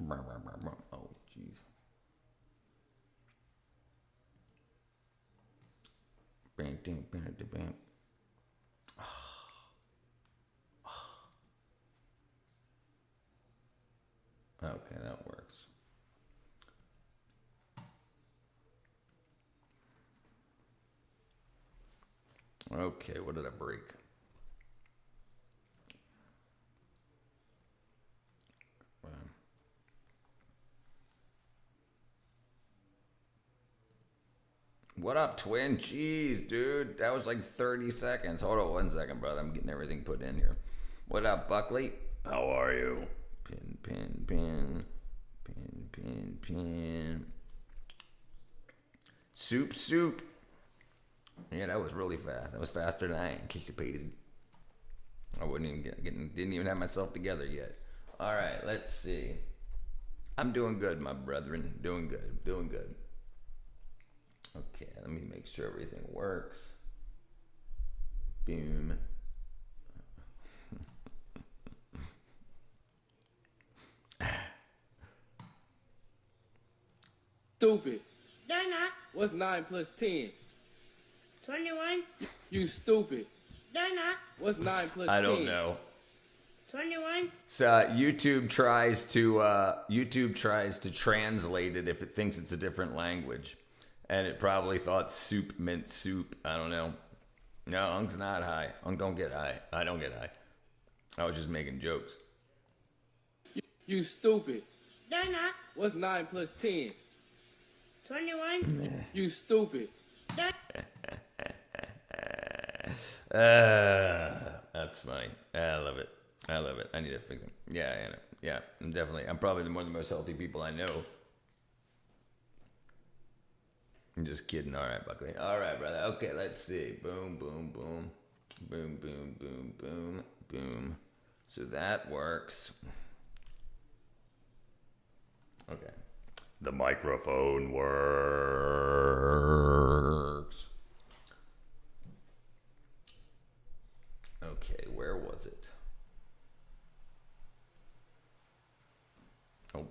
Oh, jeez. Bam, bam, bam, bam. Okay, that works. Okay, what did I break? What up, twin? Jeez, dude. That was like 30 seconds. Hold on 1 second, brother. I'm getting everything put in here. What up, Buckley? How are you? Pin, pin, pin. Pin, pin, pin. Soup, soup. Yeah, that was really fast. That was faster than I anticipated. I wouldn't even didn't even have myself together yet. All right, let's see. I'm doing good, my brethren. Doing good. Doing good. Okay, let me make sure everything works. Boom. Stupid. They're not. What's 9 plus 10? 21. You stupid. They're not. What's 9 plus 10? I don't know. 21. So YouTube tries to translate it if it thinks it's a different language, and it probably thought soup meant soup. I don't know. No, Ung's not high. Ung don't get high. I don't get high. I was just making jokes. You stupid. They're not. What's 9 plus 10? 21. You stupid. That's funny. I love it. I love it. I need to fix it. Yeah, I know. Yeah, I'm probably one of the most healthy people I know. I'm just kidding. All right, Buckley. All right, brother. Okay, let's see. Boom, boom, boom. Boom, boom, boom, boom, boom. So that works. Okay. The microphone works. Okay, where was it? Oh.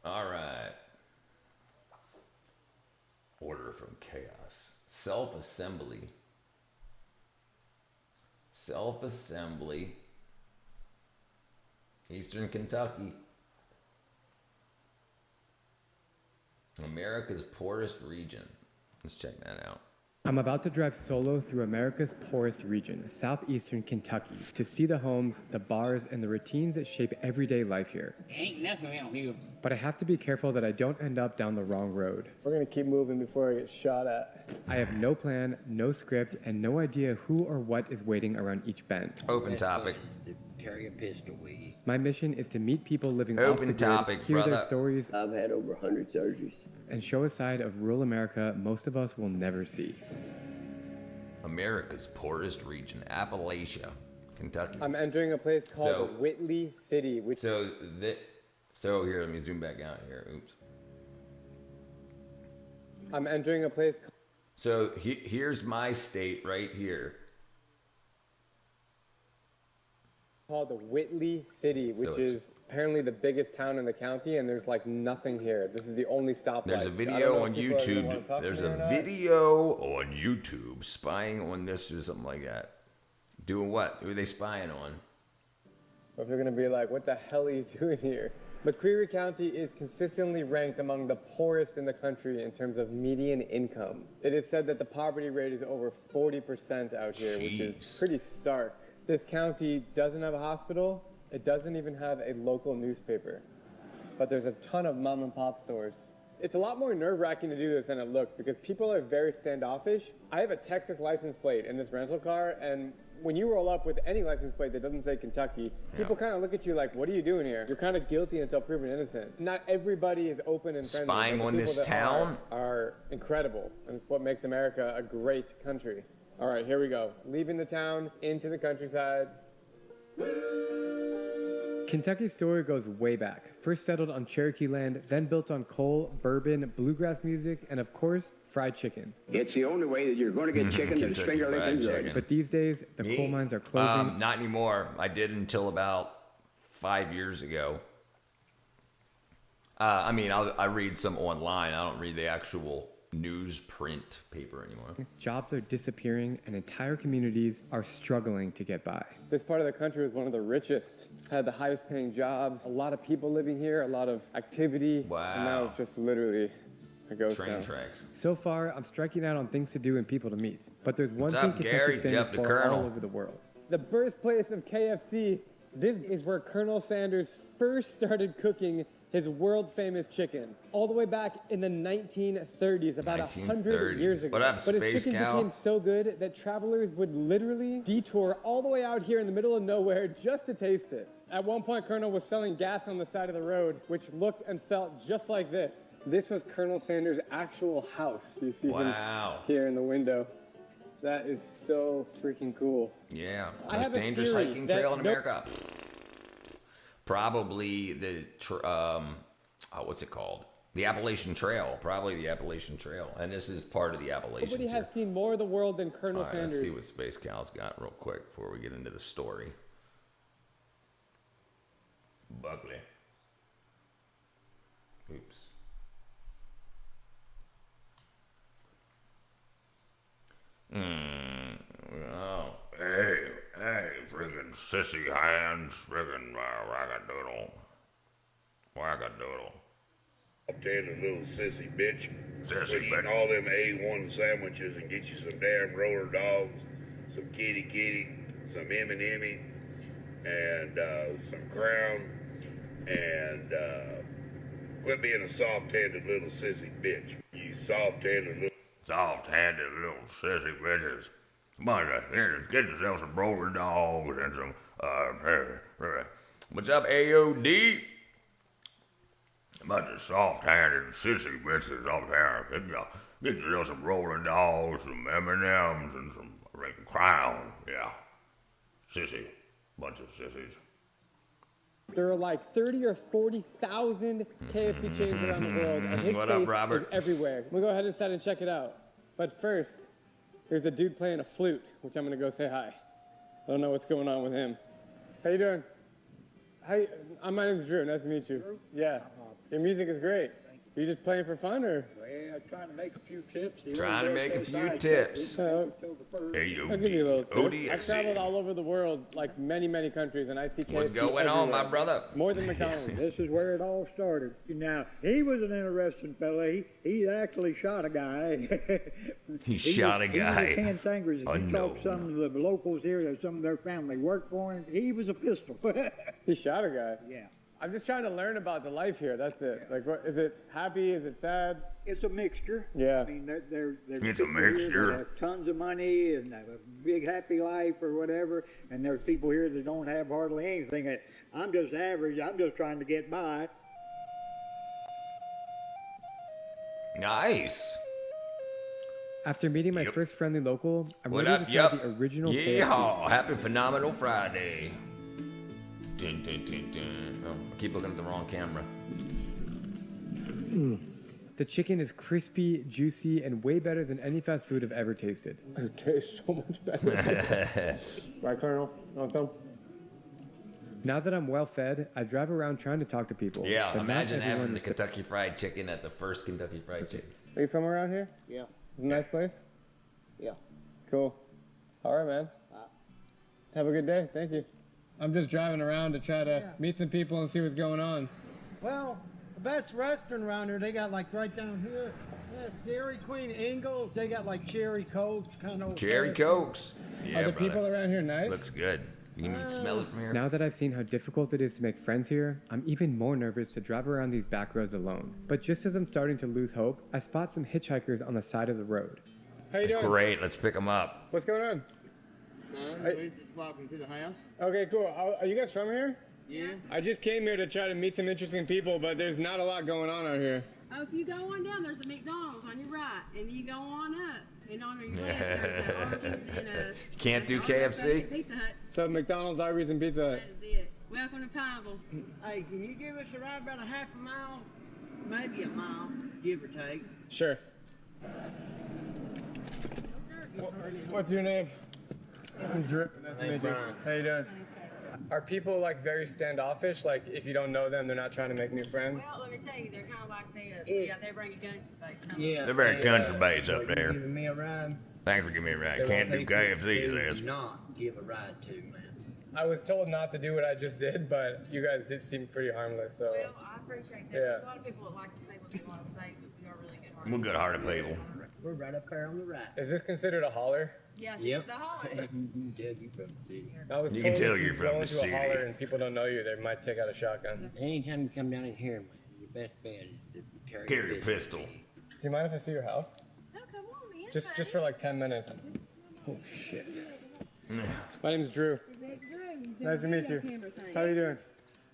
All right. Order from chaos. Self-assembly. Self-assembly. Eastern Kentucky. America's poorest region. Let's check that out. I'm about to drive solo through America's poorest region, southeastern Kentucky, to see the homes, the bars, and the routines that shape everyday life here. Ain't nothing out here. But I have to be careful that I don't end up down the wrong road. We're gonna keep moving before I get shot at. I have no plan, no script, and no idea who or what is waiting around each bend. Open topic. To carry a pistol with you. My mission is to meet people living Open off the grid, topic, hear brother. their stories, I've had over 100 surgeries. and show a side of rural America most of us will never see. America's poorest region, Appalachia, Kentucky. I'm entering a place called So- Whitley City, which So here, let me zoom back out here. Oops. I'm entering a place So here's my state right here. called Whitley City, which So is apparently the biggest town in the county, and there's like nothing here. This is the only stoplight. There's a I don't video know on if people are gonna wanna YouTube. talk to There's me or a not. video on YouTube spying on this or something like that. Doing what? Who are they spying on? Or if they're gonna be like, what the hell are you doing here? McCreary County is consistently ranked among the poorest in the country in terms of median income. It is said that the poverty rate is over 40% out here, which is Jeez. pretty stark. This county doesn't have a hospital. It doesn't even have a local newspaper. But there's a ton of mom and pop stores. It's a lot more nerve-wracking to do this than it looks because people are very standoffish. I have a Texas license plate in this rental car, and when you roll up with any license plate that doesn't say Kentucky, people kind of look at you like, what are you doing here? You're kind of guilty until proven innocent. Not everybody is open and friendly. Spying but the on this people that town? are incredible, and it's what makes America a great country. All right, here we go. Leaving the town, into the countryside. Kentucky's story goes way back, first settled on Cherokee land, then built on coal, bourbon, bluegrass music, and of course, fried chicken. It's the only way that you're going to get chicken that's Kentucky finger Fried licking good. Chicken. But these days, the Me? coal mines are closing. Not anymore. I did until about 5 years ago. I mean, I read some online. I don't read the actual newsprint paper anymore. Jobs are disappearing, and entire communities are struggling to get by. This part of the country was one of the richest, had the highest paying jobs, a lot of people living here, a lot of activity. Wow. And now it's just literally a ghost Train town. tracks. So far, I'm striking out on things to do and people to meet. But there's one What's thing up, Kentucky's Gary? famous Yep, the for Colonel. all over the world. The birthplace of KFC. This is where Colonel Sanders first started cooking his world famous chicken. All the way back in the 1930s, about 100 years ago. What up, but his Space chicken Cow? became so good that travelers would literally detour all the way out here in the middle of nowhere just to taste it. At one point, Colonel was selling gas on the side of the road, which looked and felt just like this. This was Colonel Sanders' actual house. You see Wow. him here in the window. That is so freaking cool. Yeah, I most have a dangerous theory hiking that trail in no- America. Probably the what's it called? The Appalachian Trail. Probably the Appalachian Trail, and this is part of the Appalachians. Nobody here. has seen more of the world than Colonel All right, Sanders. let's see what Space Cow's got real quick before we get into the story. Buckley. Oops. Oh, hey, friggin' sissy hands, friggin' wackadoodle. Wackadoodle. I'll tell you, the little sissy bitch. Sissy Quit eating bitch. all them A1 sandwiches and get you some damn roller dogs, some kitty, some M&M, and some Crown, and quit being a soft-handed little sissy bitch. You soft-handed little... Soft-handed little sissy bitches. Come on, here, get yourself some roller dogs and some, what's up, AOD? A bunch of soft-handed sissy bitches up here. Get yourself some roller dogs, some M&Ms, and some Crown. Yeah. Sissy. Bunch of sissies. There are like 30 or 40,000 KFC chains around the world, and his What up, face Robert? is everywhere. We'll go ahead inside and check it out. But first, there's a dude playing a flute, which I'm gonna go say hi. I don't know what's going on with him. How you doing? Hi, my name's Drew. Nice to meet you. Drew? Yeah. Your music is great. Are you just playing for fun, or? Well, trying to make a few tips. Trying to make a few tips. I'll give you a little tip. ODXC. I've traveled all over the world, like many, many countries, and I see KFC What's going on, my everywhere. brother? More than McDonald's. This is where it all started. Now, he was an interesting fella. He actually shot a guy. He shot a He guy. was a cantankerous. If you Unknown. talk to some of the locals here, that some of their family worked for him, he was a pistol. He shot a guy. Yeah. I'm just trying to learn about the life here. That's it. Like, what is it? Happy? Is it sad? It's a mixture. Yeah. I mean, there's It's a people here mixture. that have tons of money and have a big happy life or whatever, and there's people here that don't have hardly anything. I'm just average. I'm just trying to get by. Nice. After meeting my Yep. first friendly local, I'm What ready up, to try yup? the original KFC. Yeehaw. Happy Phenomenal Friday. Dun, dun, dun, dun. Oh, I keep looking at the wrong camera. The chicken is crispy, juicy, and way better than any fast food I've ever tasted. It tastes so much better. Right, Colonel? Welcome. Now that I'm well fed, I drive around trying to talk to people. Yeah, but not imagine everyone having the reci- Kentucky Fried Chicken at the first Kentucky Fried Chicken. Are you from around here? Yeah. It's a nice place? Yeah. Cool. All right, man. Have a good day. Thank you. I'm just driving around to try to meet some people and see what's going on. Well, the best restaurant around here, they got like right down here. That's Dairy Queen Ingles. They got like cherry cokes, kind of. Cherry Cokes. Yeah, Are the brother. people around here nice? Looks good. You can smell it from here. Now that I've seen how difficult it is to make friends here, I'm even more nervous to drive around these back roads alone. But just as I'm starting to lose hope, I spot some hitchhikers on the side of the road. How you doing? Great. Let's pick them up. What's going on? We just walking to the house. Okay, cool. Are you guys from here? Yeah. I just came here to try to meet some interesting people, but there's not a lot going on out here. Oh, if you go on down, there's a McDonald's on your right, and you go on up, and on your left, there's a Arby's and a. Can't do I'll go back to KFC? Pizza Hut. So McDonald's, Arby's, and Pizza Hut. That is it. Welcome to Pineville. Hey, can you give us a ride about a half a mile? Maybe a mile, give or take. Sure. What's your name? I'm Drip. Nice to meet you. How you doing? Are people like very standoffish? Like if you don't know them, they're not trying to make new friends? Well, let me tell you, they're kind of like they bring a gun to the face. Yeah. They're very country based up there. Giving me a ride. Thanks for giving me a ride. There Can't are do people KFC's who ass. do not give a ride to, man. I was told not to do what I just did, but you guys did seem pretty harmless. So Well, I appreciate that. Yeah. There's a lot of people that like to say what they want to say, but we are really good hearted. We're good-hearted people. We're right up there on the right. is this considered a holler? Yeah, this Yep. is the holiday. You tell you from the city. I was You told can tell if you're you from go the into city. a holler and people don't know you, they might take out a shotgun. Anytime you come down in here, man, your best bet is to Carry a pistol. Do you mind if I see your house? No, come on, man. Just for like 10 minutes. Oh shit. My name's Drew. Nice to meet you. How are you doing?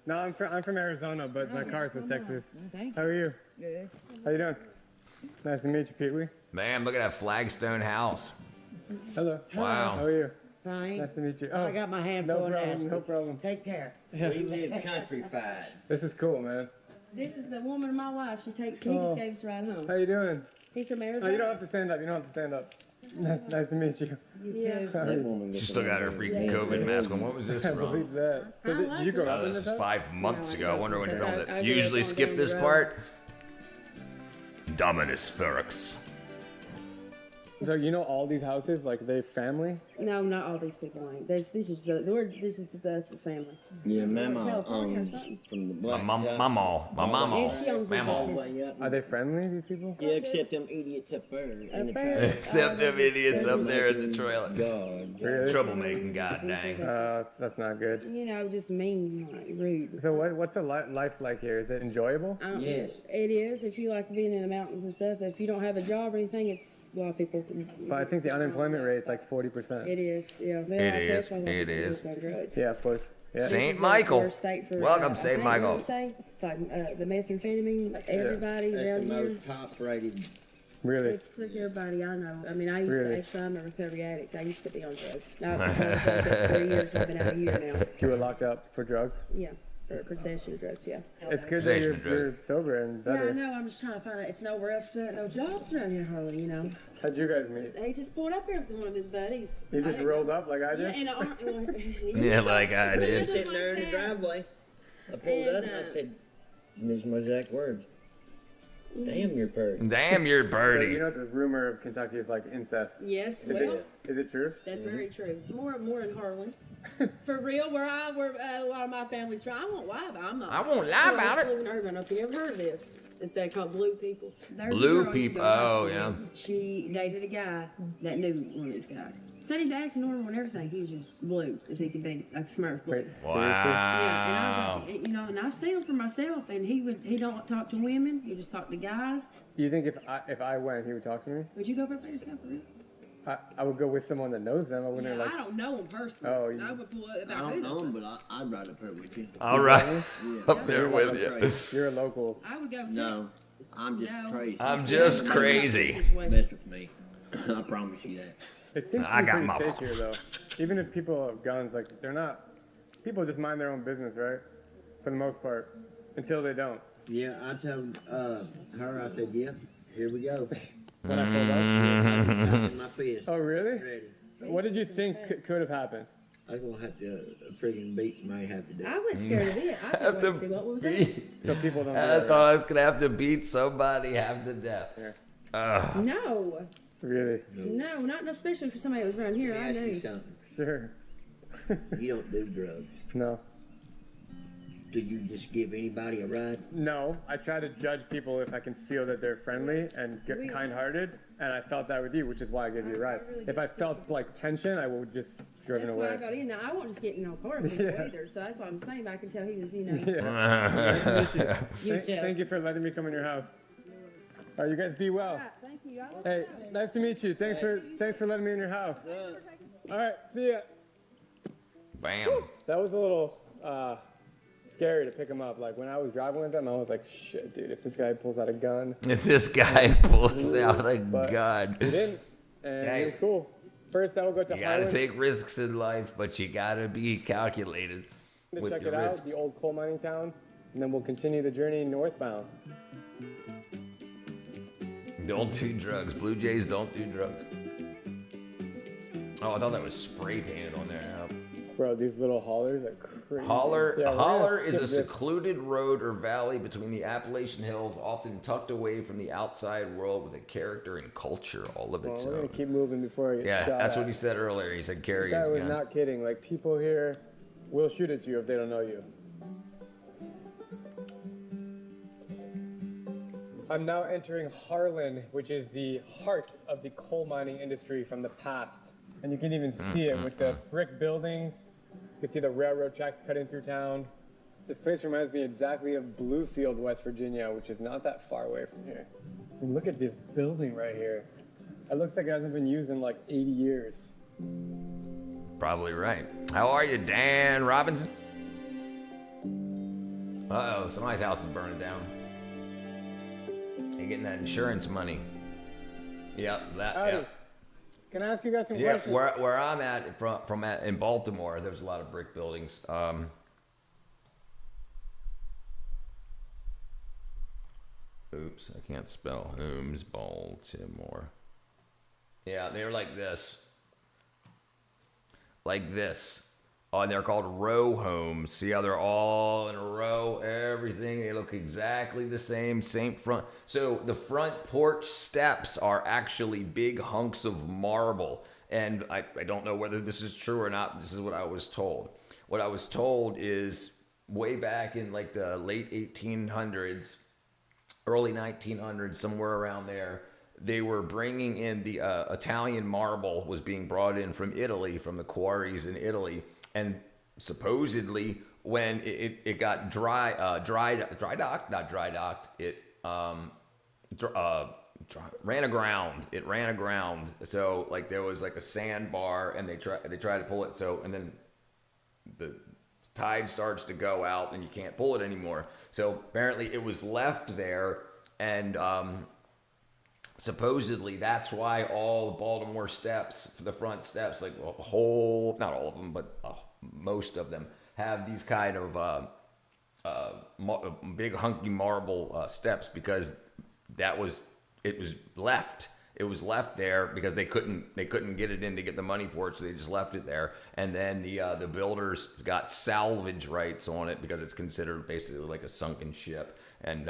No, I'm from Arizona, but my car says Texas. How are you? Good. How you doing? Nice to meet you, Pee Wee. Man, look at that flagstone house. Hello. Wow. How are you? Fine. Nice to meet you. I got my hand no full of problem. nasty. No problem. Take care. We live countrified. This is cool, man. This is the woman of my life. She takes he Oh. just gave us a ride home. How you doing? He's from Oh, Arizona. you don't have to stand up. You don't have to stand up. Nice to meet you. Yeah. How are you? She still got her freaking COVID mask on. What was this I from? believe that. So I did like you grow it. up Oh, in this the is town? 5 months No, ago. I wonder when it I filmed grew it. up Usually on skip down this the road. part. Dominus Ferox. So you know all these houses, like they family? No, not all these people ain't. This is just us as family. Yeah, Mama California or owns something. from the My black. mama. And she owns this Mama. one. Way up. Are they friendly, these people? Yeah, except them idiots up there in the Up there. trailer. Except them idiots up there in the trailer. God. Really? Troublemaking, god dang. That's not good. You know, just mean, like rude. So what's the life like here? Is it enjoyable? Yes. It is. If you like being in the mountains and stuff, if you don't have a job or anything, it's a lot of people. But I think the unemployment rate's like 40%. It is, yeah. It is. It is. Yeah, of course. Yeah. Saint Michael. Welcome, I Saint think Michael. I would say, like the methamphetamine, like everybody That's around the here. most top-rated. Really? It's took everybody I know. I mean, I used Really? to actually, I'm a recovery addict. I used to be on drugs. I've been on drugs for 3 years. I've been out a year now. You were locked up for drugs? Yeah, for possession of drugs. Yeah. It's good that Possession you're, of drugs. you're sober and Yeah, I better. know. I'm just trying to find out. It's nowhere else to no jobs around here, hardly. You know. How'd you guys meet? They just pulled up here with one of his buddies. You I just didn't rolled know. up like I Yeah, did? and Yeah, like I did. Sitting there in the driveway. I pulled up and I said, "These are my exact words. Damn, you're purdy." Damn, you're But birdie. you know the rumor of Kentucky is like incest. Yes, Is well, is it true? that's very true. More in Harlan. For real, where a lot of my family's from. I won't lie about it. I'm not. I won't lie about it. I live in Irvine. I don't know if you ever heard of this. It's that called Blue People. There's a Blue girl I used to People, go to high oh, school yeah. with. She dated a guy that knew one of these guys. Said he'd act normal and everything. He was just blue as he could be, like Smurf blue. Wait, seriously? Yeah, and I Wow. was like, you know, and I've seen him for myself, and he don't talk to women. He just talk to guys. You think if I went, he would talk to me? Would you go up by yourself? For real? I would go with someone that knows them. I wouldn't Yeah, like. I don't know him personally. Oh, I would pull up I about don't who know they him, but I'd ride up here with you. All right. Yeah. Up there with you. You're a local. I would go. No, I'm just No. crazy. I'm just crazy. Mess with me. I promise you that. It seems to I be got pretty my- safe here, though. Even if people have guns, like they're not. People just mind their own business, right? For the most part, until they don't. Yeah, I told her, I said, yeah, here we go. When I pulled up. Yeah, in my fist. Oh, really? Ready. What did you think could have happened? I'm gonna have to freaking beat somebody half to death. I wasn't scared of it. I Have just to wanted to see what was that. beat. So people don't. I know thought I was gonna have to beat somebody half to death. No, Really? no, not especially for somebody that was around here. Let I me ask you knew. something. Sure. You don't do drugs. No. Did you just give anybody a ride? No. I try to judge people if I can feel that they're friendly and kind-hearted, and I felt that with you, which is why I gave you a ride. If I felt like tension, I would just driven That's why I away. got in. Now I won't just get in no car with him either. So that's why I'm saying. I can tell he was, you know. Yeah. You tell. Thank you for letting me come in your house. All right, you guys be well. Thank you. I Hey, nice to meet you. Thanks for letting me in your house. All right, see ya. Bam. That was a little scary to pick him up. Like when I was driving with him, I was like, shit, dude, if this guy pulls out a gun. If this guy pulls out a But gun. He didn't, and Hey. it was cool. First, I would go to You gotta Highland. take risks in life, but you gotta be calculated. To with check your it out, risks. the old coal mining town, and then we'll continue the journey northbound. Don't do drugs. Blue Jays don't do drugs. Oh, I thought that was spray painted on there. Bro, these little hollers are crazy. Holler, Yeah, a we're gonna holler is skip a this. secluded road or valley between the Appalachian Hills, often tucked away from the outside world with a character and culture all of Well, its we're gonna own. keep moving before I get Yeah, shot that's at. what he said earlier. He said carry The his guy was gun. not kidding. Like, people here will shoot at you if they don't know you. I'm now entering Harlan, which is the heart of the coal mining industry from the past. And you can even see it with the brick buildings. You can see the railroad tracks cutting through town. This place reminds me exactly of Bluefield, West Virginia, which is not that far away from here. And look at this building right here. It looks like it hasn't been used in like 80 years. Probably right. How are you, Dan Robinson? Uh-oh, somebody's house is burning down. Ain't getting that insurance money. Yep, that. Howdy. Yep. Can I ask you guys some Yeah, questions? where I'm at in Baltimore, there's a lot of brick buildings. Oops, I can't spell Holmes, Baltimore. Yeah, they're like this. Like this. Oh, and they're called row homes. See how they're all in a row? Everything, they look exactly the same front. So the front porch steps are actually big hunks of marble. And I don't know whether this is true or not. This is what I was told. What I was told is way back in like the late 1800s, early 1900s, somewhere around there, they were bringing in the Italian marble was being brought in from Italy, from the quarries in Italy. And supposedly when it got dry docked, it ran aground. It ran aground. So like there was like a sandbar and they tried to pull it. So, and then the tide starts to go out and you can't pull it anymore. So apparently it was left there, and supposedly that's why all the Baltimore steps, the front steps, like a whole, not all of them, but most of them have these kind of big hunky marble steps, because it was left. It was left there because they couldn't get it in to get the money for it, so they just left it there. And then the builders got salvage rights on it because it's considered basically like a sunken ship. And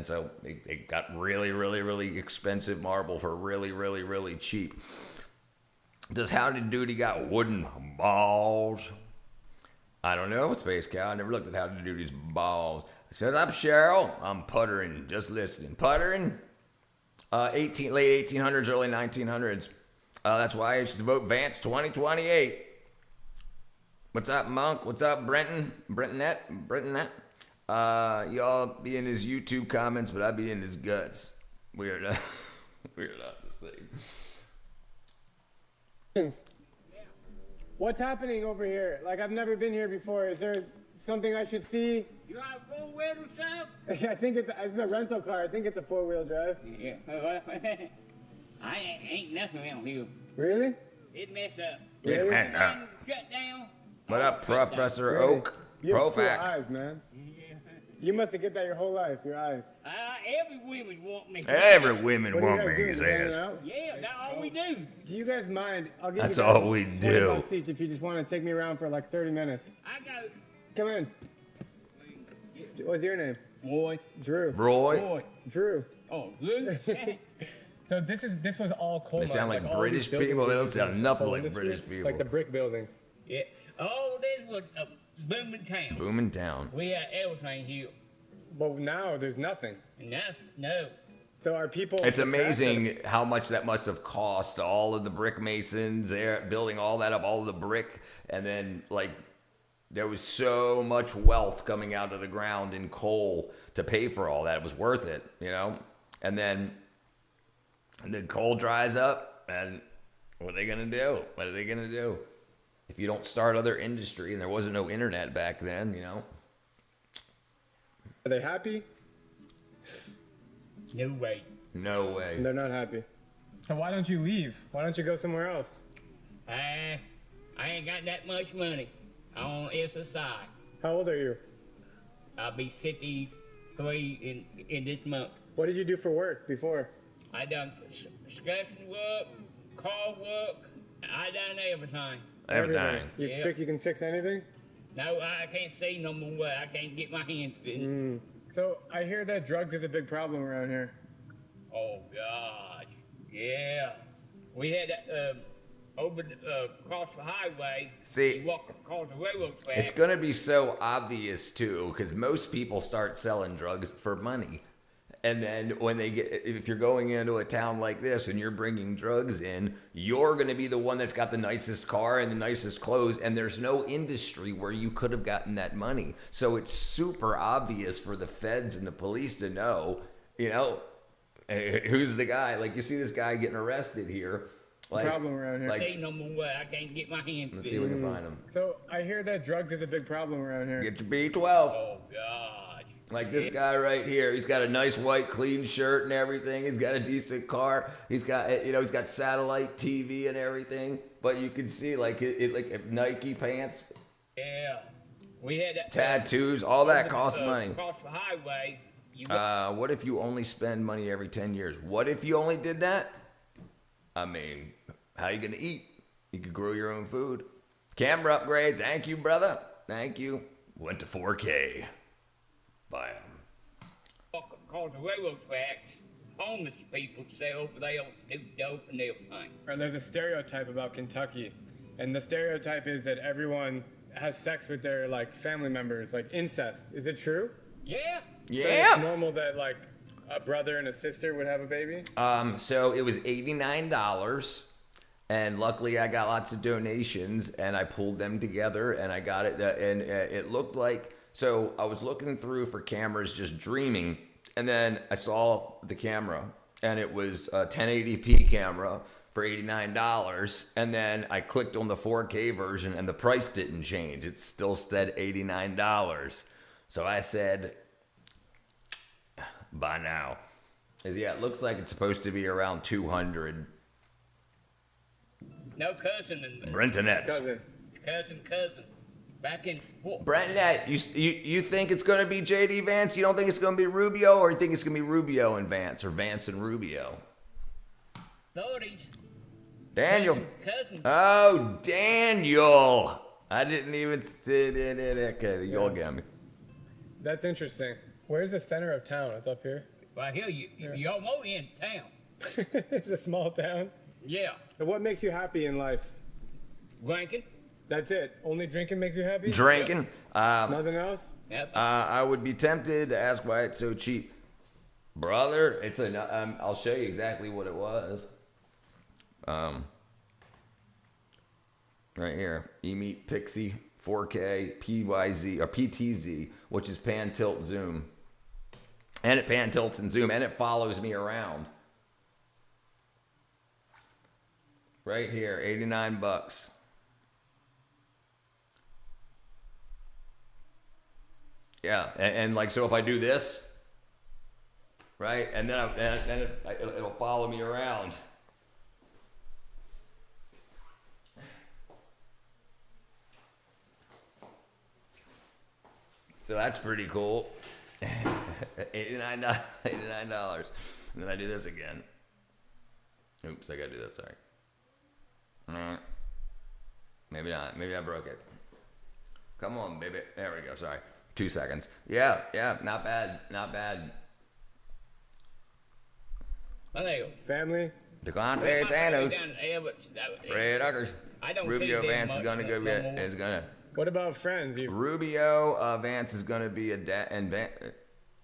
so they got really, really, really expensive marble for really, really, really cheap. Does Howdy Doody got wooden balls? I don't know, Space Cow. I never looked at Howdy Doody's balls. Shut up, Cheryl. I'm puttering, just listening. Puttering? Late 1800s, early 1900s. That's why I should vote Vance 2028. What's up, Monk? What's up, Brentonette? Y'all be in his YouTube comments, but I be in his guts. We're not the same. What's happening over here? Like, I've never been here before. Is there something I should see? You got a four-wheel drive? I think it's a rental car. I think it's a four-wheel drive. Yeah. I ain't nothing on here. Really? It messed up. Really? Shut down. What up, Professor Really? Oak? You have cool Profac. eyes, man. You must have get that your whole life, your eyes. Every woman want me. Every woman What are you want guys me doing? his Just hanging ass. out? Yeah, that's all we do. Do you guys mind? I'll give That's you guys all we 20 do. bucks each if you just want to take me around for like 30 minutes. I go. Come in. What's your name? Roy. Drew. Roy. Drew. Oh, Drew. So this was all coal They sound mines, like all British these buildings people. They in don't the sound nothing coal like industry, British people. Like the brick buildings. Yeah. Oh, this was a booming town. Booming town. We had everything here. But now there's nothing. No. So are people? It's amazing how much that must have cost all of the brick masons there building all that up, all of the brick, and then like there was so much wealth coming out of the ground in coal to pay for all that. It was worth it, you know. And then the coal dries up, and what are they gonna do? What are they gonna do if you don't start other industry? And there wasn't no internet back then, you know. Are they happy? No way. No way. They're not happy. So why don't you leave? Why don't you go somewhere else? I ain't got that much money on either side. How old are you? I'll be 53 in this month. What did you do for work before? I done construction work, car work. I done everything. Everything. You Yep. think you can fix anything? No, I can't see no more way. I can't get my hands fitted. So I hear that drugs is a big problem around here. Oh God, yeah. We had over across the highway. See, you walk across the railroad track. It's gonna be so obvious too, because most people start selling drugs for money, and then when they get, if you're going into a town like this and you're bringing drugs in, you're gonna be the one that's got the nicest car and the nicest clothes, and there's no industry where you could have gotten that money. So it's super obvious for the feds and the police to know, you know, who's the guy. Like you see this guy getting arrested here. Like, Problem around here. I can't no more way. I can't get my hands let's see if we can find him. So I hear that drugs is a big problem around here. Get your B12. Oh God. Like this guy right here, he's got a nice white clean shirt and everything. He's got a decent car. He's got, you know, he's got satellite TV and everything. But you can see like like Nike pants, Yeah. We had tattoos, all that costs money. Across the highway. What if you only spend money every 10 years? What if you only did that? I mean, how you gonna eat? You could grow your own food. Camera upgrade. Thank you, brother. Thank you. Went to 4K. Bye. Walk across the railroad tracks. Homeless people sell, they don't do dope and everything. And there's a stereotype about Kentucky, and the stereotype is that everyone has sex with their like family members, like incest. Is it true? Yeah. So it's normal that like a brother and a sister would have a baby? So it was $89, and luckily I got lots of donations, and I pulled them together, and I got it, and it looked like, so I was looking through for cameras, just dreaming, and then I saw the camera, and it was a 1080p camera for $89, and then I clicked on the 4K version, and the price didn't change. It still said $89. So I said, buy now. Yeah, it looks like it's supposed to be around 200. No cousin. Brentonette. Cousin. Back in. Brentonette, you think it's going to be JD Vance? You don't think it's going to be Rubio, or you think it's going to be Rubio and Vance, or Vance and Rubio? Lordy's. Daniel. Cousin. Oh, Daniel. I didn't even. Okay, you all got me. That's interesting. Where's the center of town? It's up here. Right here, you're almost in town. It's a small town. Yeah. And what makes you happy in life? Drinking. That's it. Only drinking makes you happy? Drinking. Nothing else? Yep. I would be tempted to ask why it's so cheap. Brother, it's I'll show you exactly what it was. Right here. eMeet Pixie 4K PYZ or PTZ, which is pan, tilt, zoom. And it pan, tilts, and zoom, and it follows me around. Right here, $89. Yeah, and like, so if I do this, right, and then it'll follow me around. So that's pretty cool. $89. And then I do this again. Oops, I gotta do that, sorry. Maybe not. Maybe I broke it. Come on, baby. There we go, sorry. 2 seconds. Yeah, not bad. Not bad. Family? DeQuante Thanos. Fred Uckers. I don't Rubio see them Vance is much gonna no go more. is gonna. What about friends? Rubio Vance is gonna be a dad, and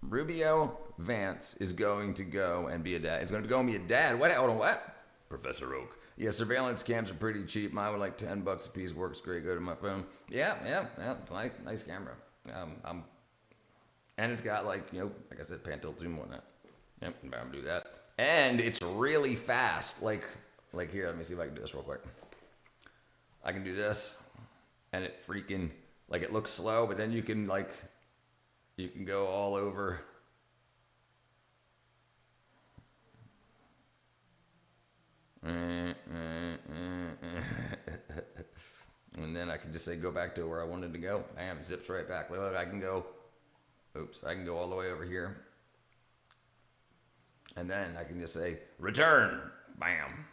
Rubio Vance is going to go and be a dad. It's going to go and be a dad. What? Hold on, what? Professor Oak. Yeah, surveillance cams are pretty cheap. Mine were like $10 a piece. Works great. Go to my phone. Yeah. It's nice camera. And it's got like I said, pan, tilt, zoom, whatnot. Yep, I'm gonna do that. And it's really fast. Like here. Let me see if I can do this real quick. I can do this, and it freaking it looks slow, but then you can go all over. And then I can just say go back to where I wanted to go. Bam, zips right back. Look, I can go. Oops, I can go all the way over here. And then I can just say return. Bam.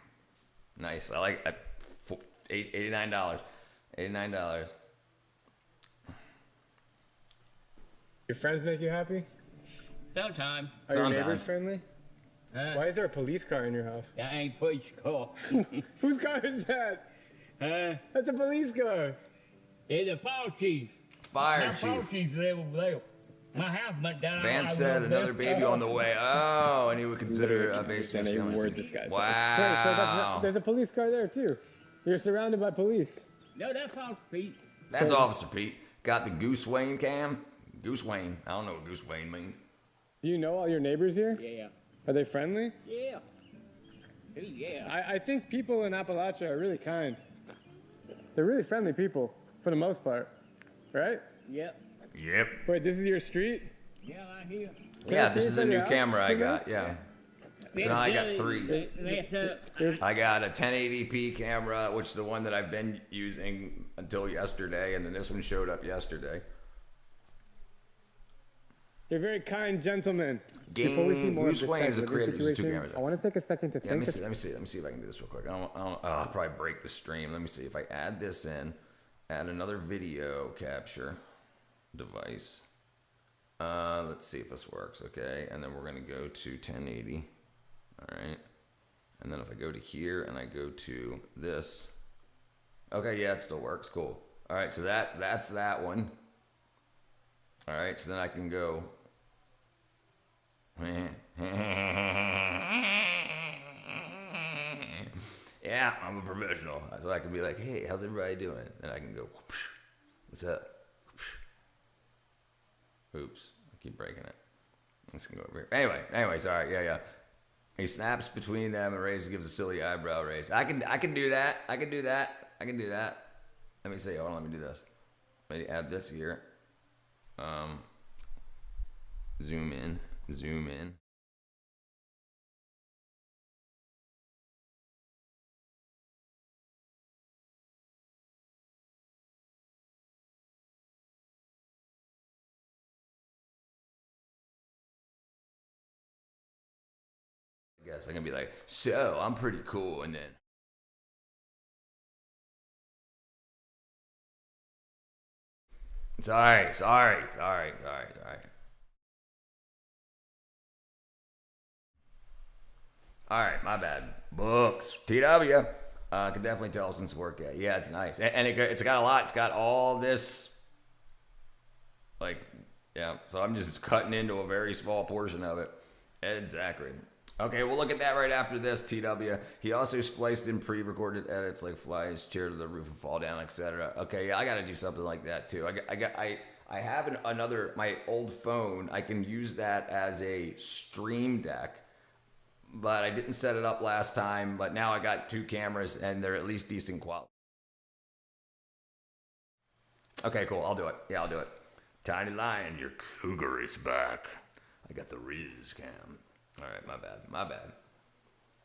Nice. I like $89. $89. Your friends make you happy? Sometime. Are your Sometime. neighbors friendly? Why is there a police car in your house? That ain't police car. Whose car is that? That's a police car. It's a fire chief. Fire My fire chief. chief live over there. My house burnt down. Vance I said lived another there. baby on the way. Oh, and he would consider a basement. Any word this guy says. Wow. Wait, so there's a police car there too. You're surrounded by police. No, that's Officer Pete. That's Officer Pete. Got the Goose Wayne cam. Goose Wayne. I don't know what Goose Wayne means. Do you know all your neighbors here? Yeah. Are they friendly? Yeah. Ooh, yeah. I think people in Appalachia are really kind. They're really friendly people, for the most part. Right? Yep. Yep. Wait, this is your street? Yeah, I hear. Yeah, I this see is it a in new your house? camera I 2 got. minutes? Yeah. So now I got 3. That's I got a 1080p camera, which is the one that I've been using until yesterday, and then this one showed up yesterday. You're a very kind gentleman. Game Before we see more Goose of this Wayne guy's is a living creator. There's 2 situation, cameras. I want to take a second to Yeah, let me thank see. Let me see if I can do this real quick. I'll probably break the stream. Let me see if I add this in. Add another video capture device. Let's see if this works. Okay, and then we're gonna go to 1080. All right, and then if I go to here and I go to this. Okay, yeah, it still works. Cool. All right, so that's that one. All right, so then I can go. Yeah, I'm a professional. So I can be like, hey, how's everybody doing? And I can go, whoosh, what's up? Whoosh. Oops, I keep breaking it. Let's go over here. Anyway, sorry, yeah. He snaps between them and gives a silly eyebrow raise. I can do that. I can do that. Let me see, hold on, let me do this. Let me add this here. Zoom in. I guess I can be like, so I'm pretty cool, and then sorry. All right, my bad. Books. TW. I can definitely tell since work. Yeah, it's nice. And it's got a lot. It's got all this. Like, yeah. So I'm just cutting into a very small portion of it. Ed Zachary. Okay, we'll look at that right after this, TW. He also spliced in pre-recorded edits like fly his chair to the roof and fall down, etc. Okay, yeah, I got to do something like that too. I have another, my old phone. I can use that as a stream deck. But I didn't set it up last time, but now I got 2 cameras and they're at least decent quality. Okay, cool. I'll do it. Yeah, I'll do it. Tiny Lion, your cougar is back. I got the Riz cam. All right, my bad.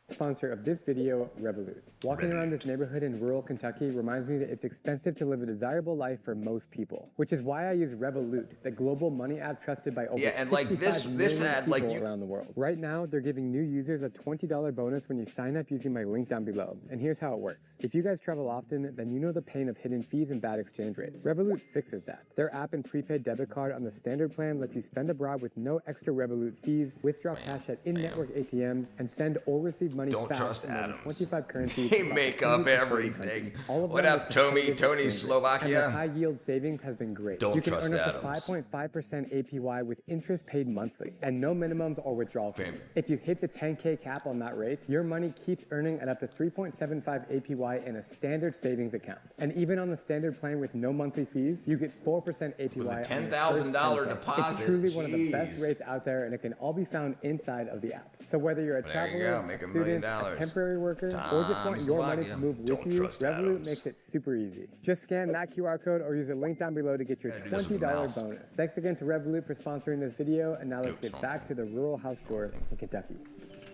Sponsor of this video, Revolut. Walking around this neighborhood in rural Kentucky reminds me that it's expensive to live a desirable life for most people, which is why I use Revolut, the global money app trusted by over 65 million ad, people around the world. Right now, they're giving new users a $20 bonus when you sign up using my link down below. And here's how it works. If you guys travel often, then you know the pain of hidden fees and bad exchange rates. Revolut fixes that. Their app and prepaid debit card on the standard plan lets you spend abroad with no extra Revolut fees, withdraw cash at in-network ATMs, and send or receive money Don't fast trust in more than Adams. 25 currencies. They across make up 140 everything. countries. All of What them up, with Tony competitive exchange rates. Slovakia? And the high yield savings has been great. Don't you can trust earn up Adams. to 5.5% APY with interest paid monthly and no minimums or withdrawal fees. If you hit the 10K cap on that rate, your money keeps earning at up to 3.75 APY in a standard savings account. And even on the standard plan with no monthly fees, you get 4% APY With a on your $10,000 first 10K. deposit. It's truly one of the best Jeez. rates out there, and it can all be found inside of the app. So whether you're a There you traveler, go, a make $1 student, million. a temporary worker, or just want Tommy your money to Slovakia. move with Don't you, trust Revolut Adams. makes it super easy. Just scan that QR code or use the link down below to get your Gotta do this with $20 the mouse. bonus. Thanks again to Revolut for sponsoring this video, and now let's Oops, get wrong. back to the rural house tour in Kentucky.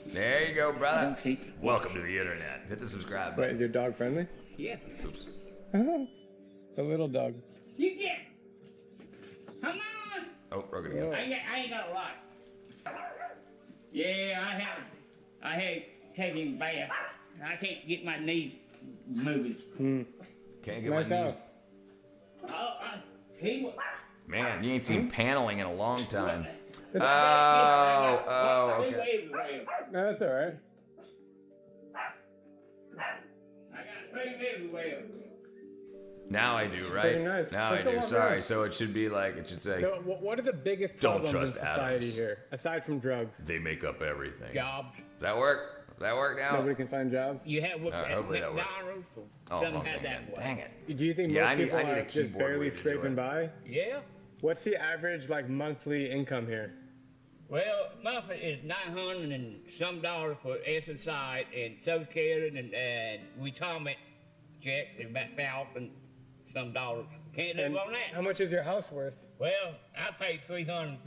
There you go, brother. Welcome to the internet. Hit the subscribe Wait, button. is your dog friendly? Yeah. Oops. It's a little dog. You get. Come on. Oh, broke it again. I ain't got a lot. Yeah, I had taken a bath. I can't get my knees moving. Can't get Nice my house. knees. He was. Man, you ain't seen paneling in a long time. Okay. Okay. No, that's all right. I got room everywhere. Now I do, right? Pretty nice. Now Let's I go do. walk Sorry. around. So it should be like, it should say, So, what are the biggest Don't problems in trust society Adams. here, aside from drugs? they make up everything. Jobs. Does that work? Does that work now? Nobody can find jobs. You have what hopefully that works. McDonald's or Oh, something okay, had that way. dang it. Do you think Yeah, most I need people a are just keyboard way barely to do scraping it. by? Yeah. What's the average like monthly income here? Well, monthly is $900 and some dollars for SSI and Social Security and retirement check is about $1,000 some dollars. Can't live And on that. how much is your house worth? Well, I paid $300,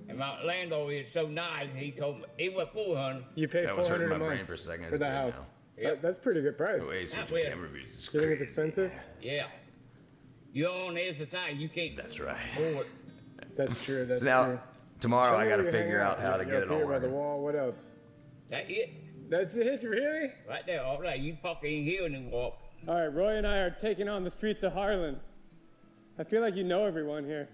and my landlord is so nice. He told me it was $400. You pay That was hurting $400 a my brain month for a second. for It's the good house. now. That's pretty good price. The way Do switching Not weird. camera views is you think crazy. it's expensive? Yeah. You're on the SSI, you can't That's right. afford. That's true. That's So now, true. tomorrow I Somewhere got to we hang figure out how to You're get up it all here by the working. wall. What else? That it. That's it, really? Right there, all right. You fucking ain't here and walk. All right, Roy and I are taking on the streets of Harlan. I feel like you know everyone here.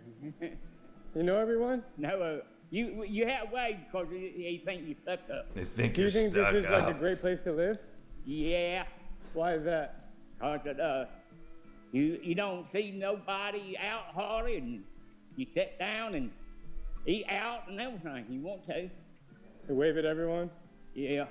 You know everyone? No, you have way because you think you stuck up. They think Do you you're think this stuck is like a up. great place to live? Yeah. Why is that? Cause you don't see nobody out hardly, and you sit down and eat out and everything you want to. You wave at everyone? Yeah.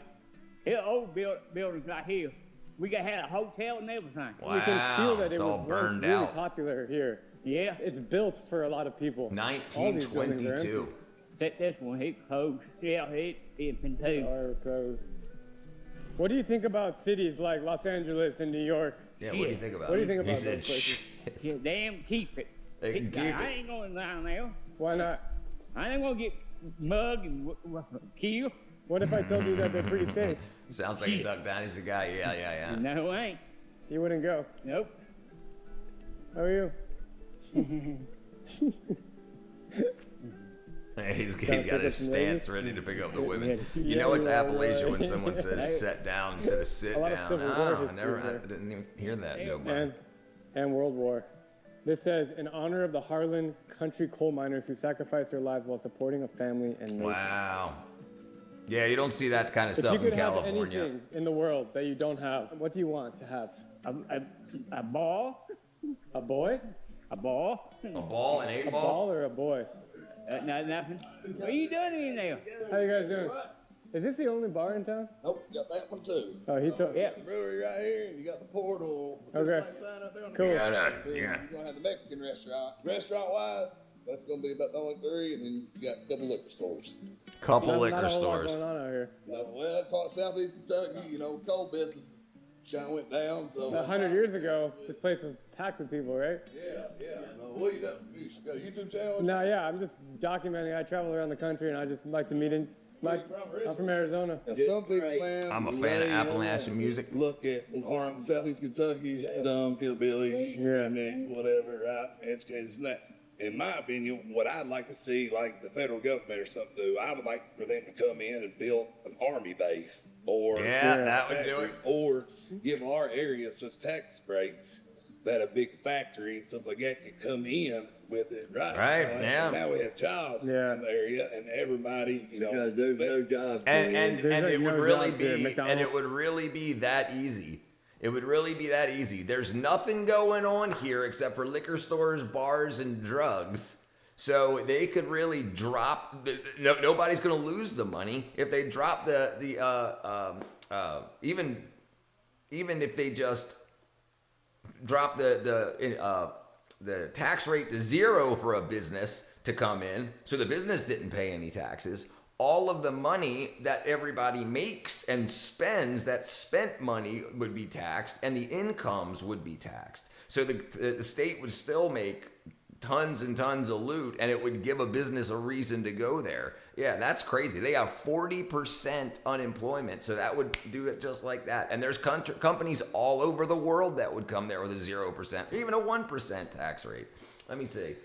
Here, old buildings right here. We had a hotel and everything. Wow, You can feel that it it's was all once burned really out. popular here. Yeah. It's built for a lot of people. All these buildings are empty. 1922. Except this one, it closed. Yeah, it been too. Are closed. What do you think about cities like Los Angeles and New York? Yeah, what do you think about What do it? you think He about said, those places? Yeah, damn, keep it. They can keep I it. ain't going down there. Why not? I ain't gonna get mugged and killed. What if I told you that they're pretty safe? Sounds like a Duck Dynasty guy. Yeah. No, I ain't. You wouldn't go. Nope. How are you? He's Trying to got pick his up some stance ladies? ready to pick up the women. Yeah, You know it's you are Appalachia right. when someone says "sit down" instead of "sit A lot of down." Civil War Oh, I history there. didn't even hear that go by. And World War. This says, in honor of the Harlan country coal miners who sacrificed their lives while supporting a family and nation. Wow. Yeah, you don't see that kind of If stuff you could in have California. anything in the world that you don't have, what do you want to have? A ball. A boy? A ball. A ball, an eight A ball. ball or a boy? Nothing. What are you doing in there? How you guys doing? Is this the only bar in town? Nope, got that one too. Oh, he told. Yeah. Brewery right here, and you got the portal. Okay. Sign up there on the Cool. Yeah, no, Then yeah. You're gonna have the Mexican restaurant. Restaurant wise, that's gonna be about the only three, and then you got a couple liquor stores. Couple Not liquor a whole lot stores. going on out here. Well, that's all Southeast Kentucky. You know, coal business kind of went down. So 100 years ago, this place was packed with people, right? Yeah. What you know? You got a YouTube channel? No, yeah, I'm just documenting. I travel around the country, and I just like to meet in. I'm from Arizona. Now, some people, man, I'm a fan of way, Appalachian music. Look at Harlan, Southeast Kentucky, dumb, hillbilly, redneck, whatever, right? Educated and that. In my opinion, what I'd like to see, like the federal government or something do, I would like for them to come in and build an army base or Yeah, that would do it. factories, or give our area such tax breaks that a big factory and stuff like that could come in with it, right? Right, Like, yeah. Now we have jobs in the area, and everybody, you know, There's no job. And There's like it would no really jobs here, be McDonald's. that easy. It would really be that easy. There's nothing going on here except for liquor stores, bars, and drugs. So they could really drop. Nobody's going to lose the money if they drop even if they just drop the tax rate to 0 for a business to come in, so the business didn't pay any taxes. All of the money that everybody makes and spends, that spent money, would be taxed, and the incomes would be taxed. So the state would still make tons and tons of loot, and it would give a business a reason to go there. Yeah, that's crazy. They have 40% unemployment, so that would do it just like that. And there's companies all over the world that would come there with a 0%, or even a 1% tax rate. Let me see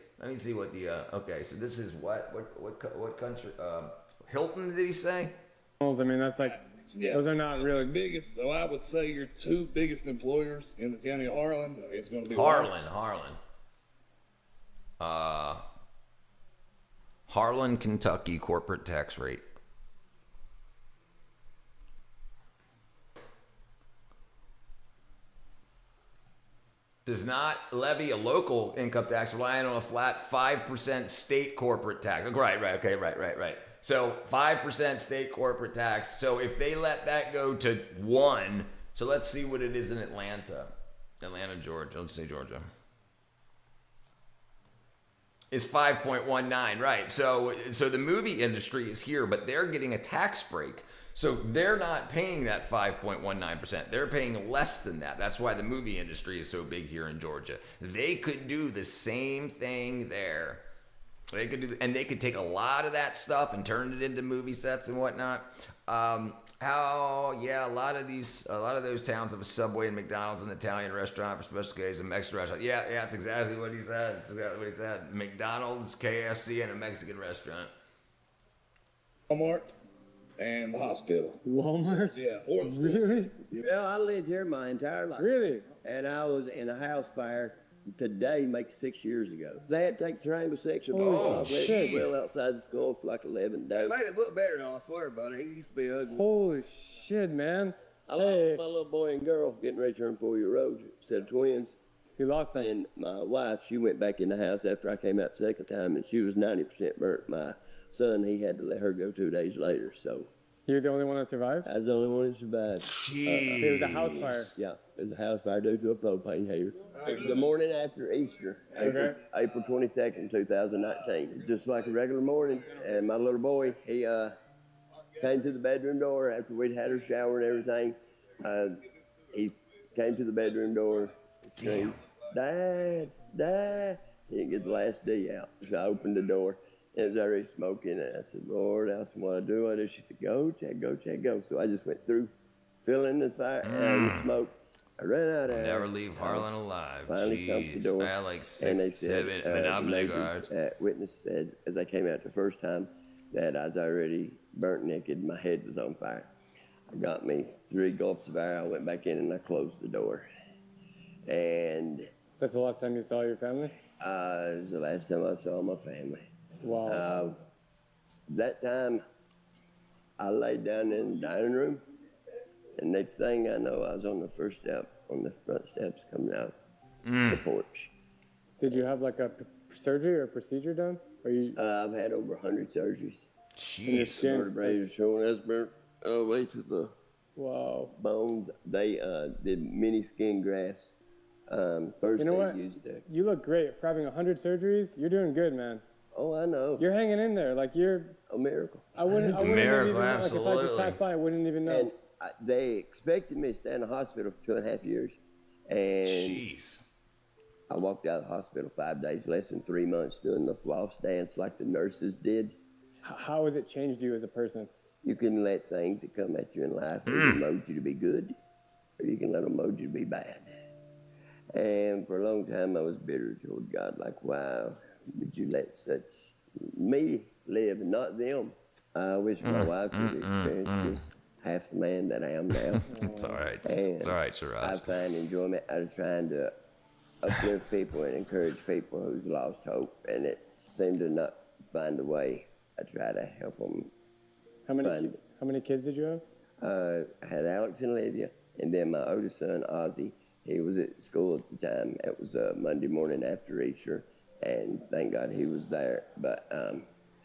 what the okay. So this is what country? Hilton, did he say? I mean, that's like, those are not really biggest. So I would say your two biggest employers in the county of Harlan is going to be Harlan. Harlan, Kentucky corporate tax rate. Does not levy a local income tax relying on a flat 5% state corporate tax. Right. Okay, right. So 5% state corporate tax. So if they let that go to 1, so let's see what it is in Atlanta, Georgia. Let's say Georgia. It's 5.19, right? So the movie industry is here, but they're getting a tax break. So they're not paying that 5.19%. They're paying less than that. That's why the movie industry is so big here in Georgia. They could do the same thing there. They could take a lot of that stuff and turn it into movie sets and whatnot. A lot of those towns have a Subway and McDonald's, an Italian restaurant for special occasions, a Mexican restaurant. Yeah, that's exactly what he said. That's exactly what he said. McDonald's, KFC, and a Mexican restaurant. Walmart and the hospital. Walmart? Yeah. Really? Well, I lived here my entire life. Really? And I was in a house fire today, make 6 years ago. They had to take the rainbow section off. Shit. Well, outside the school for like 11 days. It made it look better now, I swear, buddy. He used to be ugly. Holy shit, man. I lost my little boy and girl getting ready to turn 4 year olds, set of twins. You lost them? And my wife, she went back in the house after I came out the second time, and she was 90% burnt. My son, he had to let her go 2 days later, so. You're the only one that survived? I was the only one that survived. Jeez. It was a house fire. Yeah, it was a house fire due to a propane heater. It was the morning after Easter, April 22nd, 2019. Just like a regular morning, and my little boy, he came to the bedroom door after we'd had her shower and everything. He came to the bedroom door and screamed, "Dad, Dad." He didn't get the last D out, so I opened the door. It was already smoking, and I said, "Lord," I said, "What do I do?" She said, "Go, Chad, go, Chad, go." So I just went through, filling the fire and the smoke. I ran out of Never leave Harlan alive. Finally come to the door, I had like and they 6, said, 7 the monopoly neighbors, guards. witness said, as I came out the first time, that I was already burnt naked. My head was on fire. I got me 3 gulps of air. I went back in and I closed the door. And that's the last time you saw your family? It was the last time I saw my family. Wow. That time, I laid down in the dining room, and next thing I know, I was on the first step, on the front steps coming out the porch. Did you have like a surgery or a procedure done? Or you? I've had over 100 surgeries. Jeez. Vertebrae are showing us burnt all the way to the bones. They did mini skin grafts. First you know they what? used to. You look great for having 100 surgeries. You're doing good, man. Oh, I know. You're hanging in there. Like you're a miracle. I wouldn't even know. Like if I absolutely. just passed by, I wouldn't even know. And they expected me to stay in the hospital for 2.5 years. And Jeez. I walked out of the hospital 5 days, less than 3 months, doing the floss dance like the nurses did. How has it changed you as a person? You can let things that come at you in life either mold you to be good, or you can let them mold you to be bad. And for a long time, I was bitter toward God, like, wow, would you let such me live and not them? I wish my wife could experience just half the man that I am now. It's all right. And It's all right, Shiraz. I find enjoyment out of trying to uplift people and encourage people who's lost hope, and it seemed to not find a way. I try to help them. How many kids did you have? I had Alex and Olivia, and then my oldest son, Ozzy. He was at school at the time. It was a Monday morning after Easter, and thank God he was there. But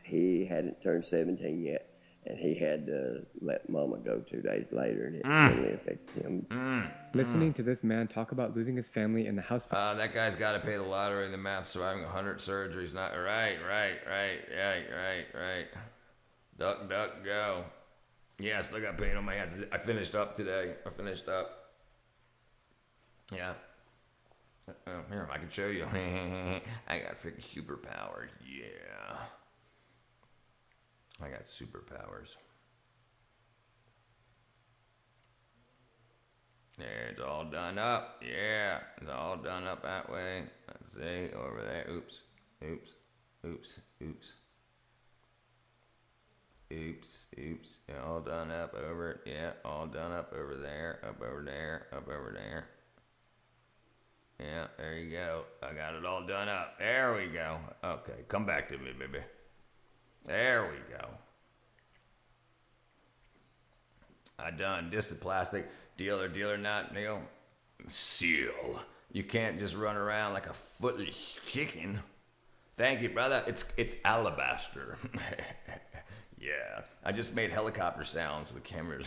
he hadn't turned 17 yet, and he had to let Mama go 2 days later, and it really affected him. Listening to this man talk about losing his family in the house fire. That guy's got to pay the lottery in the math, surviving 100 surgeries. Not right. Duck, go. Yeah, I still got pain on my hands. I finished up today. Yeah. Here, I can show you. I got freaking superpowers. Yeah. I got superpowers. There, it's all done up. Yeah, it's all done up that way. Let's see, over there. Oops. Oops. Oops. Oops. Oops. Oops. All done up over. Yeah, all done up over there. Up over there. Up over there. Yeah, there you go. I got it all done up. There we go. Okay, come back to me, baby. There we go. I done. This is plastic. Deal or not, Neil? Seal. You can't just run around like a footless chicken. Thank you, brother. It's alabaster. Yeah. I just made helicopter sounds with cameras.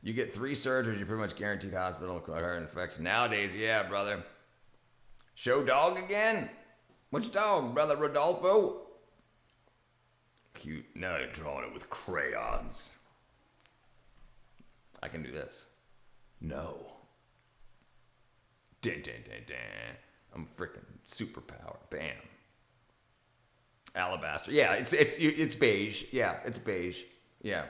You get 3 surgeries, you're pretty much guaranteed hospital heart infection. Nowadays, yeah, brother. Show dog again? Which dog, brother Rodolfo? Cute. Now you're drawing it with crayons. I can do this. No. Dun, dun, dun, dun. I'm freaking superpower. Bam. Alabaster. Yeah, it's beige. Yeah, it's beige. Yeah.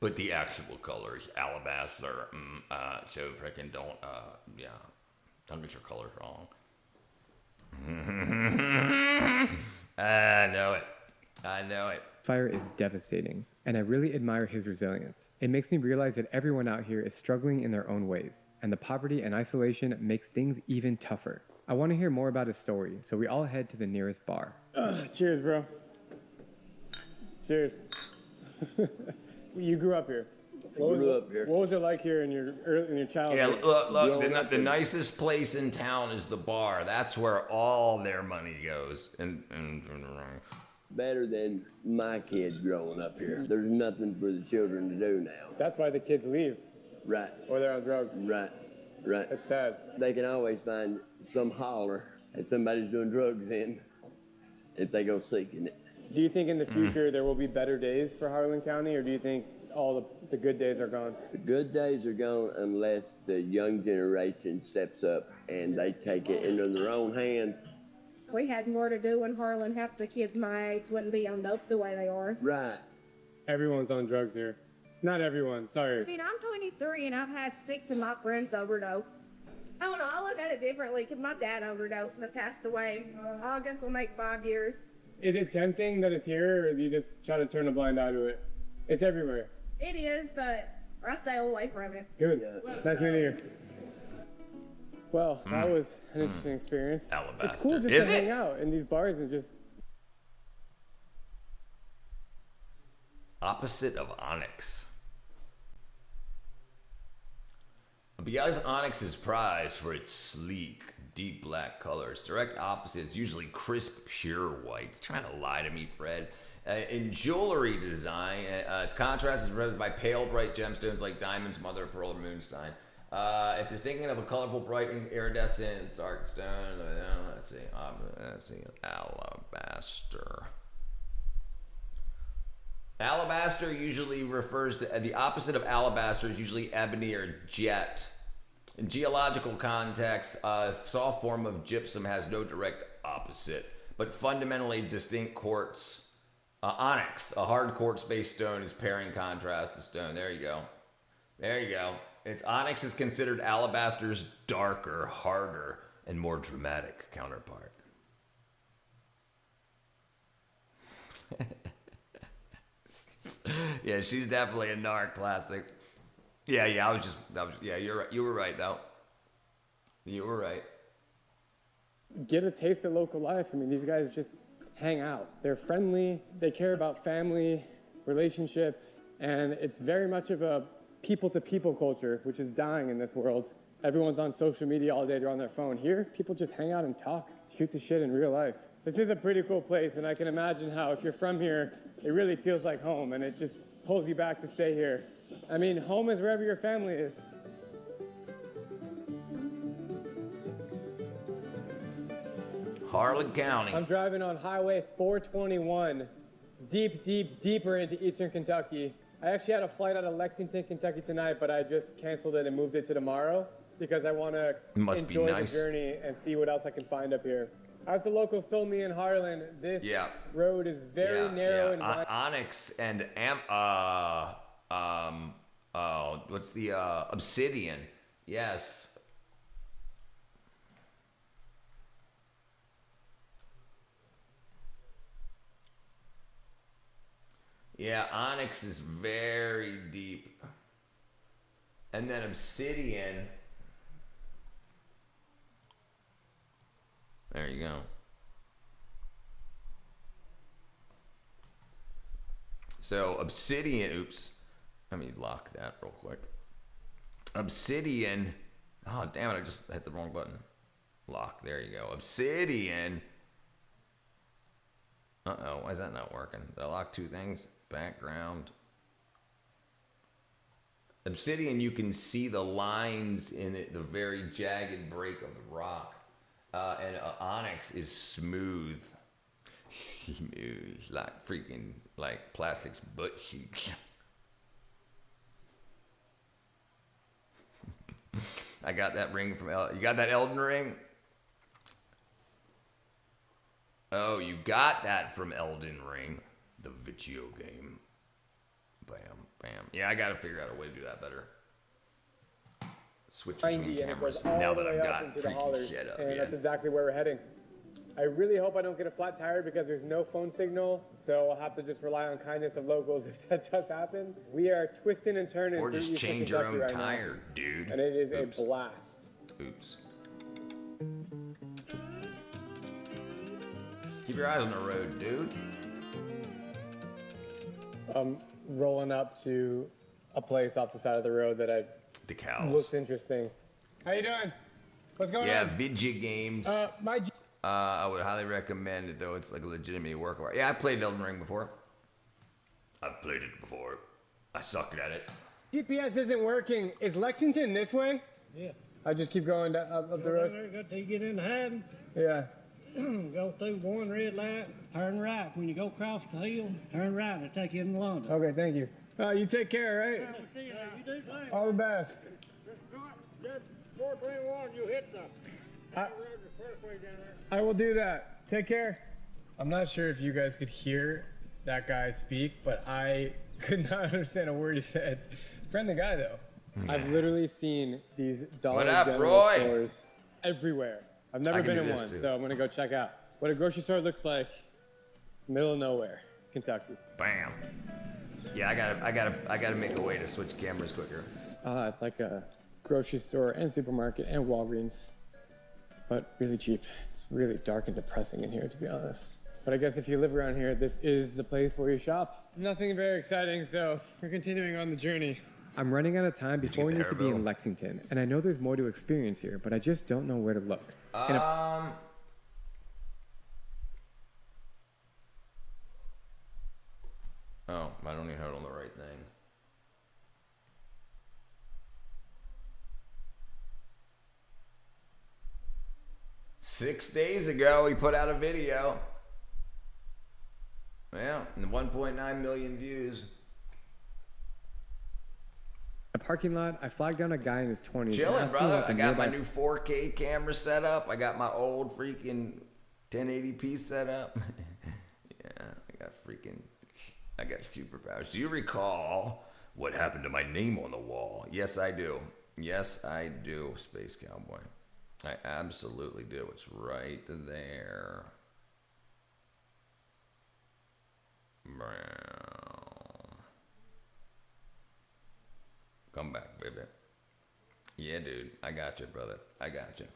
But the actual color is alabaster. So freaking don't, don't get your colors wrong. I know it. Fire is devastating, and I really admire his resilience. It makes me realize that everyone out here is struggling in their own ways, and the poverty and isolation makes things even tougher. I want to hear more about his story, so we all head to the nearest bar. Cheers, bro. Cheers. You grew up here. What was it like here in your childhood? Yeah, look, the nicest place in town is the bar. That's where all their money goes. Better than my kids growing up here. There's nothing for the children to do now. That's why the kids leave. Right. Or they're on drugs. Right. It's sad. They can always find some holler that somebody's doing drugs in if they go seeking it. Do you think in the future there will be better days for Harlan County, or do you think all the good days are gone? The good days are gone unless the young generation steps up and they take it into their own hands. We had more to do in Harlan. Half the kids my age wouldn't be on dope the way they are. Right. Everyone's on drugs here. Not everyone, sorry. I mean, I'm 23 and I've had 6 of my friends overdose. I don't know, I look at it differently because my dad overdosed and passed away. August will make 5 years. Is it tempting that it's here, or do you just try to turn a blind eye to it? It's everywhere. It is, but I stay away from it. Good. Nice meeting you. Well, that was an interesting experience. Alabaster. It's cool just to hang out in these bars and just... Opposite of onyx. Because onyx is prized for its sleek, deep black color, its direct opposite is usually crisp, pure white. You're trying to lie to me, Fred. In jewelry design, its contrast is represented by pale, bright gemstones like diamonds, mother of pearl, or moonstone. If you're thinking of a colorful, bright, iridescent, dark stone, let's see, alabaster. Alabaster usually refers to, the opposite of alabaster is usually ebony or jet. In geological context, a soft form of gypsum has no direct opposite, but fundamentally distinct quartz. Onyx, a hard quartz-based stone, is pairing contrast to stone. There you go. There you go. Onyx is considered alabaster's darker, harder, and more dramatic counterpart. Yeah, she's definitely a narc, plastic. Yeah, you're right. You were right, though. You were right. Get a taste of local life. I mean, these guys just hang out. They're friendly. They care about family, relationships, and it's very much of a people-to-people culture, which is dying in this world. Everyone's on social media all day. They're on their phone. Here, people just hang out and talk, shoot the shit in real life. This is a pretty cool place, and I can imagine how if you're from here, it really feels like home, and it just pulls you back to stay here. I mean, home is wherever your family is. Harlan County. I'm driving on Highway 421, deeper into Eastern Kentucky. I actually had a flight out of Lexington, Kentucky tonight, but I just canceled it and moved it to tomorrow because I want to Must be enjoy nice. the journey and see what else I can find up here. As the locals told me in Harlan, this road is very narrow and wide. Onyx and what's the Obsidian? Yes. Yeah, Onyx is very deep. And then Obsidian. There you go. So Obsidian, oops. Let me lock that real quick. Obsidian. Oh, damn it, I just hit the wrong button. Lock, there you go. Obsidian. Uh-oh, why is that not working? Did I lock two things? Background. Obsidian, you can see the lines in it, the very jagged break of the rock. And Onyx is smooth. Smooth, like freaking, like plastic's butt cheeks. I got that ring from you got that Elden Ring? Oh, you got that from Elden Ring, the video game. Bam, bam. Yeah, I gotta figure out a way to do that better. Switch between cameras now that I've got freaking shit up. And that's exactly where we're heading. I really hope I don't get a flat tire because there's no phone signal, so I'll have to just rely on kindness of locals if that does happen. We are twisting and turning. Or just change your own tire, dude. And it is a blast. Oops. Keep your eyes on the road, dude. I'm rolling up to a place off the side of the road that looks interesting. How you doing? What's going on? Yeah, video games. My I would highly recommend it, though. It's like a legitimate work of art. Yeah, I played Elden Ring before. I've played it before. I sucked at it. GPS isn't working. Is Lexington this way? Yeah. I just keep going up the road. Got to get into Haddon. Yeah. Go through one red light, turn right. When you go across the hill, turn right and it'll take you into London. Okay, thank you. You take care, right? You do too. All the best. Just 421, you hit the road the first way down there. I will do that. Take care. I'm not sure if you guys could hear that guy speak, but I could not understand a word he said. Friendly guy, though. I've literally seen these Dollar General stores everywhere. I've never been in one, so I'm gonna go check out what a grocery store looks like. Middle of nowhere, Kentucky. Bam. Yeah, I gotta make a way to switch cameras quicker. It's like a grocery store and supermarket and Walgreens, but really cheap. It's really dark and depressing in here, to be honest. But I guess if you live around here, this is the place where you shop. Nothing very exciting, so we're continuing on the journey. I'm running out of time before we need to be in Lexington, and I know there's more to experience here, but I just don't know where to look. Oh, I don't even have it on the right thing. Six days ago, we put out a video. Yeah, and 1.9 million views. A parking lot, I flagged down a guy in his 20s. Chilling, brother. I got my new 4K camera set up. I got my old freaking 1080p set up. Yeah, I got superpowers. Do you recall what happened to my name on the wall? Yes, I do. Yes, I do, Space Cowboy. I absolutely do. It's right there. Come back, baby. Yeah, dude. I got you, brother. I got you.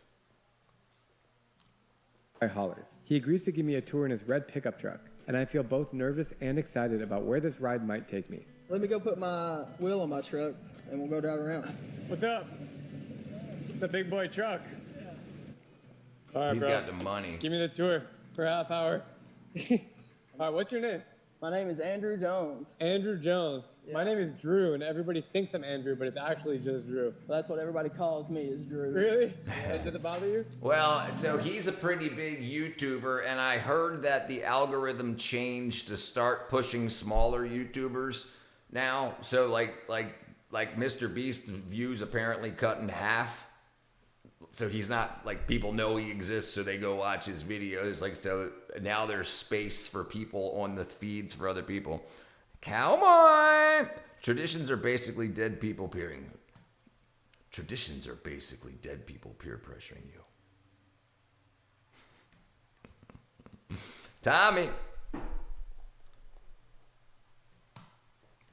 I hollers. He agrees to give me a tour in his red pickup truck, and I feel both nervous and excited about where this ride might take me. Let me go put my wheel on my truck, and we'll go drive around. What's up? It's a big boy truck. All right, He's bro. got the money. Give me the tour for a half hour. All right, what's your name? My name is Andrew Jones. Andrew Jones. Yeah. My name is Drew, and everybody thinks I'm Andrew, but it's actually just Drew. That's what everybody calls me, is Drew. Really? Does it bother you? Well, so he's a pretty big YouTuber, and I heard that the algorithm changed to start pushing smaller YouTubers now. So like Mr. Beast's views apparently cut in half. So he's not like, people know he exists, so they go watch his videos. Like, so now there's space for people on the feeds for other people. Cowboy! Traditions are basically dead people peer pressuring you. Tommy!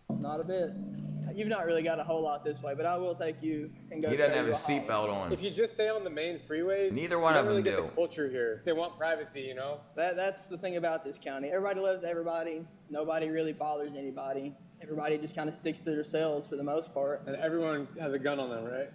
Not a bit. You've not really got a whole lot this way, but I will take you and go. He doesn't show have you his a hall. seatbelt on. If you just stay on the main freeways, Neither one you of don't really them get do. the culture here. They want privacy, you know? That's the thing about this county. Everybody loves everybody. Nobody really bothers anybody. Everybody just kind of sticks to themselves for the most part. And everyone has a gun on them, right?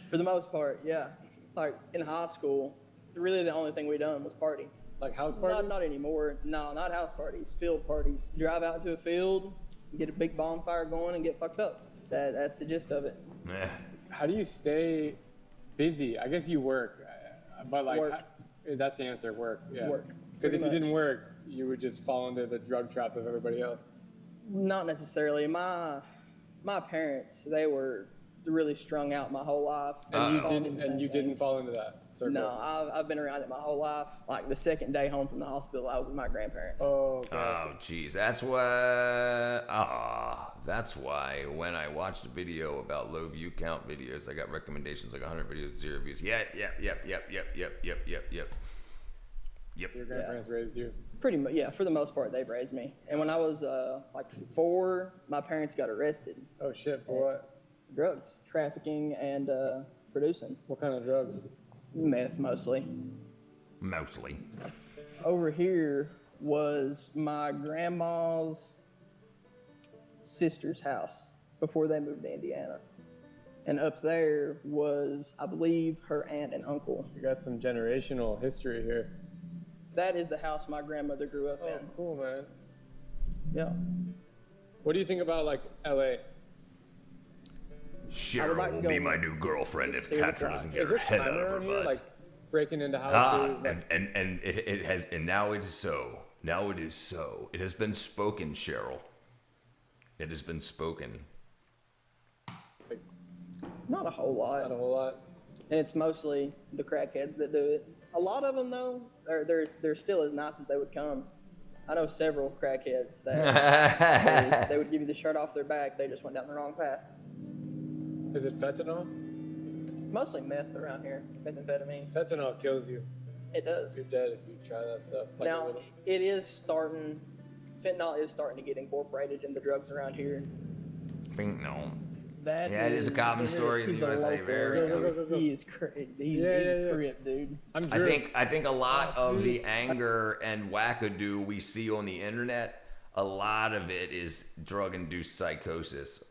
For the most part, yeah. Like in high school, really the only thing we done was party. Like house parties? Not anymore. No, not house parties. Field parties. Drive out to a field, get a big bonfire going, and get fucked up. That's the gist of it. How do you stay busy? I guess you work, but like Work. that's the answer. Work. Yeah. Work. Because if Pretty you didn't work, you would just fall into the drug trap of everybody else. Not necessarily. My parents, they were really strung out my whole life. And you didn't fall into that circle. No, I've been around it my whole life. Like the second day home from the hospital, I was with my grandparents. Oh, jeez. That's why when I watched a video about low view count videos, I got recommendations like 100 videos, 0 views. Yep. Your grandparents raised you. Pretty much, yeah. For the most part, they've raised me. And when I was like 4, my parents got arrested. Oh shit! For what? Drugs, trafficking, and producing. What kind of drugs? Meth, mostly. Mostly. Over here was my grandma's sister's house before they moved to Indiana. And up there was, I believe, her aunt and uncle. You got some generational history here. That is the house my grandmother grew up in. Cool, man. Yeah. What do you think about like LA? Cheryl will be my new girlfriend if Catherine doesn't get Is her it head crime out of her around here? butt. Like breaking into houses? And it has, and now it is so. Now it is so. It has been spoken, Cheryl. It has been spoken. Not a whole lot. Not a whole lot. And it's mostly the crackheads that do it. A lot of them, though, they're still as nice as they would come. I know several crackheads that they would give you the shirt off their back. They just went down the wrong path. Is it fentanyl? It's mostly meth around here, methamphetamine. Fentanyl kills you. It does. You're dead if you try that stuff. Like Now, fentanyl is starting to get incorporated into drugs around here. Fentanyl. That Yeah, it is a common story in the he's a USA. local. Very common. He is crazy. He's crip, dude. I think a lot of the anger and wackadoo we see on the internet, a lot of it is drug-induced psychosis.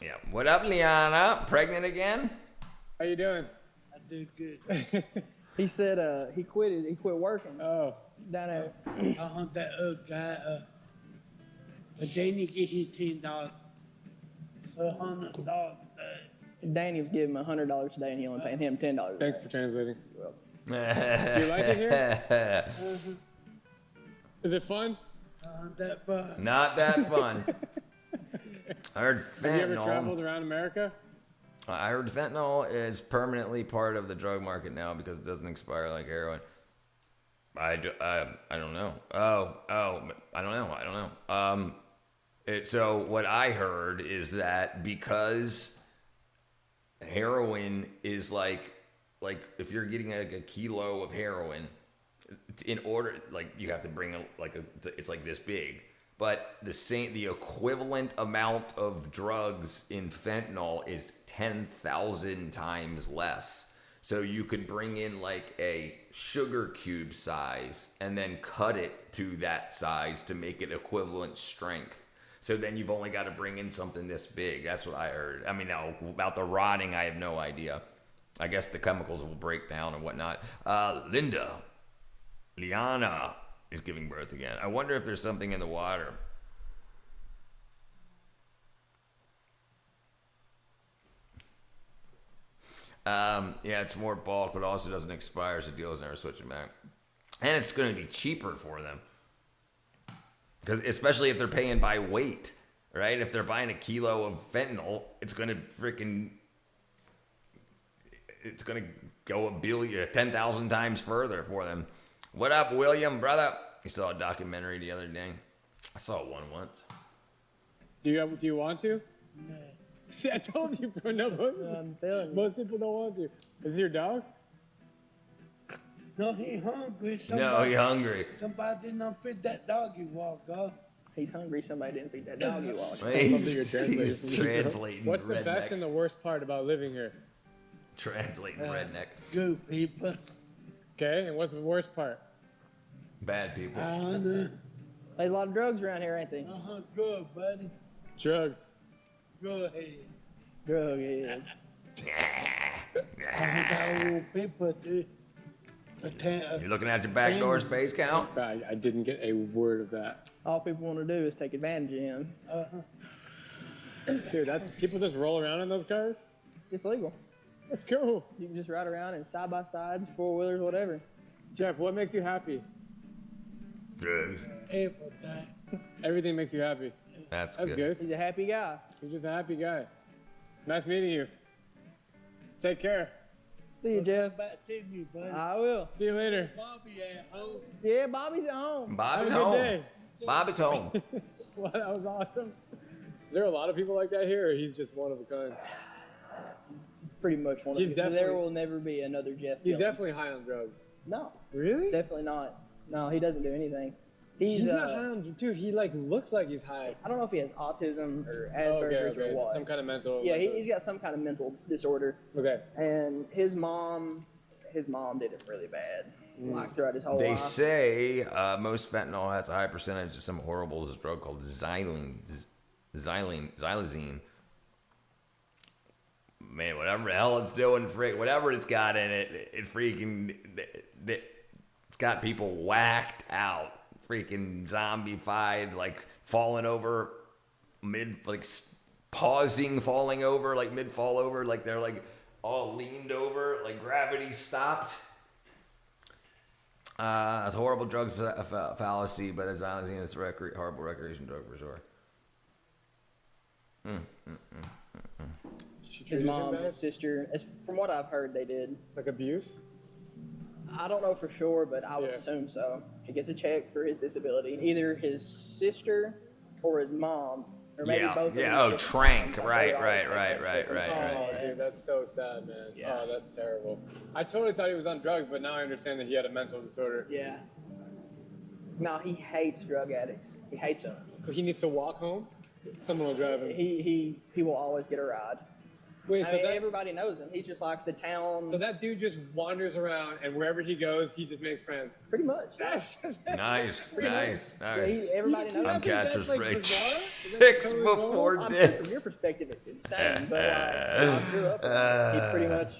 Yeah. What up, Liana? Pregnant again? How you doing? I do good. He said he quit working. Oh. Down there. I hunt that other guy but Danny give him $10. $100 Danny was giving him $100 today, and he only paying him $10. Thanks for translating. Do you like it here? Is it fun? That fun. Not that fun. I heard Have you ever fentanyl. traveled around America? I heard fentanyl is permanently part of the drug market now because it doesn't expire like heroin. I don't know. I don't know. So what I heard is that because heroin is like if you're getting like a kilo of heroin, in order, like you have to bring it's like this big, but the equivalent amount of drugs in fentanyl is 10,000 times less. So you could bring in like a sugar cube size and then cut it to that size to make it equivalent strength. So then you've only got to bring in something this big. That's what I heard. I mean, now about the rotting, I have no idea. I guess the chemicals will break down and whatnot. Liana, is giving birth again. I wonder if there's something in the water. Yeah, it's more bulk, but also doesn't expire, so dealers never switch it back. And it's going to be cheaper for them. Because especially if they're paying by weight, right? If they're buying a kilo of fentanyl, it's going to go 10,000 times further for them. What up, William, brother? You saw a documentary the other day. I saw one once. Do you want to? No. See, I told you, bro. No, most people don't want to. Is this your dog? No, he hungry. No, he hungry. Somebody didn't feed that doggy walk, huh? He's hungry. Somebody didn't feed that doggy walk. He's translating. What's the redneck. best and the worst part about living here? Translating redneck. Good people. Okay, and what's the worst part? Bad people. There's a lot of drugs around here, ain't they? Drug, buddy. Drugs. Drug head. Drug head. Old people, dude. You looking at your back door space count? I didn't get a word of that. All people want to do is take advantage of him. Dude, that's people just roll around in those cars? It's legal. That's cool. You can just ride around in side-by-sides, four-wheelers, whatever. Jeff, what makes you happy? Drugs. Everything. Everything makes you happy. That's good. He's a happy guy. You're just a happy guy. Nice meeting you. Take care. See you, Jeff. Back seeing you, buddy. I will. See you later. Bobby at home. Yeah, Bobby's at home. Bobby's Have a home. good day. Bobby's home. Well, that was awesome. Is there a lot of people like that here, or he's just one of a kind? He's pretty much one of He's them. There definitely- will never be another Jeff. He's Dillon. definitely high on drugs. No. Really? Definitely not. No, he doesn't do anything. He's not high on, dude. He like looks like he's high. I don't know if he has autism or Asperger's or what. Some kind of mental. Yeah, he's got some kind of mental disorder. Okay. And his mom did it really bad. Like throughout his whole They life. say most fentanyl has a high percentage of some horrible drug called xylazine. Man, whatever the hell it's doing, whatever it's got in it, it's got people whacked out, freaking zombified, like falling over pausing, falling over, like mid fall over, like they're like all leaned over, like gravity stopped. It's horrible drugs fallacy, but it's honestly it's a horrible recreation drug for sure. His mom, his sister, from what I've heard, they did. Like abuse? I don't know for sure, but I would assume so. He gets a check for his disability. Either his sister or his mom, or maybe both of them. Yeah, Trank. Right. Oh, dude, that's so sad, man. Yeah. Oh, that's terrible. I totally thought he was on drugs, but now I understand that he had a mental disorder. Yeah. No, he hates drug addicts. He hates them. He needs to walk home? Someone will drive him. He will always get a ride. Wait, so everybody knows him. He's just like the town. So that dude just wanders around, and wherever he goes, he just makes friends. Pretty much. Nice. Yeah, everybody knows. I'm catcher's like rich. bizarre? Chicks before I'm sure death. from your perspective, it's insane. But I grew up, he pretty much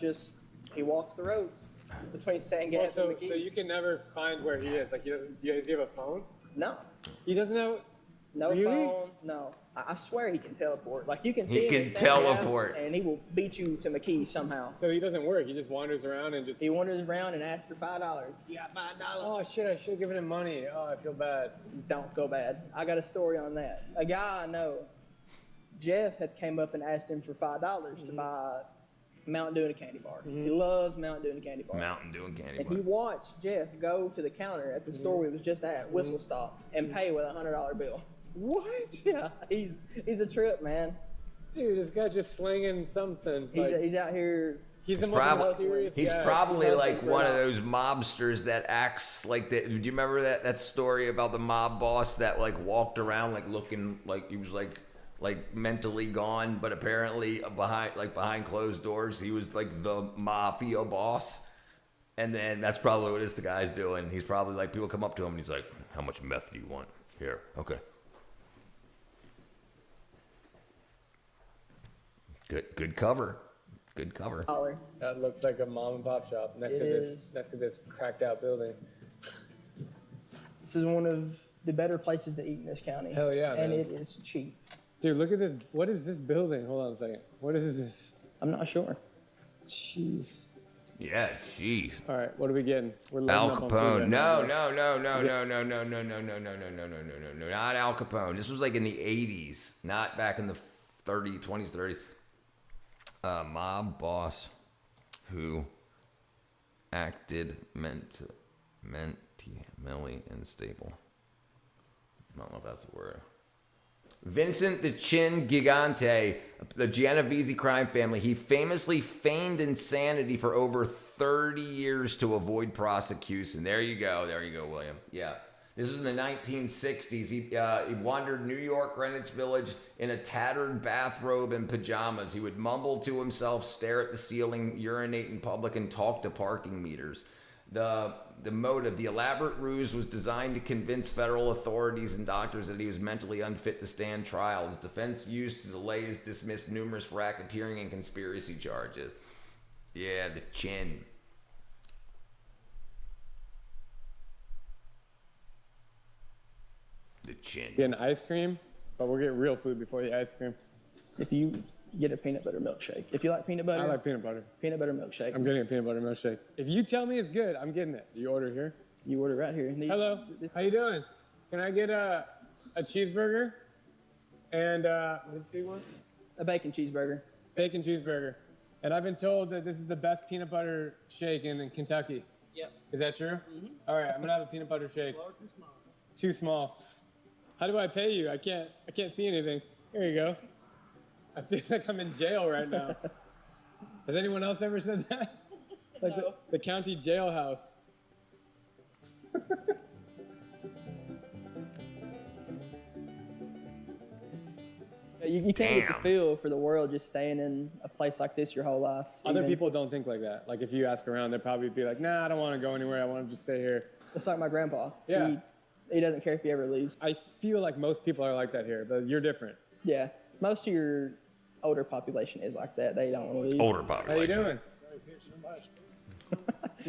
he walks the roads between San Gas and McKee. So you can never find where he is. Like he doesn't. Does he have a phone? No. He doesn't have. No Really? phone. No. I swear he can teleport. Like you can see him He in can San Gas, teleport. and he will beat you to McKee somehow. So he doesn't work. He just wanders around and just. He wanders around and asks for $5. You got $5? Oh shit! I should have given him money. Oh, I feel bad. Don't feel bad. I got a story on that. A guy I know, Jeff, had came up and asked him for $5 to buy Mountain Dew and a candy bar. He loves Mountain Dew and a candy bar. Mountain Dew and candy And bar. he watched Jeff go to the counter at the store we was just at, Whistle Stop, and pay with a $100 bill. What? Yeah, he's a trip, man. Dude, this guy just slinging something. He's out here. He's the Probably, most serious he's guy. probably like one of those mobsters that acts like that. Do you remember that story about the mob boss that like walked around like looking like he was like mentally gone, but apparently behind closed doors he was like the mafia boss. And then that's probably what this guy's doing. He's probably like people come up to him and he's like, "How much meth do you want? Here, okay." Good cover. Good cover. That looks like a mom and pop shop next to this cracked out building. This is one of the better places to eat in this county. Hell yeah, And man. it is cheap. Dude, look at this. What is this building? Hold on a second. What is this? I'm not sure. Jeez. Yeah, jeez. All right, what are we getting? We're Al loading up on food Capone. right No, now. no, not Al Capone. This was like in the 80s, not back in the 20s, 30s. Mob boss who acted mentally unstable. I don't know if that's the word. Vincent the Chin Gigante, the Genovese crime family. He famously feigned insanity for over 30 years to avoid prosecution. There you go, William. Yeah. This was in the 1960s. He wandered New York, Greenwich Village in a tattered bathrobe and pajamas. He would mumble to himself, stare at the ceiling, urinate in public, and talk to parking meters. The motive, the elaborate ruse, was designed to convince federal authorities and doctors that he was mentally unfit to stand trial. His defense used to delay his dismissed numerous racketeering and conspiracy charges. Yeah, the Chin. The Chin. Getting ice cream, but we'll get real food before the ice cream. If you get a peanut butter milkshake. If you like peanut butter. I like peanut butter. Peanut butter milkshake. I'm getting a peanut butter milkshake. If you tell me it's good, I'm getting it. You order here? You order right here. Hello. How you doing? Can I get a cheeseburger? And what did you say you want? A bacon cheeseburger. Bacon cheeseburger. And I've been told that this is the best peanut butter shake in Kentucky. Yep. Is that true? Mm-hmm. All right, I'm gonna have a peanut butter shake. Large or small? 2 smalls. How do I pay you? I can't see anything. Here you go. I feel like I'm in jail right now. Has anyone else ever said that? Like No. the county jailhouse. You can't get the Damn. feel for the world just staying in a place like this your whole life. So Other even- people don't think like that. Like if you ask around, they'll probably be like, nah, I don't want to go anywhere. I want to just stay here. It's like my grandpa. Yeah. He doesn't care if he ever leaves. I feel like most people are like that here, but you're different. Yeah. Most of your older population is like that. They don't want to leave. Older How you population. doing?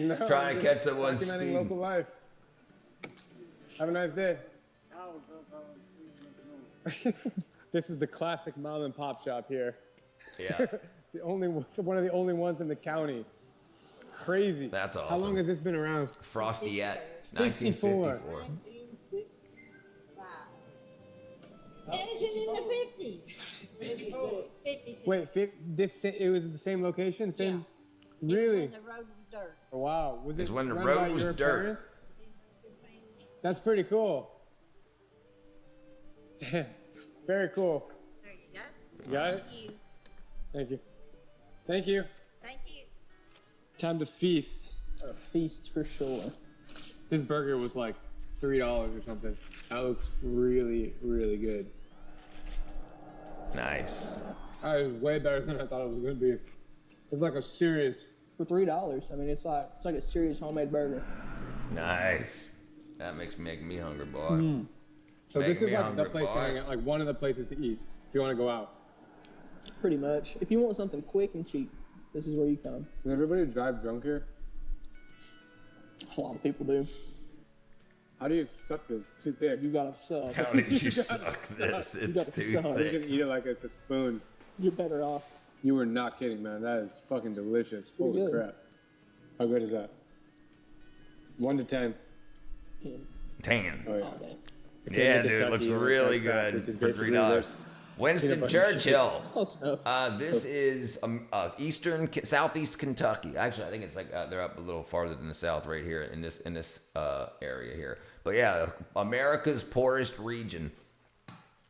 No, Trying to just catch someone's documenting speed. local life. Have a nice day. This is the classic mom and pop shop here. Yeah. It's one of the only ones in the county. It's crazy. That's How awesome. long has this been around? Frosty at 54. 1954. Wait, it was the same location? Same? Really? The road was dirt. Wow. Was it It's when the run road by was your dirt. parents? That's pretty cool. Damn. Very cool. There you go. You got it? Thank you. Thank you. Thank you. Thank you. Time to feast. A feast for sure. This burger was like $3 or something. That looks really, really good. Nice. That was way better than I thought it was gonna be. It's like a serious. For $3, I mean, it's like a serious homemade burger. Nice. That makes me hungry, boy. So Making this is me like hungry, the place to boy. hang out, like one of the places to eat if you want to go out. Pretty much. If you want something quick and cheap, this is where you come. Does everybody drive drunk here? A lot of people do. How do you suck this? It's too thick. You gotta suck. How did you suck this? You It's gotta too suck. I'm just thick. gonna eat it like it's a spoon. You're better off. You were not kidding, man. That is fucking delicious. Pretty Holy good. crap. How good is that? 1 to 10. 10 Tan. Oh, yeah. all day. I came Yeah, to dude, Kentucky looks and really tried crap, good which is for basically $3. this. Winston Peanut butter. It's Churchill. close enough. This is southeast Kentucky. Actually, I think it's like they're up a little farther than the south, right here in this area here. But yeah, America's poorest region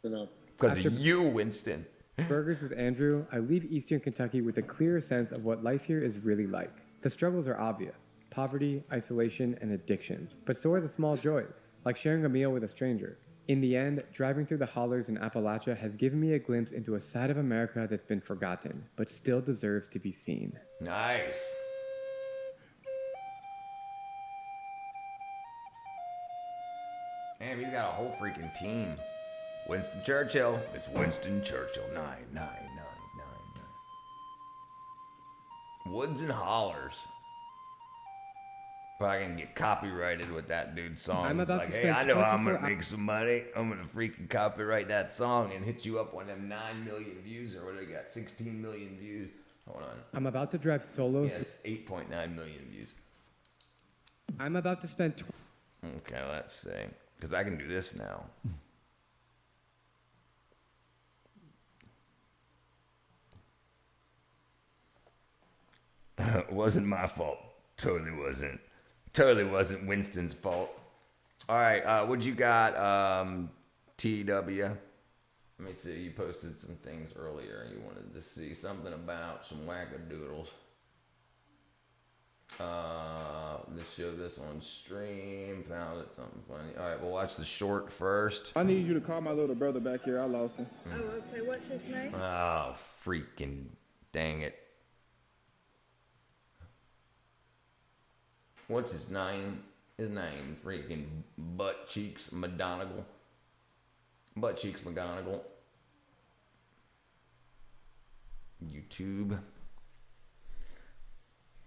Enough. because After- of you, Winston. Burgers with Andrew, I leave Eastern Kentucky with a clearer sense of what life here is really like. The struggles are obvious: poverty, isolation, and addiction. But so are the small joys, like sharing a meal with a stranger. In the end, driving through the hollers in Appalachia has given me a glimpse into a side of America that's been forgotten, but still deserves to be seen. Nice. Damn, he's got a whole freaking team. Winston Churchill. It's Winston Churchill. 99999. Woods and hollers. Probably gonna get copyrighted with that dude's song. I'm It's about like, to hey, spend I know how I'm 24 gonna make some money. I'm gonna freaking copyright that song and hit you up on them 9 million views or what do they got? 16 million views. Hold on. I'm about to drive solo. Yes, 8.9 million views. I'm about to spend. Okay, let's see. Because I can do this now. It wasn't my fault. Totally wasn't. Totally wasn't Winston's fault. All right, what you got, TW? Let me see. You posted some things earlier. You wanted to see something about some wackadoodles. Let's show this on stream. Found it something funny. All right, we'll watch the short first. I need you to call my little brother back here. I lost him. Oh, okay. What's his name? Oh, freaking dang it. What's his name? His name, freaking Butt Cheeks McGonagall. Butt Cheeks McGonagall. YouTube.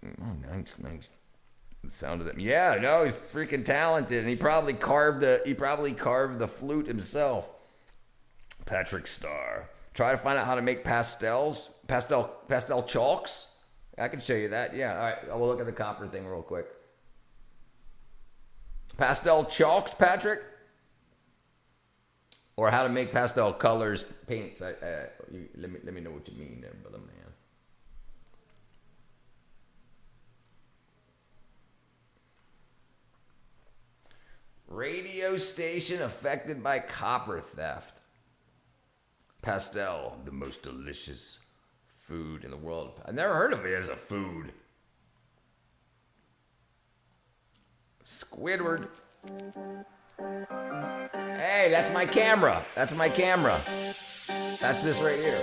Oh, nice. The sound of them. Yeah, no, he's freaking talented, and he probably carved the flute himself. Patrick Starr. Try to find out how to make pastel chalks. I can show you that. Yeah, all right. We'll look at the copper thing real quick. Pastel chalks, Patrick? Or how to make pastel colors, paints. Let me know what you mean there, brother man. Radio station affected by copper theft. Pastel, the most delicious food in the world. I've never heard of it as a food. Squidward. Hey, that's my camera. That's my camera. That's this right here.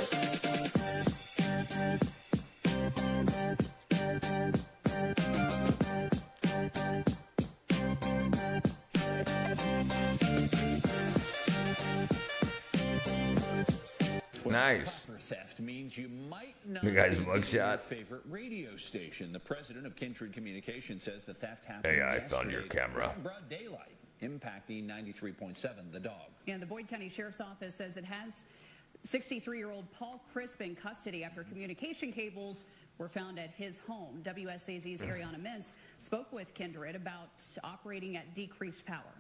Nice. Theft means you might not The guy's be mugshot. your favorite radio station. The president of Kindred Communications says the theft happened Hey, I found your yesterday camera. in broad daylight, impacting 93.7 The Dog. And the Boyd County Sheriff's Office says it has 63-year-old Paul Crisp in custody after communication cables were found at his home. WSAZ's Ariana Mintz spoke with Kindred about operating at decreased power.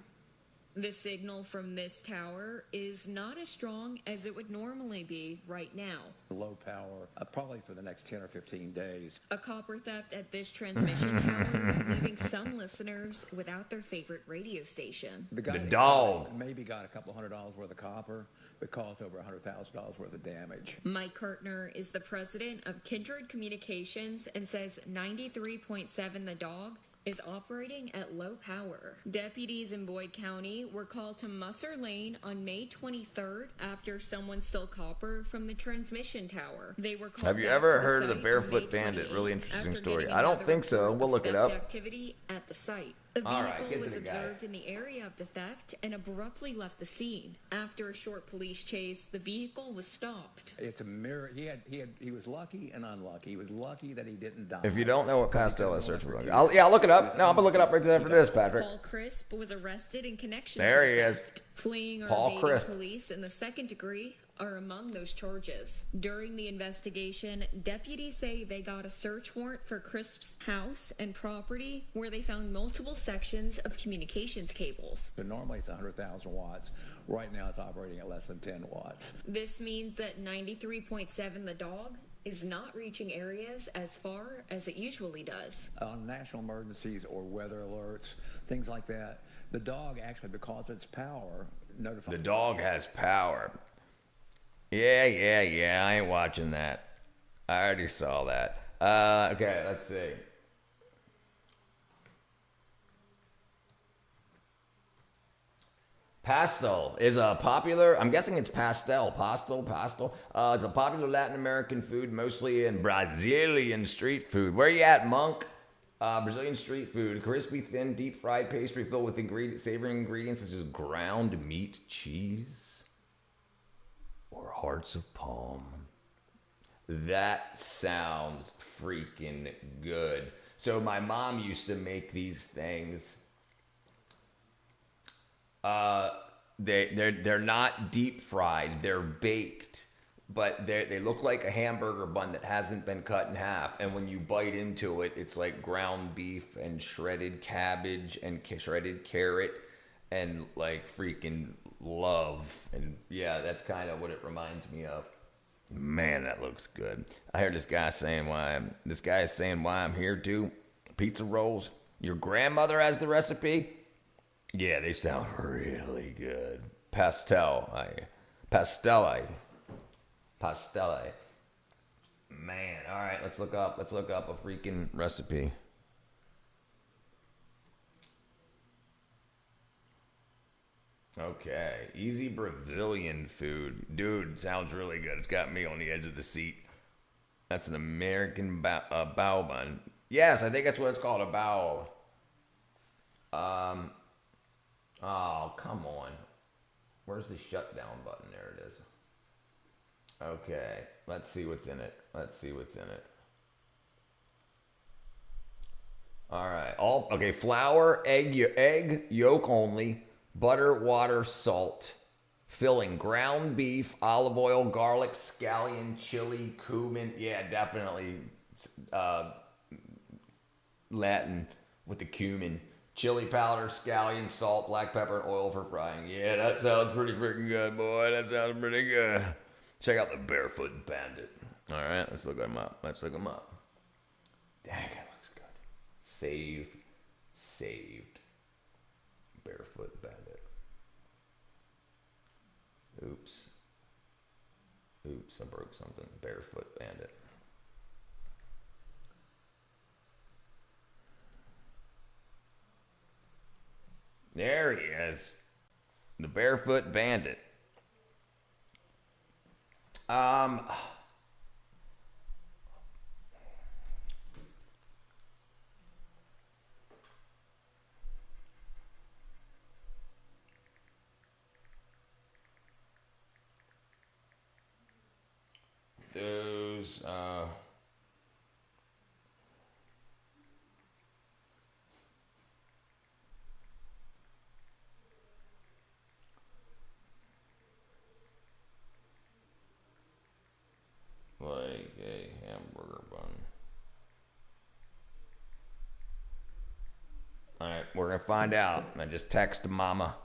The signal from this tower is not as strong as it would normally be right now. Low power, probably for the next 10 or 15 days. A copper theft at this transmission tower, leaving some listeners without their favorite radio station. The guy that dog. got it maybe got a couple $100 worth of copper, but caused over $100,000 worth of damage. Mike Kurtner is the president of Kindred Communications and says 93.7 The Dog is operating at low power. Deputies in Boyd County were called to Musser Lane on May 23rd after someone stole copper from the transmission tower. They were called Have you back ever to the heard of the site Barefoot on May Bandit? Really 28th interesting after story. getting I don't another think so. report We'll of look it theft up. Activity at the site. A All right, vehicle get to was the guy. observed in the area of the theft and abruptly left the scene. After a short police chase, the vehicle was stopped. It's a mirror. He was lucky and unlucky. He was lucky that he didn't die. If you don't know what pastel is, search for it. I'll look it up. No, I'm gonna look it up right after this, Patrick. Paul Crisp was arrested in connection There to he the is. theft. Fleeing or Paul evading Crisp. police in the second degree are among those charges. During the investigation, deputies say they got a search warrant for Crisp's house and property where they found multiple sections of communications cables. But normally it's 100,000 watts. Right now it's operating at less than 10 watts. This means that 93.7 The Dog is not reaching areas as far as it usually does. On national emergencies or weather alerts, things like that, the dog actually, because of its power, notifies. The dog has power. Yeah. I ain't watching that. I already saw that. Okay, let's see. Pastel is a popular, I'm guessing it's pastel. It's a popular Latin American food, mostly in Brazilian street food. Where you at, Monk? Brazilian street food. Crispy, thin, deep-fried pastry filled with savory ingredients such as ground meat, cheese, or hearts of palm. That sounds freaking good. So my mom used to make these things. They're not deep fried. They're baked, but they look like a hamburger bun that hasn't been cut in half. And when you bite into it, it's like ground beef and shredded cabbage and shredded carrot and like freaking love. And yeah, that's kind of what it reminds me of. Man, that looks good. I heard this guy is saying why I'm here too. Pizza rolls. Your grandmother has the recipe? Yeah, they sound really good. Pastelle. Man, all right, let's look up a freaking recipe. Okay, easy Brazilian food. Dude, sounds really good. It's got me on the edge of the seat. That's an American bao bun. Yes, I think that's what it's called, a bao. Oh, come on. Where's the shutdown button? There it is. Okay, let's see what's in it. All right. Okay, flour, egg yolk only, butter, water, salt. Filling: ground beef, olive oil, garlic, scallion, chili, cumin. Yeah, definitely Latin with the cumin. Chili powder, scallion, salt, black pepper, and oil for frying. Yeah, that sounds pretty freaking good, boy. That sounds pretty good. Check out the Barefoot Bandit. All right, let's look him up. Dang, it looks good. Saved. Barefoot Bandit. Oops, I broke something. Barefoot Bandit. There he is. The Barefoot Bandit. Those, like a hamburger bun. All right, we're gonna find out. I just texted Mama.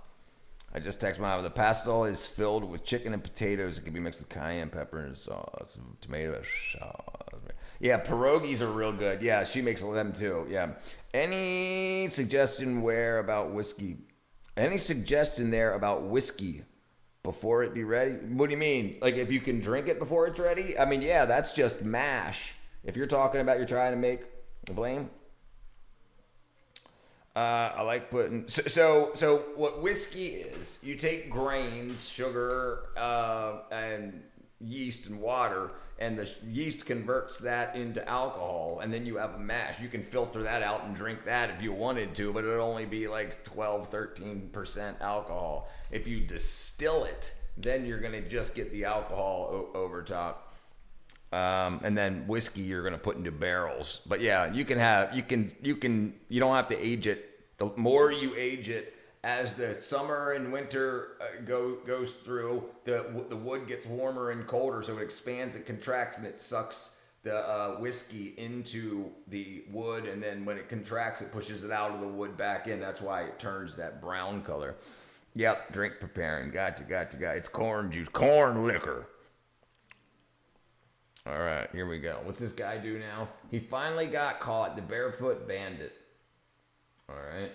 The pastel is filled with chicken and potatoes. It can be mixed with cayenne pepper and sauce, tomato sauce. Yeah, pierogies are real good. Yeah, she makes them too. Yeah. Any suggestion about whiskey before it be ready? What do you mean? Like if you can drink it before it's ready? I mean, yeah, that's just mash. If you're talking about you're trying to make flame. I like putting so what whiskey is, you take grains, sugar, and yeast and water, and the yeast converts that into alcohol, and then you have a mash. You can filter that out and drink that if you wanted to, but it'll only be like 12-13% alcohol. If you distill it, then you're gonna just get the alcohol over top. And then whiskey you're gonna put into barrels. But yeah, you don't have to age it. The more you age it, as the summer and winter goes through, the wood gets warmer and colder, so it expands, it contracts, and it sucks the whiskey into the wood, and then when it contracts, it pushes it out of the wood back in. That's why it turns that brown color. Yep, drink preparing. Gotcha. It's corn juice, corn liquor. All right, here we go. What's this guy do now? He finally got caught, the Barefoot Bandit. All right.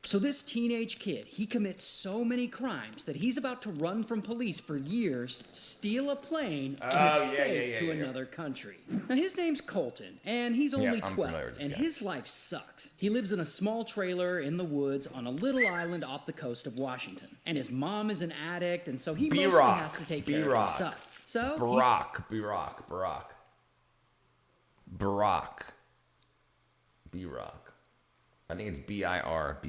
So this teenage kid, he commits so many crimes that he's about to run from police for years, steal a plane, and escape to another country. Now his name's Colton, and he's only 12, and his life sucks. He lives in a small trailer in the woods on a little island off the coast of Washington. And his mom is an addict, and so he mostly has to take care of himself. So Barack. I think it's B-I-R.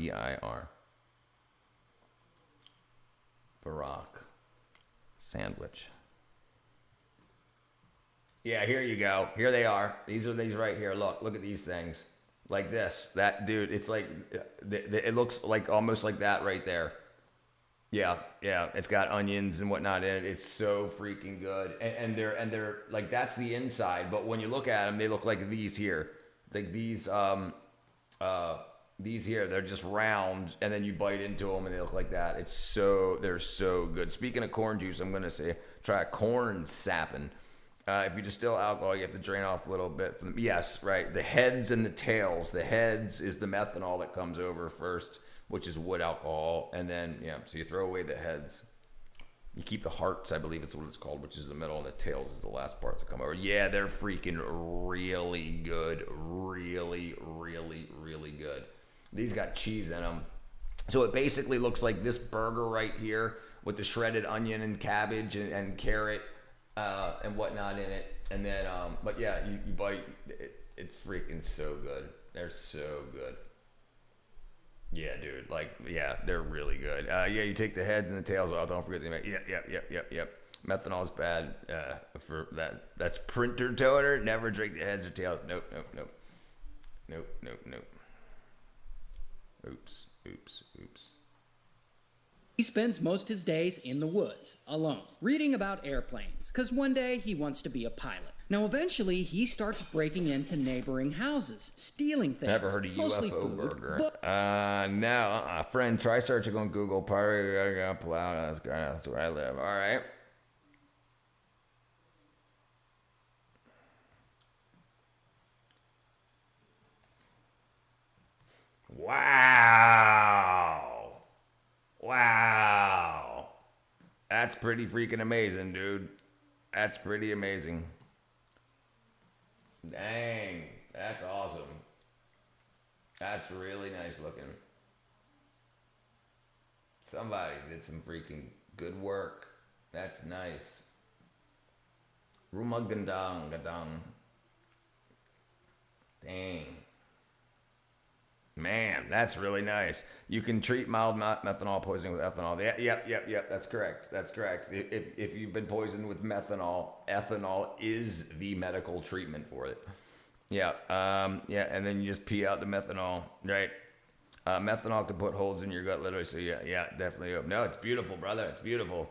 Barack. Sandwich. Yeah, here you go. Here they are. These are these right here. Look at these things. Like this. That, dude, it's like, it looks like almost like that right there. Yeah. It's got onions and whatnot in it. It's so freaking good. And they're like, that's the inside. But when you look at them, they look like these here. Like these here, they're just round, and then you bite into them and they look like that. They're so good. Speaking of corn juice, I'm going to say, try corn sapping. If you distill alcohol, you have to drain off a little bit from yes, right. The heads and the tails. The heads is the methanol that comes over first, which is wood alcohol. And then, so you throw away the heads. You keep the hearts, I believe it's what it's called, which is the middle, and the tails is the last part to come over. Yeah, they're freaking really good. Really, really, really good. These got cheese in them. So it basically looks like this burger right here with the shredded onion and cabbage and carrot and whatnot in it. And then, but yeah, you bite, it's freaking so good. They're so good. Yeah, dude. Like, yeah, they're really good. You take the heads and the tails off. Don't forget the Yep. Methanol is bad for that. That's printer toner. Never drink the heads or tails. Nope. Oops. He spends most his days in the woods, alone, reading about airplanes, because one day he wants to be a pilot. Now, eventually, he starts breaking into neighboring houses, stealing things. Never heard of mostly UFO food, burger. but No. Friend, try searching on Google. That's where I live. All right. Wow. That's pretty freaking amazing, dude. That's pretty amazing. Dang. That's awesome. That's really nice looking. Somebody did some freaking good work. That's nice. Rumagandang gadang. Dang. Man, that's really nice. You can treat mild methanol poisoning with ethanol. Yep. That's correct. If you've been poisoned with methanol, ethanol is the medical treatment for it. Yeah. And then you just pee out the methanol, right? Methanol can put holes in your gut, literally. So yeah, definitely. No, it's beautiful, brother. It's beautiful.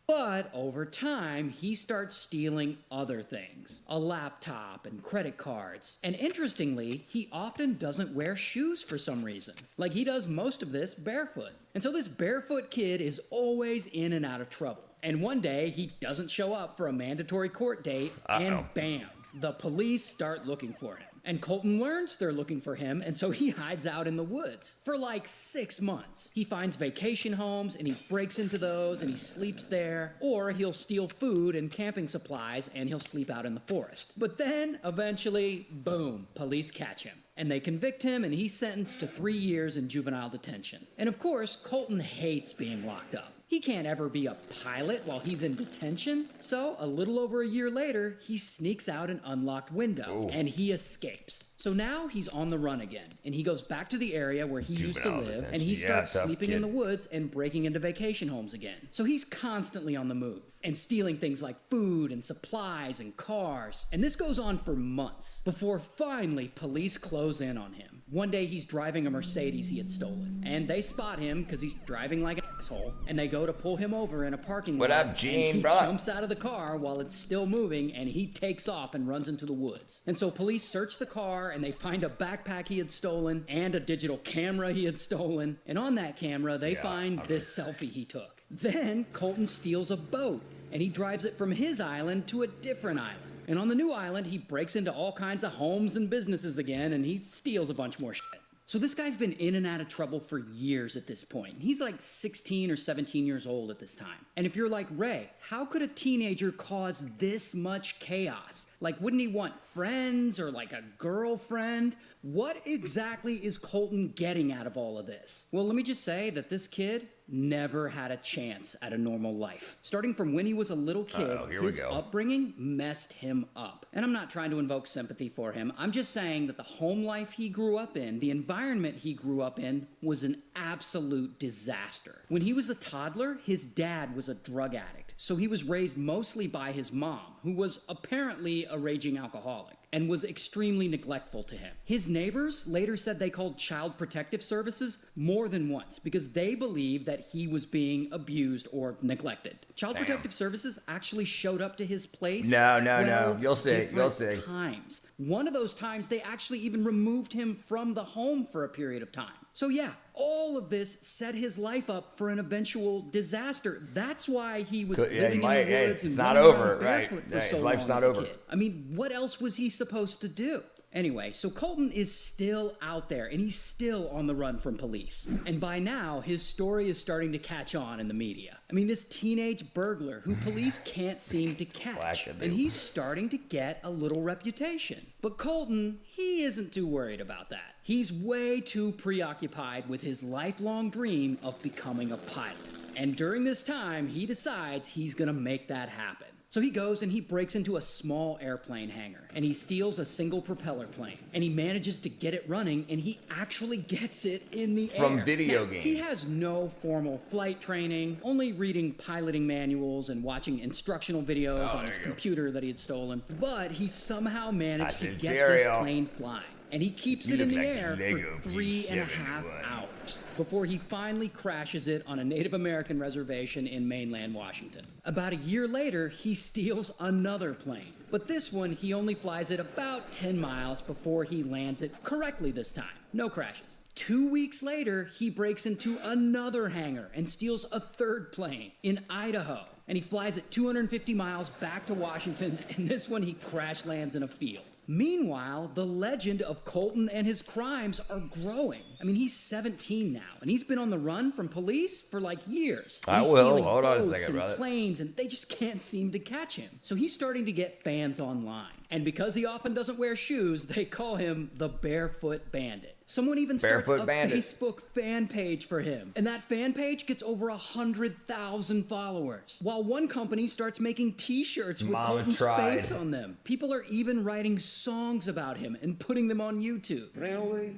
But over time, he starts stealing other things, a laptop and credit cards. And interestingly, he often doesn't wear shoes for some reason. Like, he does most of this barefoot. And so this barefoot kid is always in and out of trouble. And one day, he doesn't show up for a mandatory court date, and bam, the police start looking for him. And Colton learns they're looking for him, and so he hides out in the woods for like 6 months. He finds vacation homes, and he breaks into those, and he sleeps there. Or he'll steal food and camping supplies, and he'll sleep out in the forest. But then, eventually, boom, police catch him. And they convict him, and he's sentenced to 3 years in juvenile detention. And of course, Colton hates being locked up. He can't ever be a pilot while he's in detention. So, a little over a year later, he sneaks out an unlocked window, and he escapes. So now he's on the run again, and he goes back to the area where he used to live, and he starts sleeping in the woods and breaking into vacation homes again. So he's constantly on the move, and stealing things like food and supplies and cars. And this goes on for months, before finally police close in on him. One day he's driving a Mercedes he had stolen, and they spot him because he's driving like an asshole, and they go to pull him over in a parking lot. What up, Gene, and he bro? jumps out of the car while it's still moving, and he takes off and runs into the woods. And so police search the car, and they find a backpack he had stolen and a digital camera he had stolen. And on that camera, they find this selfie he took. Then Colton steals a boat, and he drives it from his island to a different island. And on the new island, he breaks into all kinds of homes and businesses again, and he steals a bunch more shit. So this guy's been in and out of trouble for years at this point. He's like 16 or 17 years old at this time. And if you're like, Ray, how could a teenager cause this much chaos? Like, wouldn't he want friends or like a girlfriend? What exactly is Colton getting out of all of this? Well, let me just say that this kid never had a chance at a normal life. Starting from when he was a little kid, Uh-oh, here we his go. upbringing messed him up. And I'm not trying to invoke sympathy for him. I'm just saying that the home life he grew up in, the environment he grew up in, was an absolute disaster. When he was a toddler, his dad was a drug addict. So he was raised mostly by his mom, who was apparently a raging alcoholic and was extremely neglectful to him. His neighbors later said they called Child Protective Services more than once because they believed that he was being abused or neglected. Child Damn. Protective Services actually showed up to his place No. 12 You'll see. different times. One of those times, they actually even removed him from the home for a period of time. So yeah, all of this set his life up for an eventual disaster. That's why he was living in the woods and it's not running over, around right? barefoot for Yeah, so his life's long not as a over. kid. I mean, what else was he supposed to do? Anyway, so Colton is still out there, and he's still on the run from police. And by now, his story is starting to catch on in the media. I mean, this teenage burglar who police can't seem to catch. And he's starting to get a little reputation. But Colton, he isn't too worried about that. He's way too preoccupied with his lifelong dream of becoming a pilot. And during this time, he decides he's gonna make that happen. So he goes and he breaks into a small airplane hangar and he steals a single propeller plane and he manages to get it running and he actually gets it in the air. From video Now, games. He has no formal flight training, only reading piloting manuals and watching instructional videos on his computer that he had stolen. But he somehow managed to That's get in this cereal. plane flying. And he keeps You it in look the like air Lego for 3.5 P71. hours before he finally crashes it on a Native American reservation in mainland Washington. About a year later, he steals another plane. But this one, he only flies it about 10 miles before he lands it correctly this time. No crashes. 2 weeks later, he breaks into another hangar and steals a third plane in Idaho. And he flies it 250 miles back to Washington, and this one he crash lands in a field. Meanwhile, the legend of Colton and his crimes are growing. I mean, he's 17 now, and he's been on the run from police for like years. I He's will. stealing Hold on a boats second, and brother. planes, and they just can't seem to catch him. So he's starting to get fans online. And because he often doesn't wear shoes, they call him the Barefoot Bandit. Someone even starts Barefoot a Bandit. Facebook fan page for him. And that fan page gets over 100,000 followers. While one company starts making t-shirts with Mama Colton's tried. face on them. People are even writing songs about him and putting them on YouTube. Railway.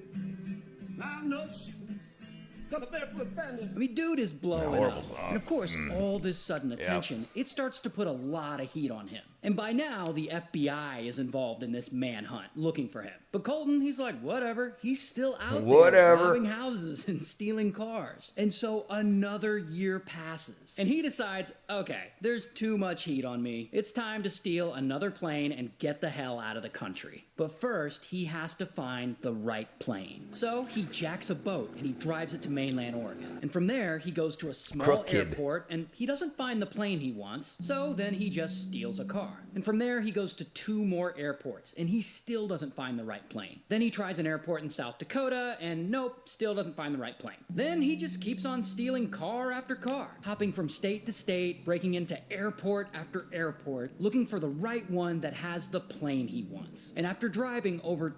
I know she got a barefoot bandit. I mean, dude is blowing horrible up. song. And of course, all this sudden attention, it starts to put a lot of heat on him. And by now, the FBI is involved in this manhunt, looking for him. But Colton, he's like, whatever. He's still out there Whatever. robbing houses and stealing cars. And so another year passes. And he decides, okay, there's too much heat on me. It's time to steal another plane and get the hell out of the country. But first, he has to find the right plane. So he jacks a boat and he drives it to mainland Oregon. And from there, he goes to a small Crooked. airport and he doesn't find the plane he wants. So then he just steals a car. And from there, he goes to 2 more airports and he still doesn't find the right plane. Then he tries an airport in South Dakota and nope, still doesn't find the right plane. Then he just keeps on stealing car after car, hopping from state to state, breaking into airport after airport, looking for the right one that has the plane he wants. And after driving over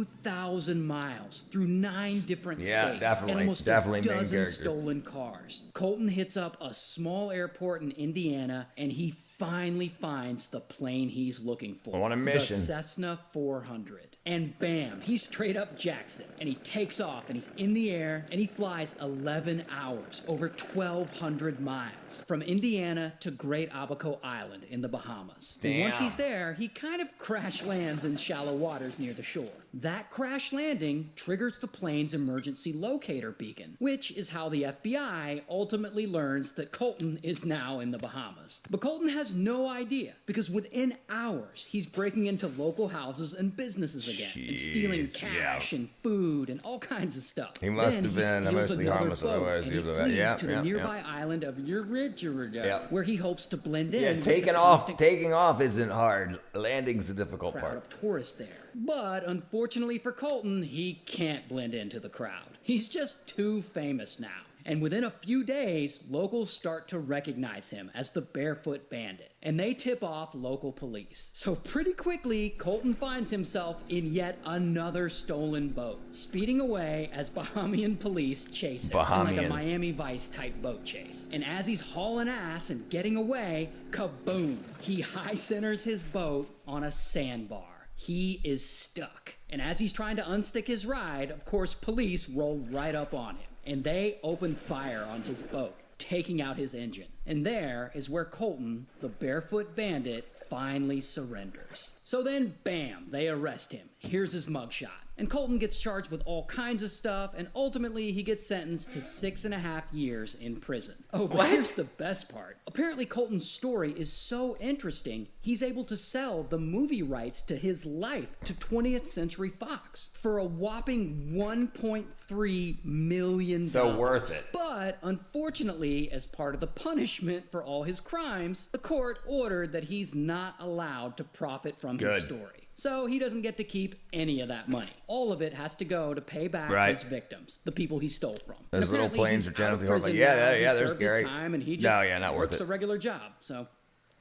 2,000 miles through 9 different Yeah, states definitely. and almost Definitely a main dozen character. stolen cars, Colton hits up a small airport in Indiana and he finally finds the plane he's looking for. On a mission. The Cessna 400. And bam, he straight up jacks it. And he takes off and he's in the air and he flies 11 hours, over 1,200 miles, from Indiana to Great Abaco Island in the Bahamas. And once Damn. he's there, he kind of crash lands in shallow waters near the shore. That crash landing triggers the plane's emergency locator beacon, which is how the FBI ultimately learns that Colton is now in the Bahamas. But Colton has no idea, because within hours, he's breaking into local houses and businesses again, and stealing Jeez, cash and food and all kinds of stuff. He must Then have been steals mostly another harmless, boat, otherwise and he he would have- flees yeah, to the yeah, nearby island of Eurydice, Yep. where he hopes to blend in. Yeah, with taking the off constant taking off isn't hard. Landing's the difficult crowd part. of tourists there. But unfortunately for Colton, he can't blend into the crowd. He's just too famous now. And within a few days, locals start to recognize him as the Barefoot Bandit, and they tip off local police. So pretty quickly, Colton finds himself in yet another stolen boat, speeding away as Bahamian police chase him in like a Miami Vice type boat chase. And as he's hauling ass and getting away, kaboom! He high centers his boat on a sandbar. He is stuck. And as he's trying to unstick his ride, of course, police roll right up on him. And they open fire on his boat, taking out his engine. And there is where Colton, the Barefoot Bandit, finally surrenders. So then, bam, they arrest him. Here's his mugshot. And Colton gets charged with all kinds of stuff, and ultimately he gets sentenced to 6.5 years in prison. Oh, but here's the best part. Apparently Colton's story is so interesting, he's able to sell the movie rights to his life to 20th Century Fox for a whopping $1.3 million. So worth it. But unfortunately, as part of the punishment for all his crimes, the court ordered that he's not allowed to profit from his story. So he doesn't get to keep any of that money. All of it has to go to pay back his victims, the people he stole from. Those little planes are generally horrible. Yeah, they're scary. Time and he just not worth works it. a regular job. So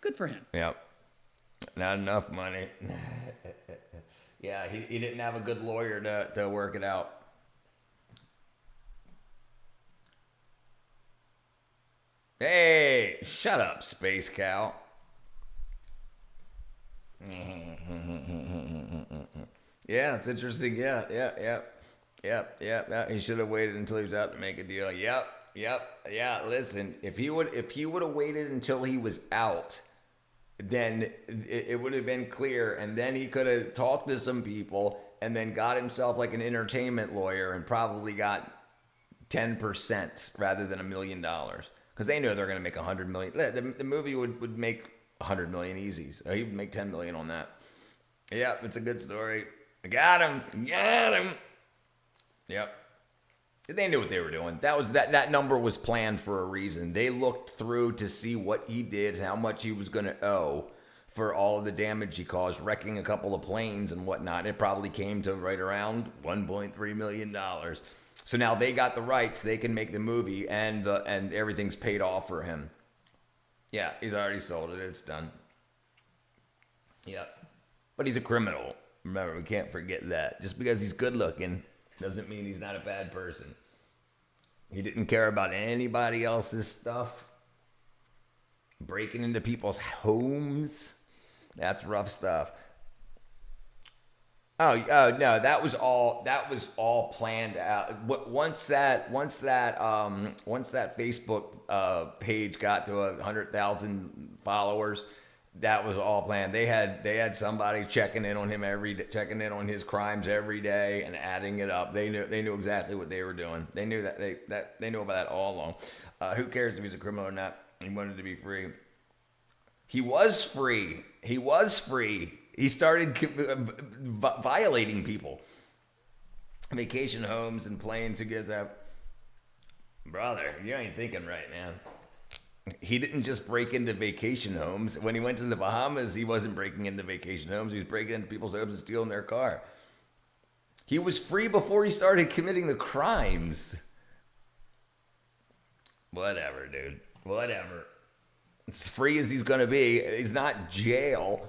good for him. Yep. Not enough money. Yeah, he didn't have a good lawyer to work it out. Hey, shut up, Space Cow. Yeah, it's interesting. Yeah. He should have waited until he was out to make a deal. Yep. Yeah, listen, if he would have waited until he was out, then it would have been clear, and then he could have talked to some people and then got himself like an entertainment lawyer and probably got 10% rather than $1 million. Because they know they're going to make $100 million. The movie would make $100 million easy. So he would make $10 million on that. Yep, it's a good story. I got him. Yep. They knew what they were doing. That number was planned for a reason. They looked through to see what he did and how much he was going to owe for all of the damage he caused, wrecking a couple of planes and whatnot. It probably came to right around $1.3 million. So now they got the rights. They can make the movie, and everything's paid off for him. Yeah, he's already sold it. It's done. Yep. But he's a criminal. Remember, we can't forget that. Just because he's good looking doesn't mean he's not a bad person. He didn't care about anybody else's stuff. Breaking into people's homes. That's rough stuff. Oh no, that was all planned out. Once that Facebook page got to 100,000 followers, that was all planned. They had somebody checking in on him checking in on his crimes every day and adding it up. They knew exactly what they were doing. They knew that they knew about that all along. Who cares if he's a criminal or not? He wanted to be free. He was free. He started violating people. Vacation homes and planes. Who gives that? Brother, you ain't thinking right, man. He didn't just break into vacation homes. When he went to the Bahamas, he wasn't breaking into vacation homes. He was breaking into people's homes and stealing their car. He was free before he started committing the crimes. Whatever, dude. Whatever. As free as he's going to be. He's not jail.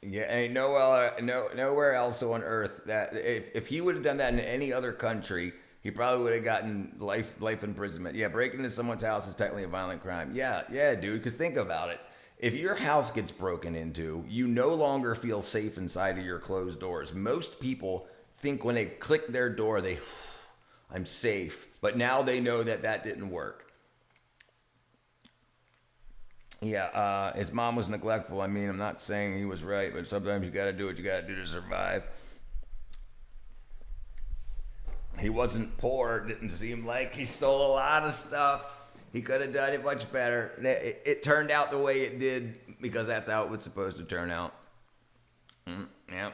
Yeah, ain't nowhere else on earth that if he would have done that in any other country, he probably would have gotten life imprisonment. Yeah, breaking into someone's house is technically a violent crime. Yeah, dude, because think about it. If your house gets broken into, you no longer feel safe inside of your closed doors. Most people think when they click their door, I'm safe. But now they know that didn't work. Yeah, his mom was neglectful. I mean, I'm not saying he was right, but sometimes you got to do what you got to do to survive. He wasn't poor. Didn't seem like he stole a lot of stuff. He could have done it much better. It turned out the way it did because that's how it was supposed to turn out. Yeah.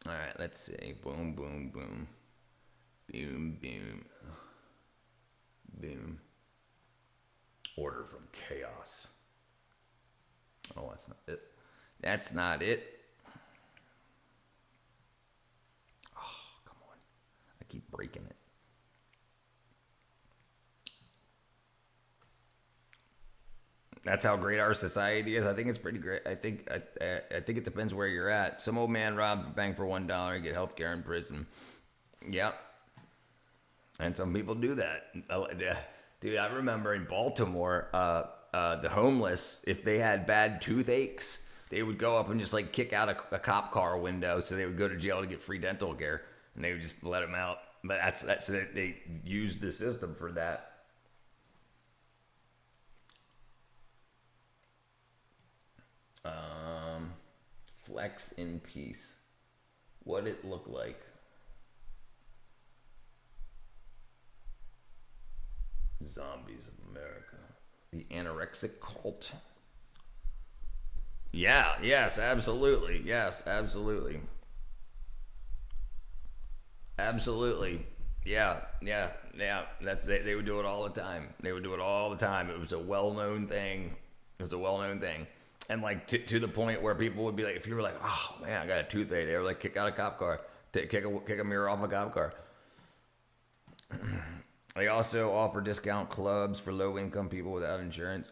All right, let's see. Boom, boom, boom. Boom, boom. Boom. Order from chaos. Oh, that's not it. That's not it. keep breaking it. That's how great our society is. I think it's pretty great. I think it depends where you're at. Some old man robbed a bank for $1, get health care in prison. Yep. And some people do that. Dude, I remember in Baltimore, the homeless, if they had bad toothaches, they would go up and just like kick out a cop car window, so they would go to jail to get free dental care, and they would just let them out. But that's they used the system for that. Flex in peace. What it look like? Zombies of America. The anorexic cult. Yeah, yes, absolutely. Yes, absolutely. Absolutely. Yeah. They would do it all the time. It was a well-known thing. And like to the point where people would be like, if you were like, oh man, I got a toothache, they were like, kick out a cop car, kick a mirror off a cop car. They also offer discount clubs for low-income people without insurance.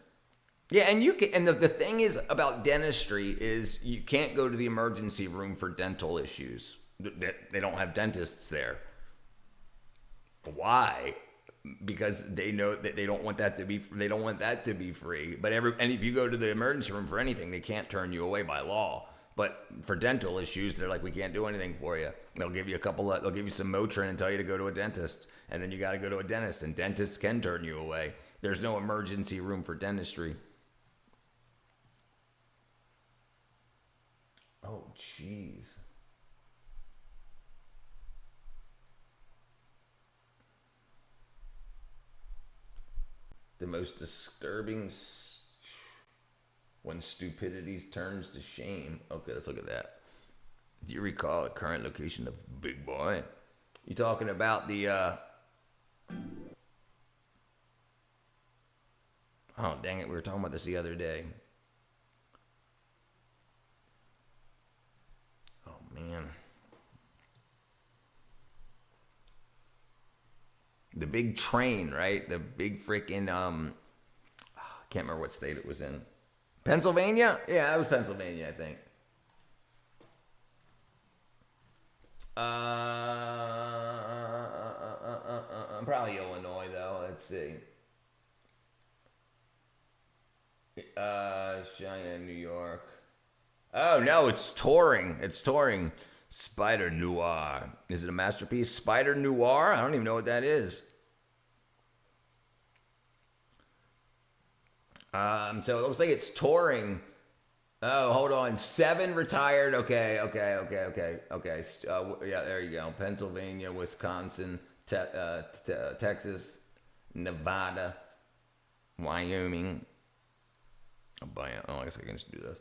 Yeah, and you can. And the thing is about dentistry is you can't go to the emergency room for dental issues. They don't have dentists there. Why? Because they know that they don't want that to be. They don't want that to be free. But and if you go to the emergency room for anything, they can't turn you away by law. But for dental issues, they're like, we can't do anything for you. They'll give you they'll give you some Motrin and tell you to go to a dentist, and then you got to go to a dentist, and dentists can turn you away. There's no emergency room for dentistry. Oh, jeez. The most disturbing when stupidity turns to shame. Okay, let's look at that. Do you recall the current location of Big Boy? You talking about the oh, dang it, we were talking about this the other day. Oh, man. The big train, right? The big freaking, I can't remember what state it was in. Pennsylvania? Yeah, it was Pennsylvania, I think. Probably Illinois, though. Let's see. Cheyenne, New York. Oh, no, it's touring. Spider Noir. Is it a masterpiece? Spider Noir? I don't even know what that is. So it looks like it's touring. Oh, hold on. 7 retired. Okay. Yeah, there you go. Pennsylvania, Wisconsin, Texas, Nevada, Wyoming. Oh, I guess I can just do this.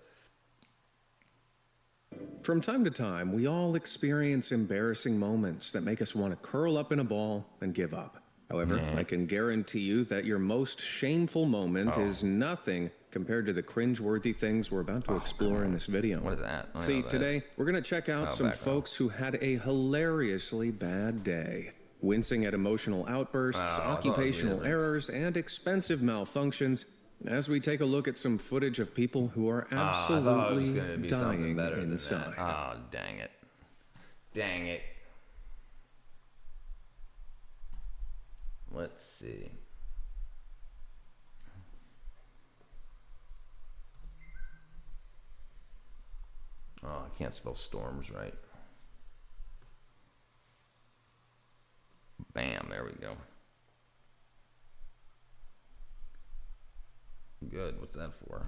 From time to time, we all experience embarrassing moments that make us want to curl up in a ball and give up. However, I can guarantee you that your most shameful moment is nothing compared to the cringeworthy things we're about to explore in this video. What is that? See, today we're going to check out some folks who had a hilariously bad day. Wincing at emotional outbursts, occupational errors, and expensive malfunctions as we take a look at some footage of people who are absolutely dying inside. Oh, dang it. Let's see. Oh, I can't spell storms right. Bam, there we go. Good, what's that for?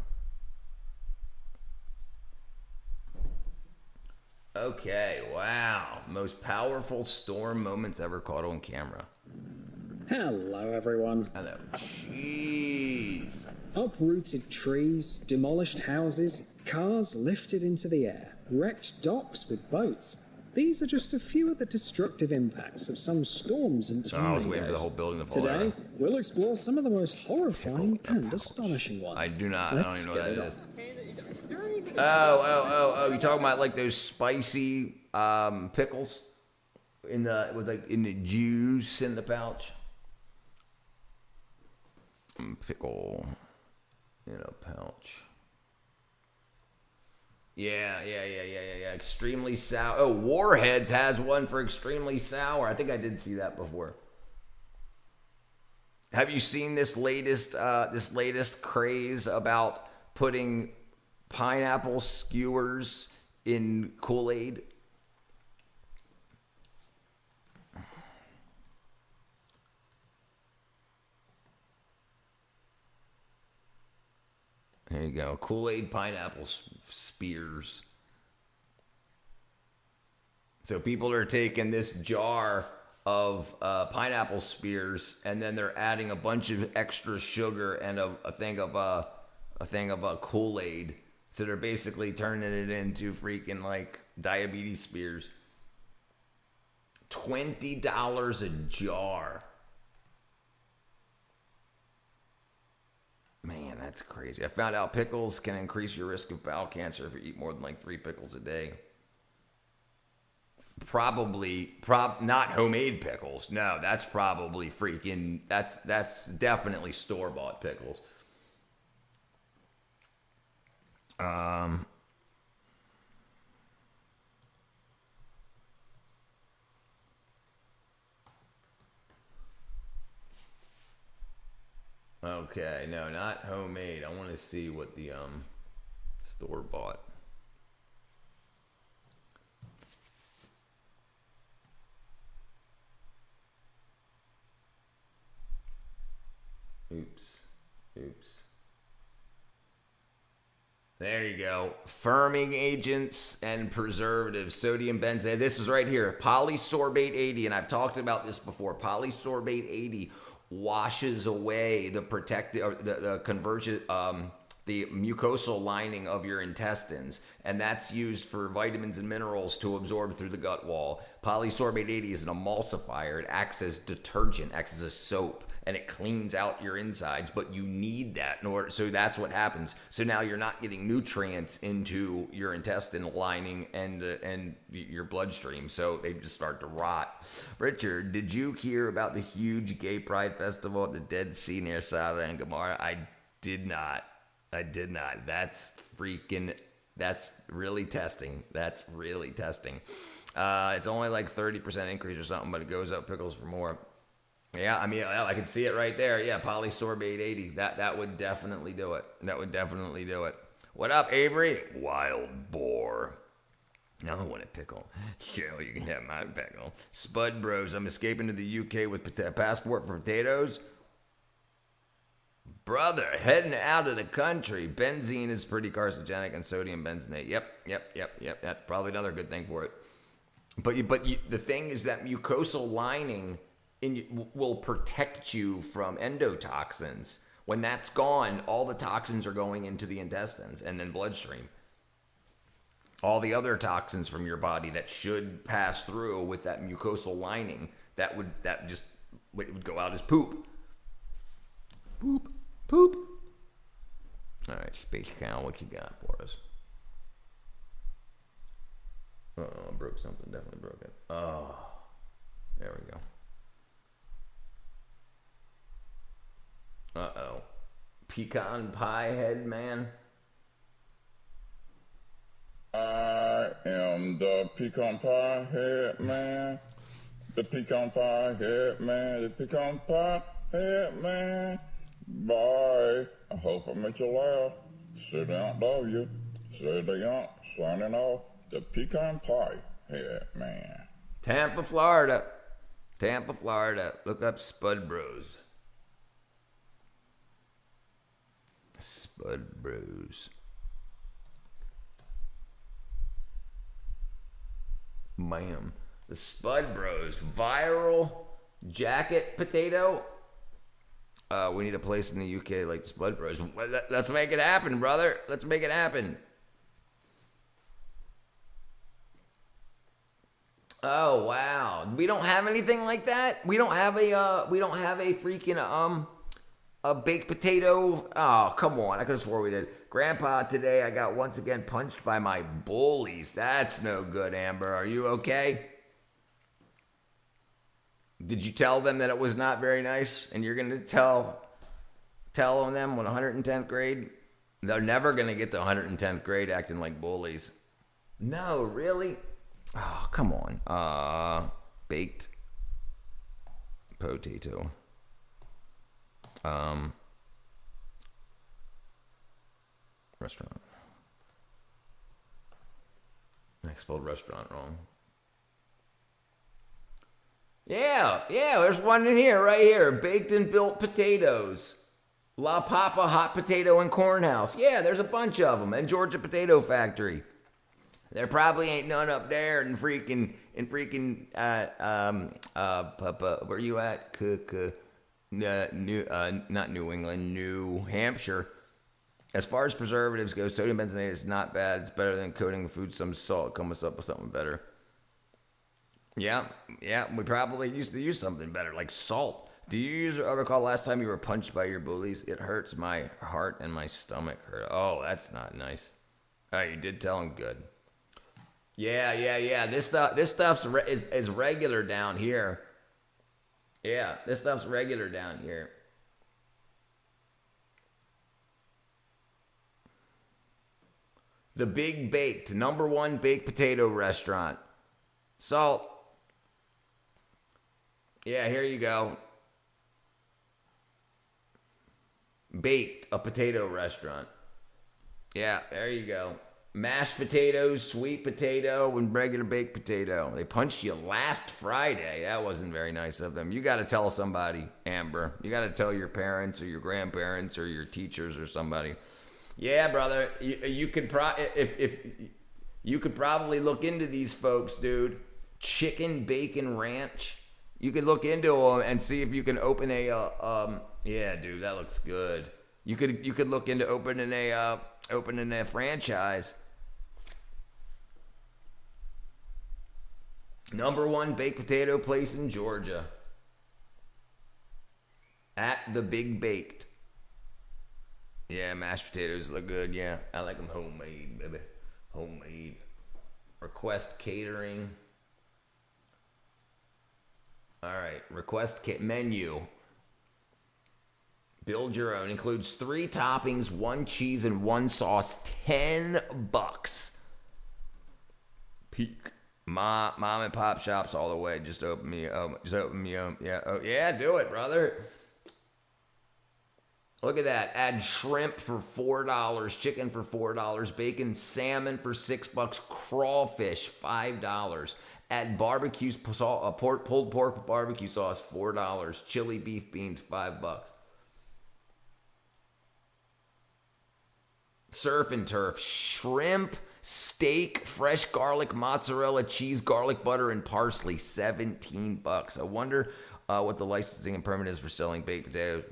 Okay, wow. Most powerful storm moments ever caught on camera. Hello, everyone. Hello. Jeez. Uprooted trees, demolished houses, cars lifted into the air, wrecked docks with boats. These are just a few of the destructive impacts of some storms and tornadoes. I was waiting for the whole building to fall down. Today, we'll explore some of the most horrifying and astonishing ones. I do not. I don't even know what that is. Oh, you talking about like those spicy pickles? in the juice in the pouch. Pickle in a pouch. Yeah. Extremely sour. Oh, Warheads has one for extremely sour. I think I did see that before. Have you seen this latest craze about putting pineapple skewers in Kool-Aid? There you go. Kool-Aid pineapple spears. So people are taking this jar of pineapple spears, and then they're adding a bunch of extra sugar and a thing of Kool-Aid. So they're basically turning it into freaking like diabetes spears. $20 a jar. Man, that's crazy. I found out pickles can increase your risk of bowel cancer if you eat more than like 3 pickles a day. Not homemade pickles. No, that's probably freaking, that's definitely store-bought pickles. Okay, no, not homemade. I want to see what the store-bought. Oops. There you go. Firming agents and preservatives, sodium benzene. This is right here, polysorbate 80, and I've talked about this before. Polysorbate 80 washes away the the mucosal lining of your intestines, and that's used for vitamins and minerals to absorb through the gut wall. Polysorbate 80 is an emulsifier. It acts as detergent, acts as a soap, and it cleans out your insides, but you need that in order. So that's what happens. So now you're not getting nutrients into your intestine lining and your bloodstream, so they just start to rot. Richard, did you hear about the huge gay pride festival at the Dead Sea near Sodom and Gomorrah? I did not. That's really testing. It's only like 30% increase or something, but it goes up pickles for more. Yeah, I mean, I can see it right there. Yeah, polysorbate 80. That would definitely do it. What up, Avery? Wild boar. Now I want a pickle. Yeah, you can have my pickle. Spud Bros, I'm escaping to the UK with a passport for potatoes. Brother, heading out of the country. Benzene is pretty carcinogenic, and sodium benzenate. Yep. That's probably another good thing for it. But the thing is that mucosal lining will protect you from endotoxins. When that's gone, all the toxins are going into the intestines and then bloodstream. All the other toxins from your body that should pass through with that mucosal lining, that would go out as poop. Poop. All right, Space Cow, what you got for us? Uh-oh, I broke something. Definitely broke it. Oh, there we go. Uh-oh. Pecan pie head man? I am the pecan pie head man. The pecan pie head man. The pecan pie head man. Bye. I hope I make you laugh. Sit down, love you. Sit down, signing off. The pecan pie head man. Tampa, Florida. Look up Spud Bros. Spud Bros. Bam. The Spud Bros. Viral jacket potato. We need a place in the UK like the Spud Bros. Let's make it happen, brother. Let's make it happen. Oh wow, we don't have anything like that. We don't have a freaking a baked potato. Oh come on, I could have swore we did. Grandpa, today I got once again punched by my bullies. That's no good, Amber. Are you okay? Did you tell them that it was not very nice? And you're going to tell them when 110th grade? They're never going to get to 110th grade acting like bullies. No, really? Oh, come on. Baked potato. Restaurant. I spelled restaurant wrong. Yeah, there's one in here, right here. Baked and built potatoes. La Papa Hot Potato and Corn House. Yeah, there's a bunch of them. And Georgia Potato Factory. There probably ain't none up there in freaking where you at? Not New England, New Hampshire. As far as preservatives go, sodium benzoate is not bad. It's better than coating the food some salt. Come us up with something better. Yeah, we probably used to use something better, like salt. Do you recall last time you were punched by your bullies? It hurts my heart and my stomach hurt. Oh, that's not nice. Oh, you did tell him good. Yeah. This stuff's is regular down here. Yeah, this stuff's regular down here. The Big Baked, #1 baked potato restaurant. Salt. Yeah, here you go. Baked, a potato restaurant. Yeah, there you go. Mashed potatoes, sweet potato, and regular baked potato. They punched you last Friday. That wasn't very nice of them. You got to tell somebody, Amber. You got to tell your parents or your grandparents or your teachers or somebody. Yeah, brother. You could you could probably look into these folks, dude. Chicken Bacon Ranch. You could look into them and see if you can open a yeah, dude, that looks good. You could look into opening a franchise. #1 baked potato place in Georgia. At the Big Baked. Yeah, mashed potatoes look good. Yeah, I like them homemade, baby. Homemade. Request catering. All right, request menu. Build your own. Includes 3 toppings, 1 cheese, and 1 sauce. $10. Peak. Mom and pop shops all the way. Just open me up. Yeah. Oh yeah, do it, brother. Look at that. Add shrimp for $4, chicken for $4, bacon, salmon for $6, crawfish $5. Add barbecue sauce, pulled pork barbecue sauce $4, chili beef beans $5. Surf and turf, shrimp, steak, fresh garlic, mozzarella, cheese, garlic butter, and parsley $17. I wonder what the licensing and permit is for selling baked potatoes.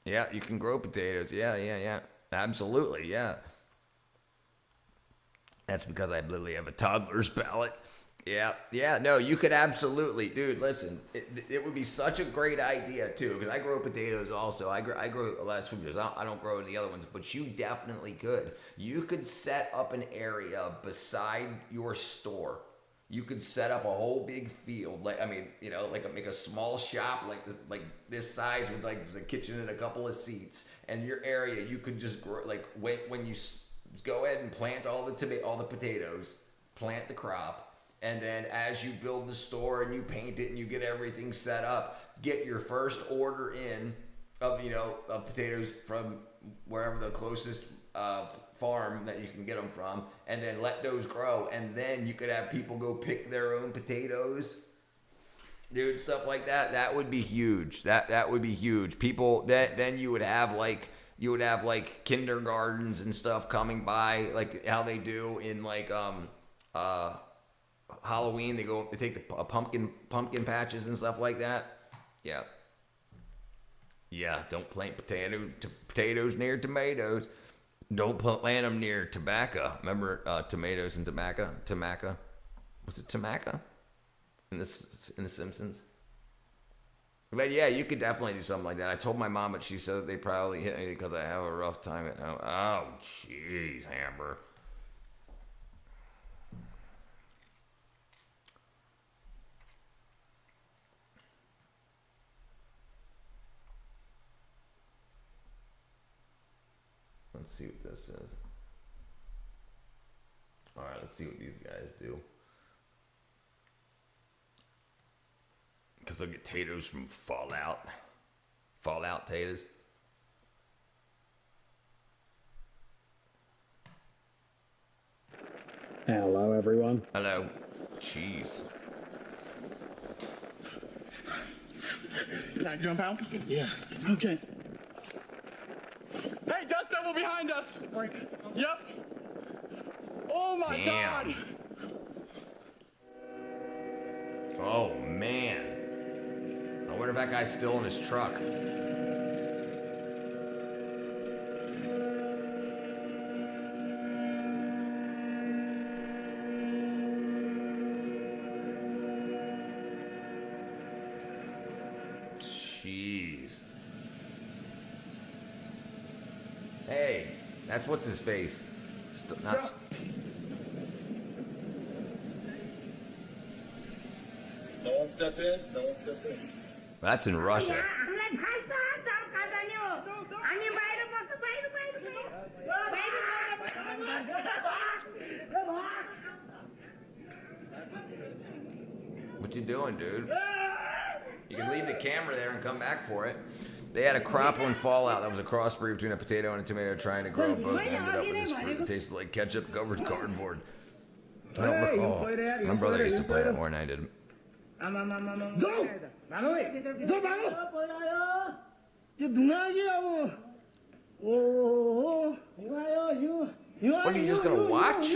Yeah, you can grow potatoes. Yeah. Absolutely, yeah. That's because I literally have a toddler's palate. Yeah. No, you could absolutely, dude. Listen, it would be such a great idea too, because I grow potatoes also. I grow a lot of sweet potatoes. I don't grow any other ones, but you definitely could. You could set up an area beside your store. You could set up a whole big field, make a small shop like this size with like a kitchen and a couple of seats, and your area you could just grow when you go ahead and plant all the potatoes, plant the crop, and then as you build the store and you paint it and you get everything set up, get your first order in of potatoes from wherever the closest farm that you can get them from, and then let those grow, and then you could have people go pick their own potatoes, dude. Stuff like that would be huge. That would be huge. People then you would have like kindergartens and stuff coming by, like how they do in Halloween. They take the pumpkin patches and stuff like that. Yeah. Don't plant potatoes near tomatoes. Don't plant them near tobacco. Remember tomatoes and tobacco? Was it tobacco in The Simpsons? But yeah, you could definitely do something like that. I told my mom, but she said they probably hit me because I have a rough time at home. Oh, jeez, Amber. Let's see what this is. Alright, let's see what these guys do. Because they'll get taters from Fallout. Fallout taters. Hello, everyone. Hello. Jeez. Can I jump out? Yeah. Okay. Hey, Dust Devil behind us! Yep. Oh my Damn. god! Oh, man. I wonder if that guy's still in his truck. Jeez. Hey, that's what's his face. Not. No one step in. No one step in. That's in Russia. What you doing, dude? You can leave the camera there and come back for it. They had a cropland Fallout that was a crossbreed between a potato and a tomato trying to grow both and ended up with this fruit that tasted like ketchup covered cardboard. I don't recall. My brother used to play that more than I did. What, are you just gonna watch?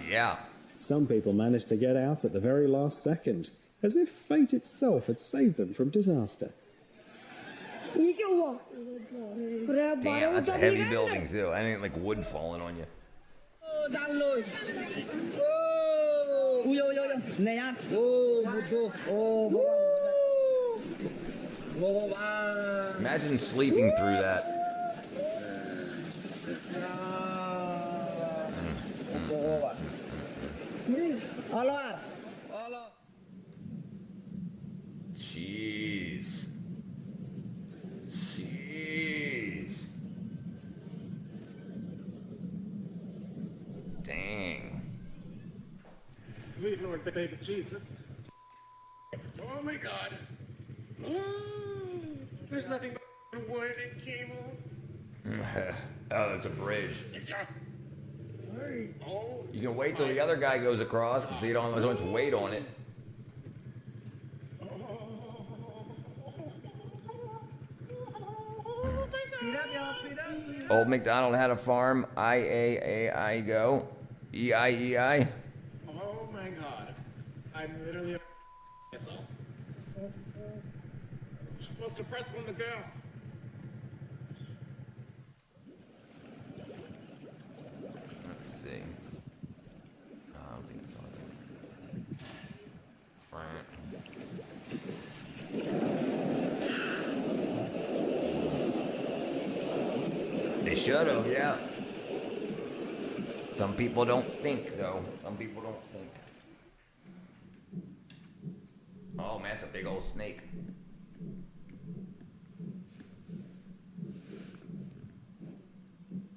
Yeah. Some people managed to get out at the very last second, as if fate itself had saved them from disaster. Damn, that's a heavy building too. I ain't like wood falling on you. Imagine sleeping through that. Jeez. Jeez. Dang. Sweet Lord, baby Jesus. Oh my god. There's nothing but wood and cables. Oh, that's a bridge. You can wait till the other guy goes across because he don't have as much weight on it. Old MacDonald had a farm. I-A-A-I go. E-I-E-I. Oh my god. I'm literally myself. You're supposed to press on the gas. Let's see. I don't think it's on there. They should have, yeah. Some people don't think, though. Some people don't think. Oh, man, it's a big old snake.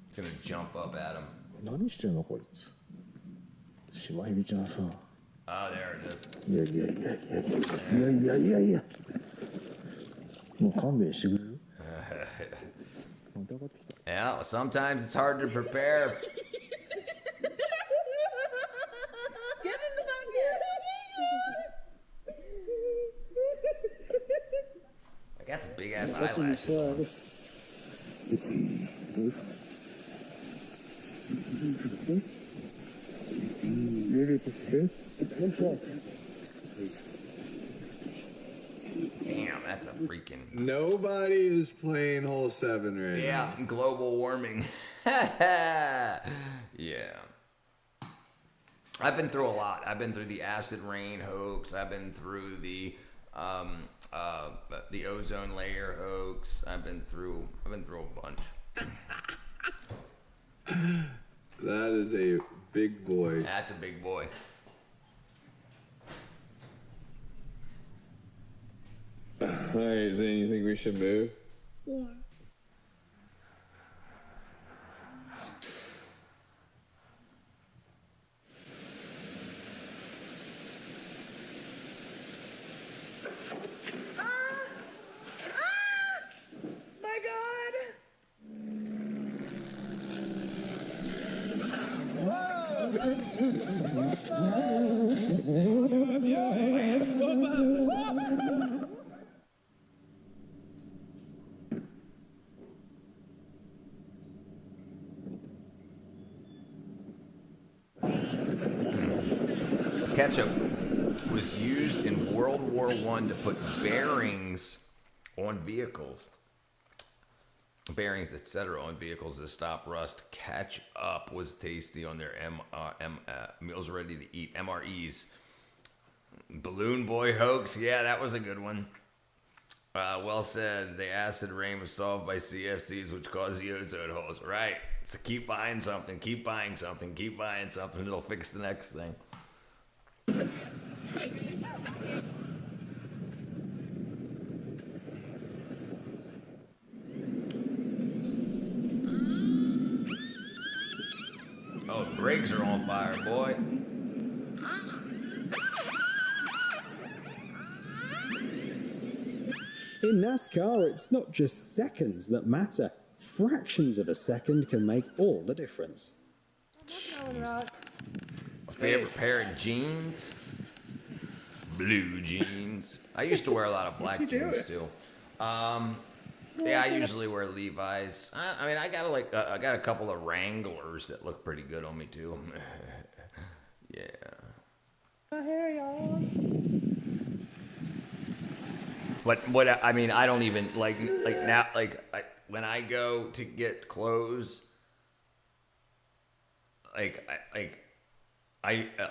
It's gonna jump up at him. 何してんのこいつ。シマヘビちゃんさ。Oh, there it is. いやいやいやいやいやいやいやいや。もう勘弁してくれる Yeah, well, sometimes it's hard to prepare. I got some big ass eyelashes on. Damn, that's a freaking... Nobody is playing hole 7 right now. Yeah, global warming. Yeah. I've been through a lot. I've been through the acid rain hoax. I've been through the ozone layer hoax. I've been through a bunch. That is a big boy. That's a big boy. Alright, Zane, you think we should move? Yeah. My God! Ketchup was used in World War I to put bearings on vehicles. Bearings, etc., on vehicles to stop rust. Ketchup was tasty on their meals ready to eat, MREs. Balloon Boy hoax, yeah, that was a good one. Well said. The acid rain was solved by CFCs, which caused the ozone holes. Right. So keep buying something, keep buying something, keep buying something. It'll fix the next thing. Oh, the brakes are on fire, boy. In NASCAR, it's not just seconds that matter. Fractions of a second can make all the difference. My favorite pair of jeans? Blue jeans. I used to wear a lot of black jeans too. Yeah, I usually wear Levi's. I mean, I got a couple of Wranglers that look pretty good on me too. Yeah. My hair, y'all. What I mean, I don't even like now. When I go to get clothes,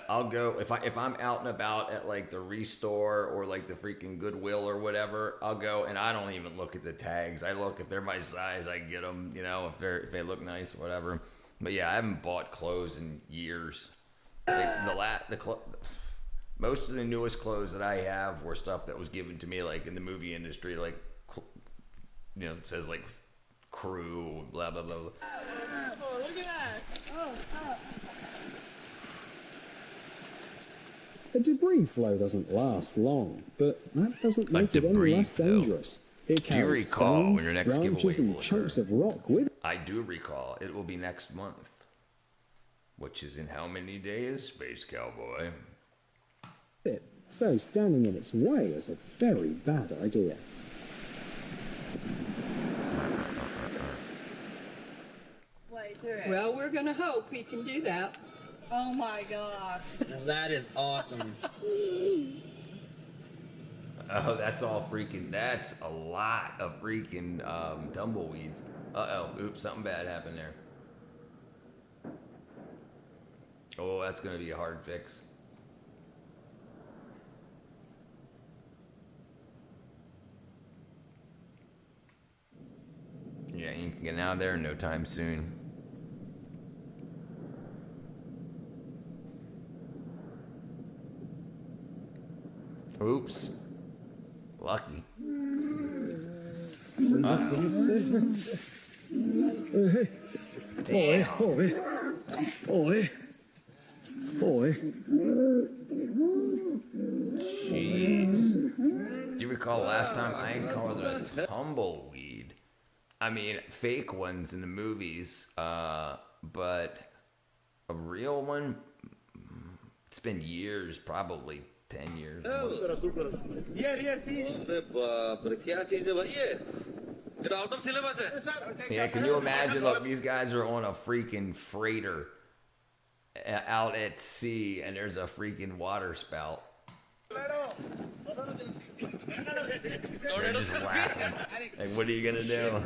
I'll go if I'm out and about at like the Restore or like the freaking Goodwill or whatever. I'll go and I don't even look at the tags. I look if they're my size, I get them. You know, if they look nice, whatever. But yeah, I haven't bought clothes in years. Most of the newest clothes that I have were stuff that was given to me like in the movie industry, like it says like crew, blah blah blah. Oh, look at that! Oh, stop. A debris flow doesn't last long, but that doesn't make it any less dangerous. It Do you carries recall when stones, your next giveaway branches, and will chunks occur? of rock with I do recall. It will be next month, which is in how many days, Space Cowboy? it. So standing in its way is a very bad idea. Well, we're gonna hope he can do that. Oh my God. Well, that is awesome. Oh, that's a lot of freaking tumbleweeds. Uh-oh, oops, something bad happened there. Oh, that's gonna be a hard fix. Yeah, you can get out of there in no time soon. Oops. Lucky. Damn. Jeez. Do you recall last time I called it a tumbleweed? I mean, fake ones in the movies, but a real one, it's been years, probably 10 years. Yeah, can you imagine? Look, these guys are on a freaking freighter out at sea, and there's a freaking water spout. They're just laughing. Like, what are you gonna do?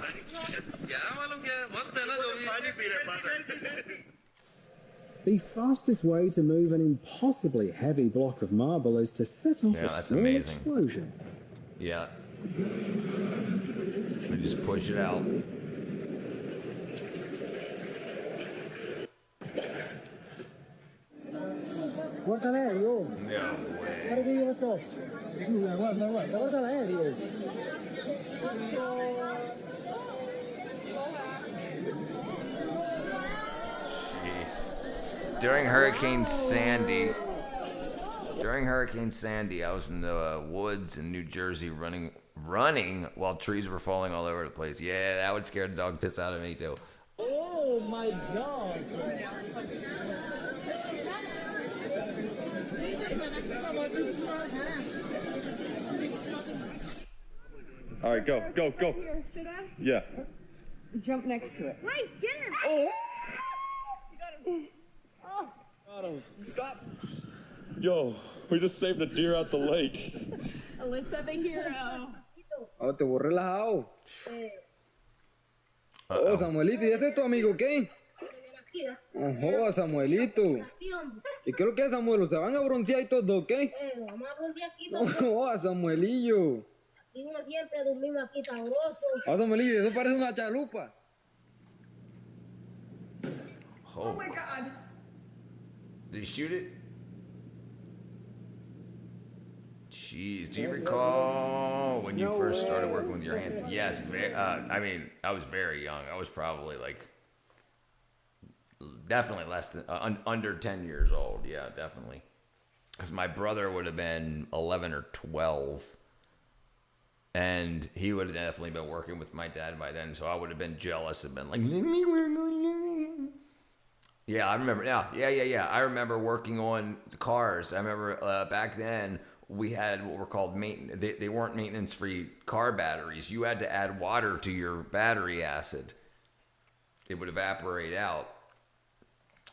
The fastest way to move an impossibly heavy block of marble is to set off a small explosion. Yeah. We just push it out. Guárdala aéreo. No way. ¿Para qué llevas todo? Guárdala aéreo. Jeez. During Hurricane Sandy, I was in the woods in New Jersey running while trees were falling all over the place. Yeah, that would scare the dog piss out of me too. Oh my God. All right, go. Should I? Yeah. Jump next to it. Wait, get him! Oh! You got him. Stop! Yo, we just saved a deer out the lake. Alyssa the hero. Oh, te borré relajado. Oh, Samuelito, ¿y este es tu amigo qué? Ojo, Samuelito. ¿Y qué es lo que es, Samuelo? ¿Se van a broncear y todo, qué? Vamos a broncear aquí todos. Ojo, Samuelillo. Y uno siempre dormimos aquí sabroso. Oh, Samuelillo, eso parece una chalupa. Oh my God. Did he shoot it? Jeez, do you recall when you first started working with your hands? Yes, I mean, I was very young. I was probably like, definitely less than, under 10 years old. Yeah, definitely. Because my brother would have been 11 or 12. And he would have definitely been working with my dad by then. So I would have been jealous and been like, let me work on. Yeah, I remember. Yeah. I remember working on cars. I remember back then we had what were called maintenance. They weren't maintenance-free car batteries. You had to add water to your battery acid. It would evaporate out.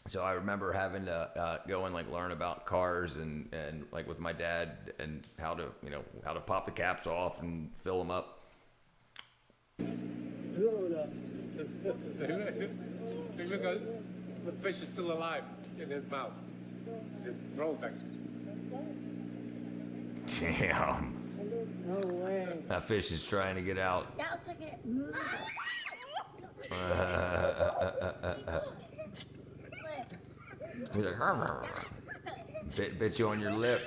So I remember having to go and like learn about cars and like with my dad and how to pop the caps off and fill them up. Look, the fish is still alive in his mouth, his throat actually. Damn. No way. That fish is trying to get out. That took it. He's like, bit you on your lip.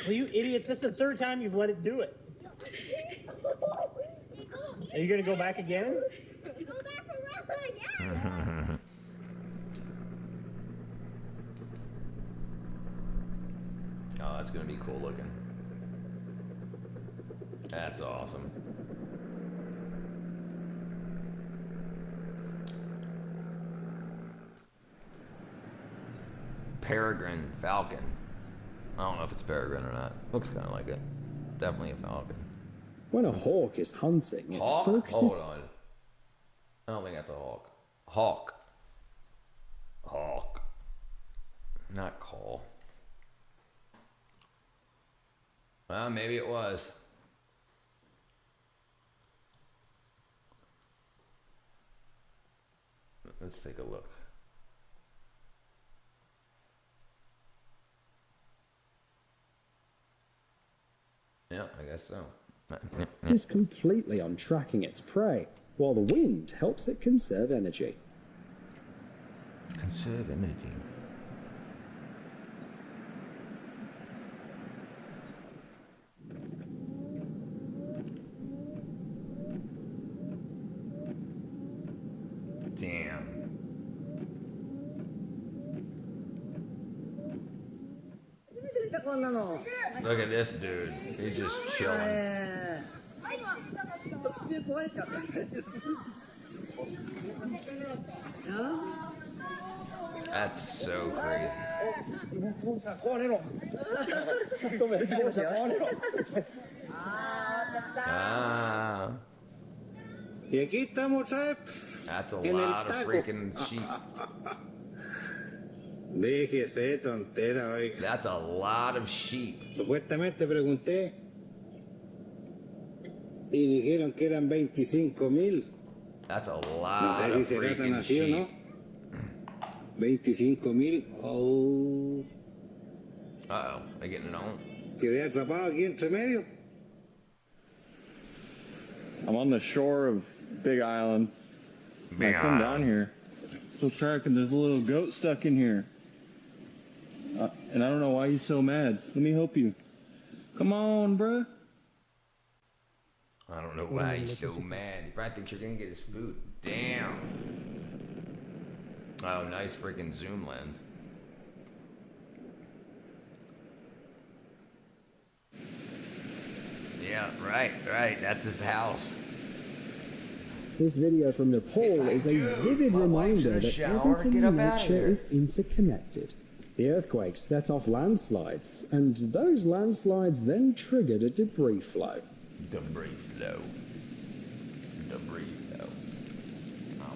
Well, you idiots, that's the third time you've let it do it. Are you going to go back again? Oh, that's going to be cool looking. That's awesome. Peregrine falcon. I don't know if it's peregrine or not. Looks kind of like it. Definitely a falcon. When a hawk is hunting, it Hawk? focuses... Hold on. I don't think that's a hawk. Hawk. Hawk. Not call. Well, maybe it was. Let's take a look. Yeah, I guess so. is completely on tracking its prey, while the wind helps it conserve energy. Conserve energy. Damn. Look at this dude. He's just chilling. That's so crazy. Ah. Y aquí estamos, ¿sabes? That's a lot of freaking sheep. Déjese tontera, oiga. That's a lot of sheep. Supuestamente pregunté y dijeron que eran 25,000. That's a No lot sé of si será tan freaking así o sheep. no. 25,000. Oh. Uh-oh, they getting it on. Quedé atrapado aquí entre medio. I'm on the shore of Big Island. Big I come Island. down here. Still tracking. There's a little goat stuck in here. And I don't know why he's so mad. Let me help you. Come on, bruh. I don't know why he's so mad. He probably thinks you're gonna get his food. Damn. Oh, nice freaking zoom lens. Yeah, right. That's his house. This video from Nepal is a vivid reminder that everything in nature is interconnected. The earthquake set off landslides, and those landslides then triggered a debris flow. Debris flow. Debris flow. Oh.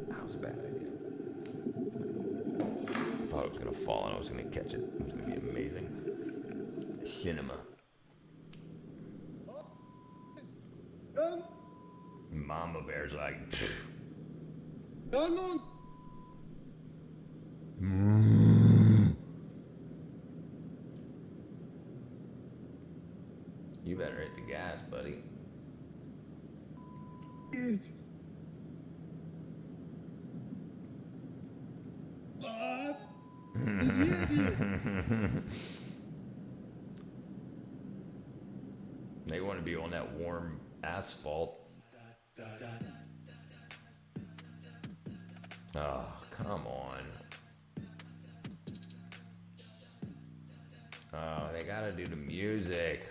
That was a bad idea. I thought it was gonna fall and I was gonna catch it. It was gonna be amazing. Cinema. Mama Bear's like, pfft. You better hit the gas, buddy. They want to be on that warm asphalt. Oh, come on. Oh, they gotta do the music.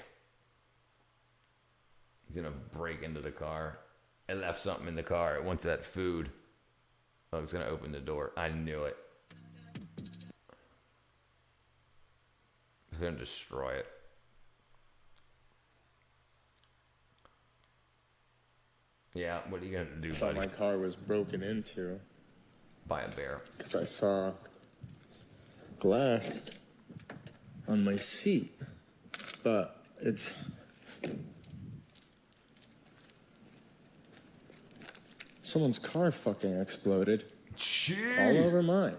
He's gonna break into the car. It left something in the car. It wants that food. Oh, it's gonna open the door. I knew it. It's gonna destroy it. Yeah, what are you gonna do, I thought buddy? my car was broken into. By a bear. Because I saw glass on my seat. But it's... Someone's car fucking exploded. Jeez. All over mine.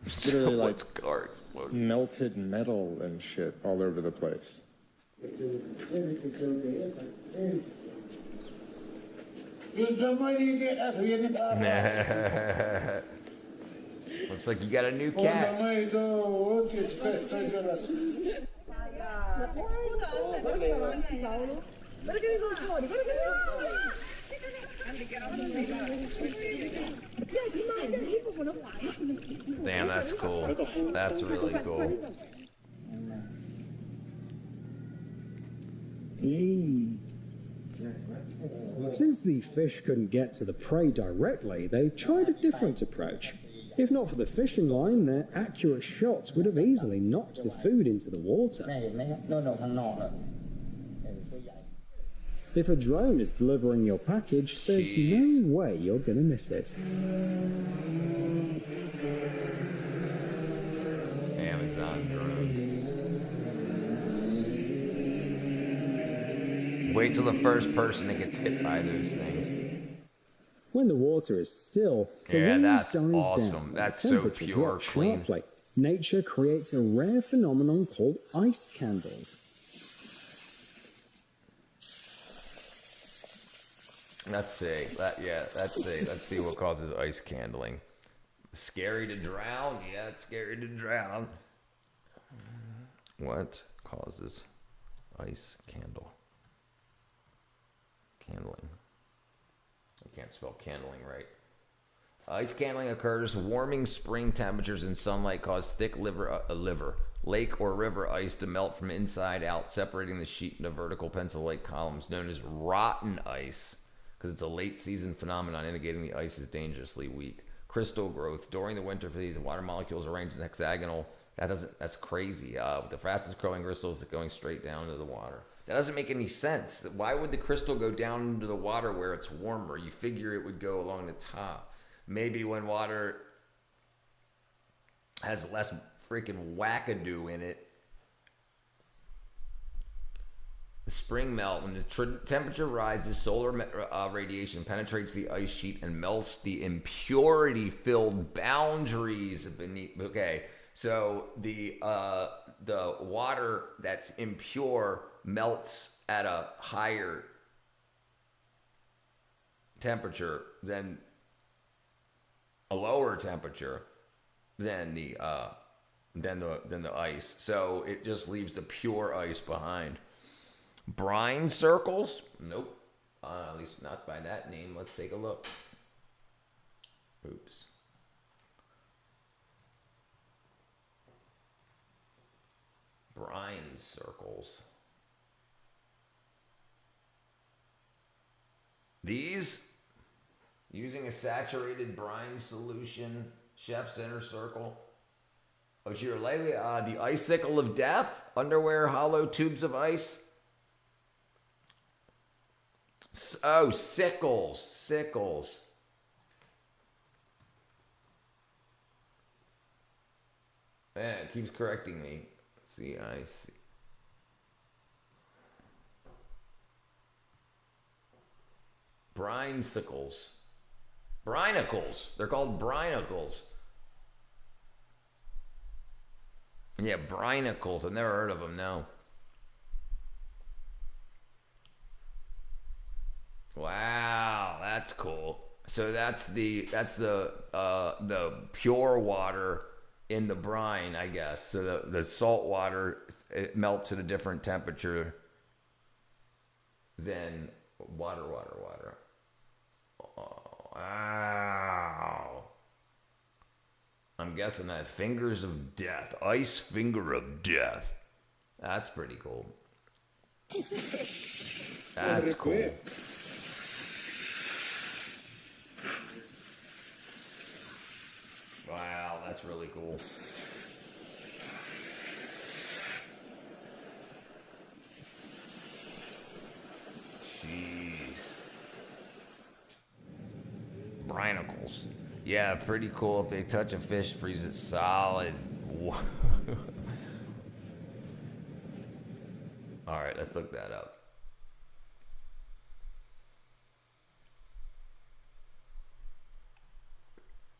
It's literally like Someone's car exploded. melted metal and shit all over the place. Looks like you got a new cat. Damn, that's cool. That's really cool. Since the fish couldn't get to the prey directly, they tried a different approach. If not for the fishing line, their accurate shots would have easily knocked the food into the water. If a drone is delivering your package, there's no way you're gonna miss it. Amazon drones. Wait till the first person that gets hit by those things. When the water is still, the Yeah, wind that's dies awesome. down. That's the so temperature pure, drops clean. sharply. Nature creates a rare phenomenon called ice candles. Let's see. Let's see what causes ice candling. Scary to drown? Yeah, it's scary to drown. What causes ice candling? I can't spell candling right. Ice candling occurs. Warming spring temperatures and sunlight cause thick lake or river ice to melt from inside out, separating the sheet into vertical pencil-like columns known as rotten ice, because it's a late season phenomenon indicating the ice is dangerously weak. Crystal growth. During the winter phase, water molecules arranged in hexagonal That's crazy. The fastest growing crystal is going straight down to the water. That doesn't make any sense. Why would the crystal go down into the water where it's warmer? You figure it would go along the top. Maybe when water has less freaking wackadoo in it, the spring melt. When the temperature rises, solar radiation penetrates the ice sheet and melts the impurity-filled boundaries beneath. Okay, so the water that's impure melts at a higher temperature than a lower temperature than the ice. So it just leaves the pure ice behind. Brine circles? Nope. At least not by that name. Let's take a look. Oops. Brine circles. These, using a saturated brine solution, chef's inner circle. The icicle of death, underwear, hollow tubes of ice. Oh, sickles. Man, it keeps correcting me. C-I-C. Brinesicles. Brinicles. They're called brinicles. Yeah, brinicles. I've never heard of them, no. Wow, that's cool. So that's the pure water in the brine, I guess. So the salt water, it melts at a different temperature than water. Oh, wow. I'm guessing that fingers of death, ice finger of death. That's pretty cool. That's cool. Wow, that's really cool. Jeez. Brinicles. Yeah, pretty cool. If they touch a fish, freeze it solid. All right, let's look that up.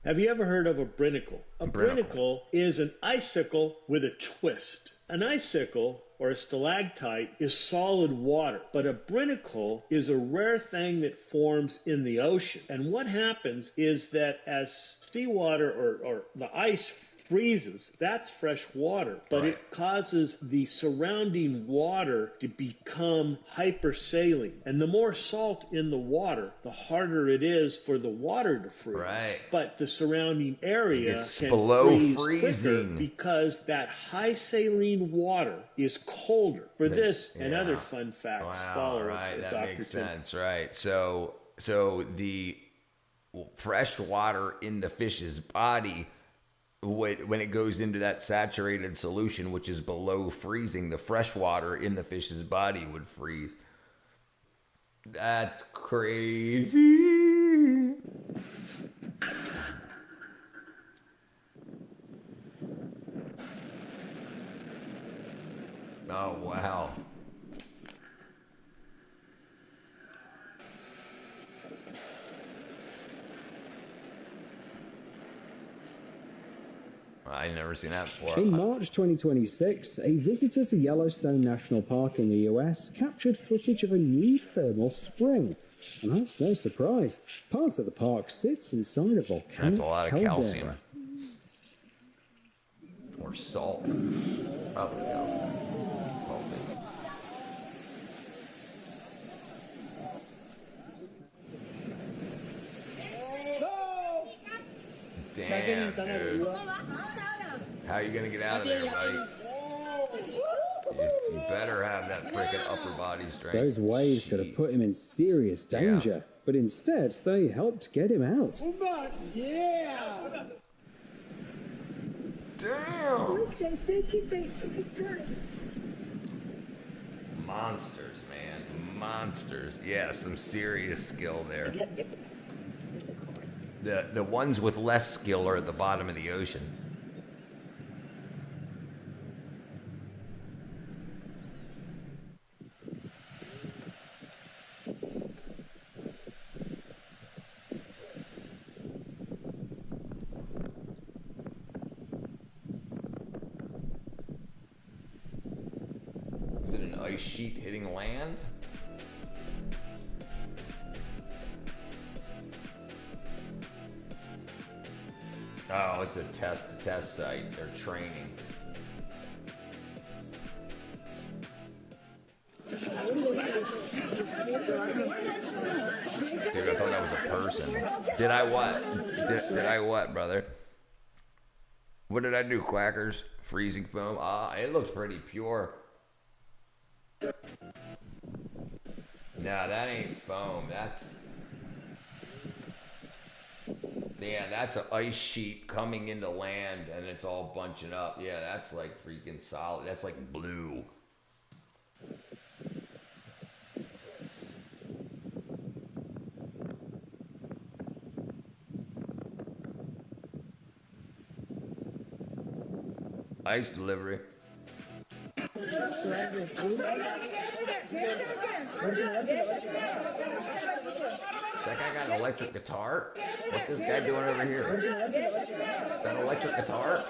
Have you ever heard of a brinicle? A brinicle is an icicle with a twist. An icicle, or a stalactite, is solid water, but a brinicle is a rare thing that forms in the ocean. And what happens is that as seawater or the ice freezes, that's fresh water, but it causes the surrounding water to become hypersaline. And the more salt in the water, the harder it is for the water to freeze. Right. But the surrounding area It's can below freeze freezing. quicker because that high saline water is colder. For this and other fun facts, follow us Right, at that Dr. makes Tim. sense, right? So the fresh water in the fish's body, when it goes into that saturated solution, which is below freezing, the fresh water in the fish's body would freeze. That's crazy. Oh, wow. I've never seen that before. In March 2026, a visitor to Yellowstone National Park in the US captured footage of a new thermal spring. And that's no surprise. Part of the park sits inside a volcanic That's a lot of caldera. calcium. Or salt. Probably calcium. Salty. Damn, dude. How are you gonna get out of there, buddy? You better have that freaking upper body strength. Those waves could have put him in serious danger, but instead they helped get him out. Yeah! Damn. Monsters, man. Monsters. Yeah, some serious skill there. The ones with less skill are at the bottom of the ocean. Is it an ice sheet hitting land? Oh, it's a test site. They're training. Dude, I thought that was a person. Did I what? Did I what, brother? What did I do, Quackers? Freezing foam? Ah, it looks pretty pure. Nah, that ain't foam. That's an ice sheet coming into land and it's all bunching up. Yeah, that's like freaking solid. That's like blue. Ice delivery. That guy got an electric guitar? What's this guy doing over here? Is that an electric guitar?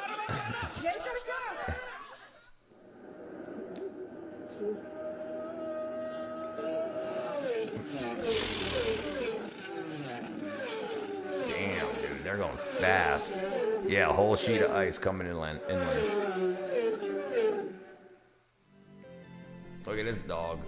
Damn, dude, they're going fast. Yeah, a whole sheet of ice coming inland. Look at this dog.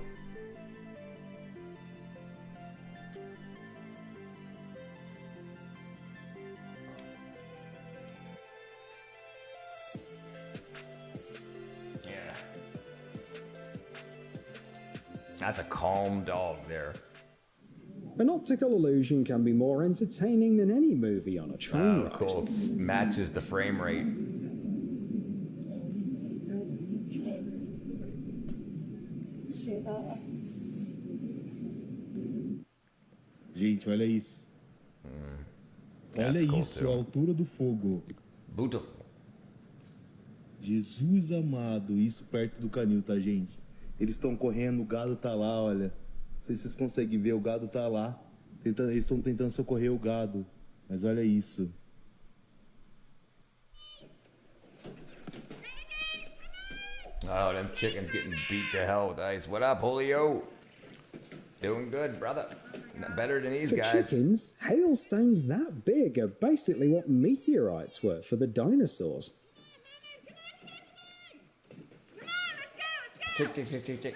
Yeah. That's a calm dog there. An optical illusion can be more entertaining than any movie on a train ride. Cool. Matches the frame rate. Gente, olha isso. Olha isso, a altura do fogo. Beautiful. Jesus amado, isso perto do canil, tá, gente? Eles estão correndo, o gado tá lá, olha. Não sei se vocês conseguem ver, o gado tá lá. Eles estão tentando socorrer o gado. Mas olha isso. Oh, them chickens getting beat to hell with ice. What up, Julio? Doing good, brother. Better than these For guys. chickens, hailstones that big are basically what meteorites were for the dinosaurs. Chick, chick, chick, chick, chick.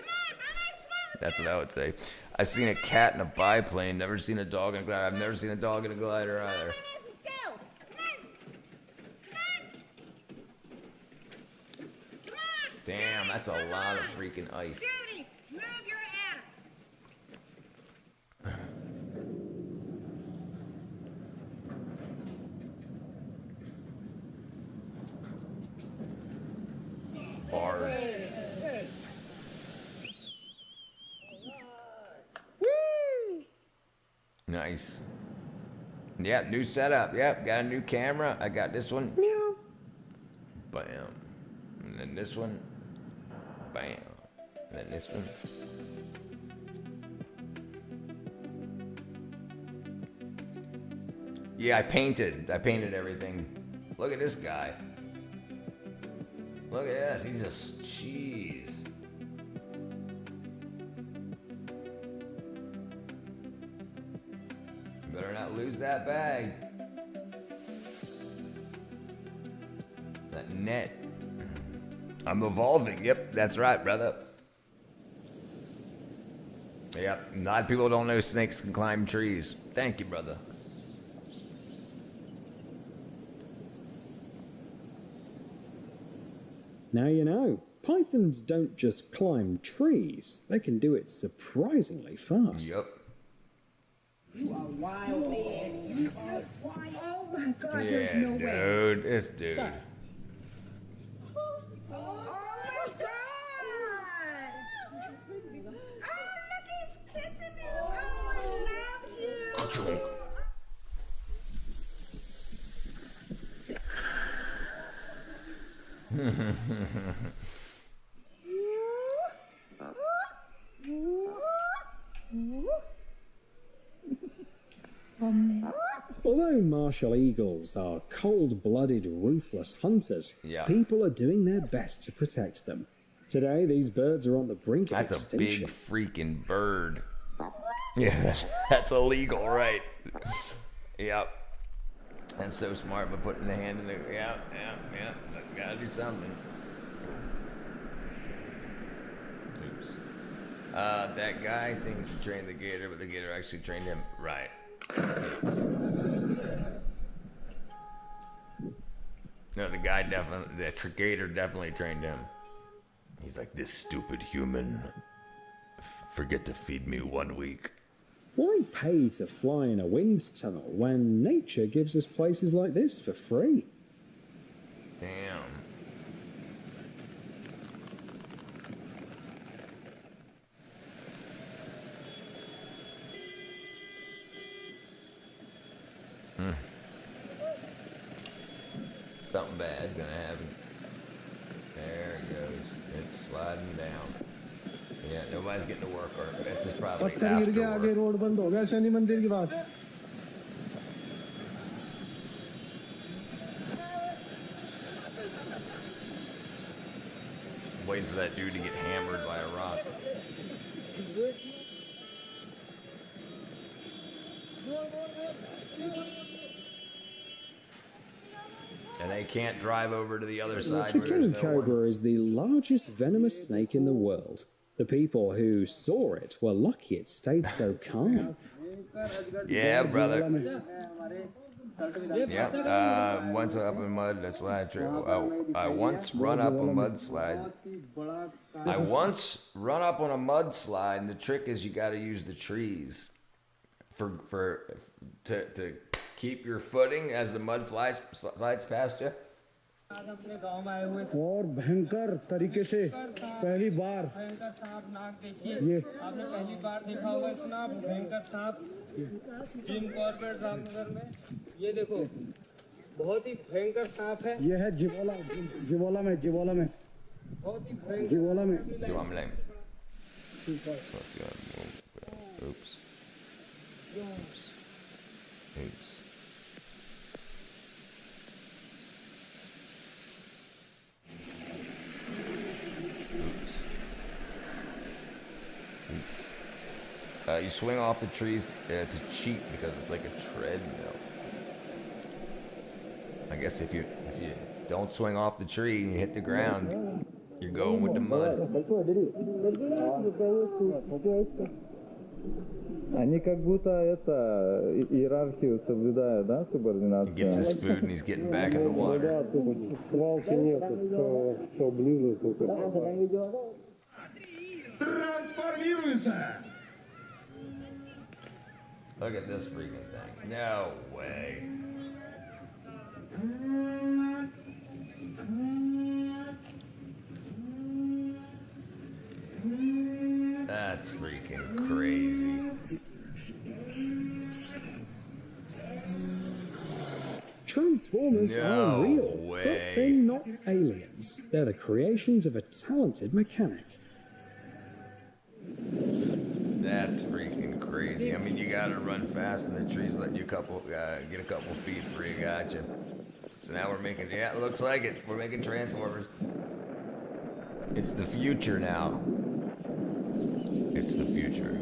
That's what I would say. I've seen a cat in a biplane, never seen a dog in a glider. I've never seen a dog in a glider either. Damn, that's a lot of freaking ice. Barge. Nice. Yep, new setup. Yep, got a new camera. I got this one. Meow. Bam. And then this one. Bam. And then this one. Yeah, I painted everything. Look at this guy. Look at this. He's just, jeez. Better not lose that bag. That net. I'm evolving. Yep, that's right, brother. Yep, a lot of people don't know snakes can climb trees. Thank you, brother. Now you know, pythons don't just climb trees, they can do it surprisingly fast. Yep. You are wild, man. You are wild. Oh my God, Yeah, there's no way. dude, this dude. Sir, Although martial eagles are cold-blooded, ruthless hunters, Yeah. people are doing their best to protect them. Today, these birds are on the brink of That's a extinction. big freaking bird. Yeah, that's illegal, right? Yep. That's so smart, but putting the hand in the yeah. Gotta do something. Oops. That guy thinks he trained the gator, but the gator actually trained him. Right. No, the guy definitely, the gator definitely trained him. He's like, this stupid human. Forget to feed me 1 week. Why pay to fly in a wind tunnel when nature gives us places like this for free? Damn. Something bad's gonna happen. There it goes. It's sliding down. Yeah, nobody's getting to work, or this is probably पत्थर गिर after गया आगे work. Road बंद हो गया शनि मंदिर के बाद Waiting for that dude to get hammered by a rock. And they can't drive over to the other side The where there's king no one. cobra is the largest venomous snake in the world. The people who saw it were lucky it stayed so calm. Yeah, brother. Yep. Once up a mud slide trip. I once run up a mudslide. I once run up on a mudslide, and the trick is you got to use the trees to keep your footing as the mud slides past you. और भयंकर तरीके से पहली बार ये आपने पहली बार देखा होगा इतना भयंकर सांप जिम कॉर्बेट रामनगर में ये देखो बहुत ही भयंकर सांप है ये है जिवोला में बहुत ही भयंकर जिवोला में Oops. You swing off the trees to cheat because it's like a treadmill. I guess if you don't swing off the tree and you hit the ground, you're going with the mud. Они как будто это иерархию соблюдают, да, He субординацию? gets his food and he's getting back in the water. свалки нету, что ближе только. Трансформируется! Look at this freaking thing. No way. That's freaking crazy. Transformers No are real, way. but they're not aliens. They're the creations of a talented mechanic. That's freaking crazy. I mean, you gotta run fast, and the tree's letting you get a couple feet free. Gotcha. So now we're making, yeah, it looks like it. We're making Transformers. It's the future now. It's the future.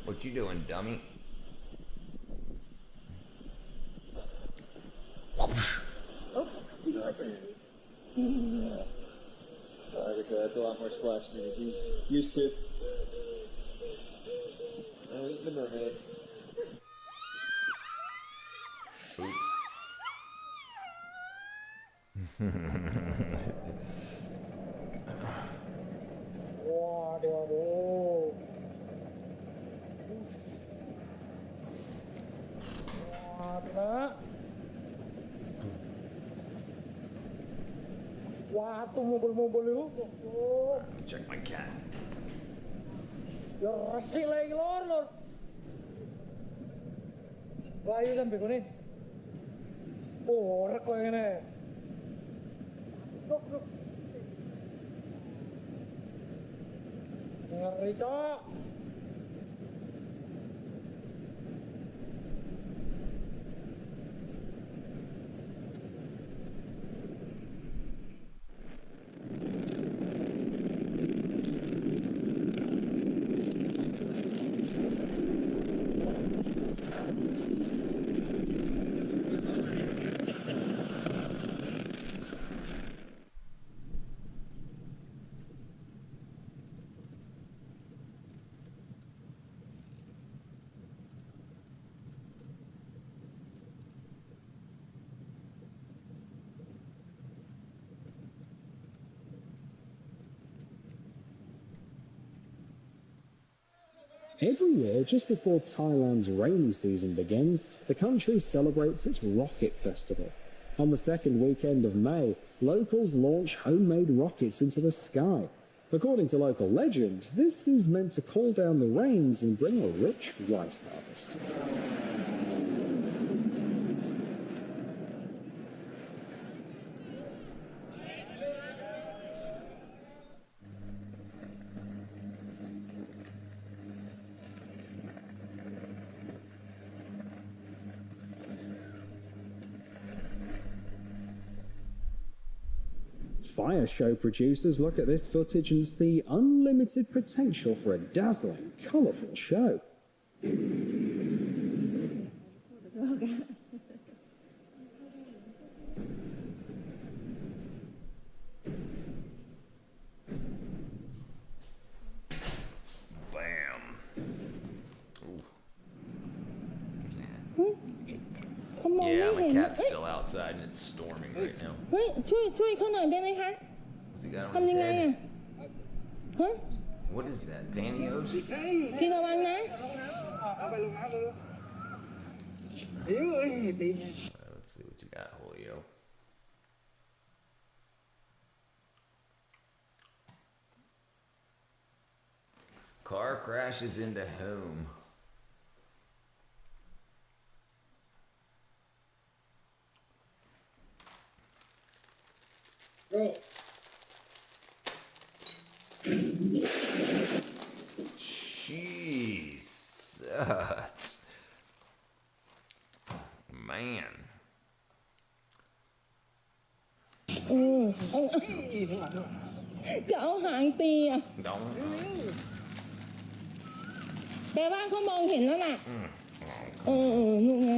What you doing, dummy? Like I said, that's a lot more splash than he's used to. The mermaid. Check my cat. Layu sampai ko rin. Rak ko yun eh. Rito! Every year, just before Thailand's rainy season begins, the country celebrates its Rocket Festival. On the second weekend of May, locals launch homemade rockets into the sky. According to local legends, this is meant to cool down the rains and bring a rich rice harvest. Fire show producers look at this footage and see unlimited potential for a dazzling, colourful show. Yeah, my cat's still outside and it's storming right now. ช่วยเขาหน่อยได้ไหมคะ What's he got on ทำยัง his ไง head? อ่ะฮะ What is that? Pantyhose? พี่ระวังนะ Let's see what you got, Julio. Car crashes into home. Go. Jesus. Man. จะเอาหางตีอ่ะ Don't. แปลว่าเขามองเห็นแล้วน่ะลูกไง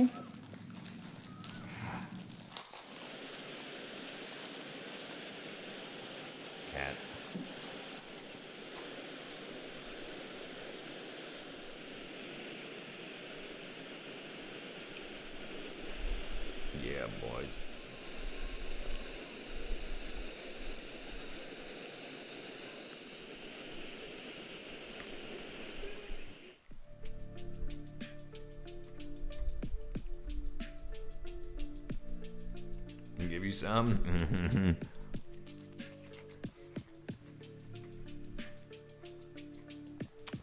Cat. Yeah, boys. Give you some.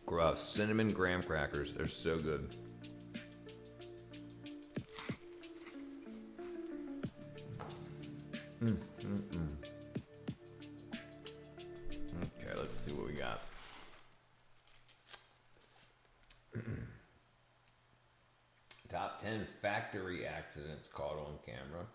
Gross. Cinnamon graham crackers. They're so good. Okay, let's see what we got. Top 10 factory accidents caught on camera.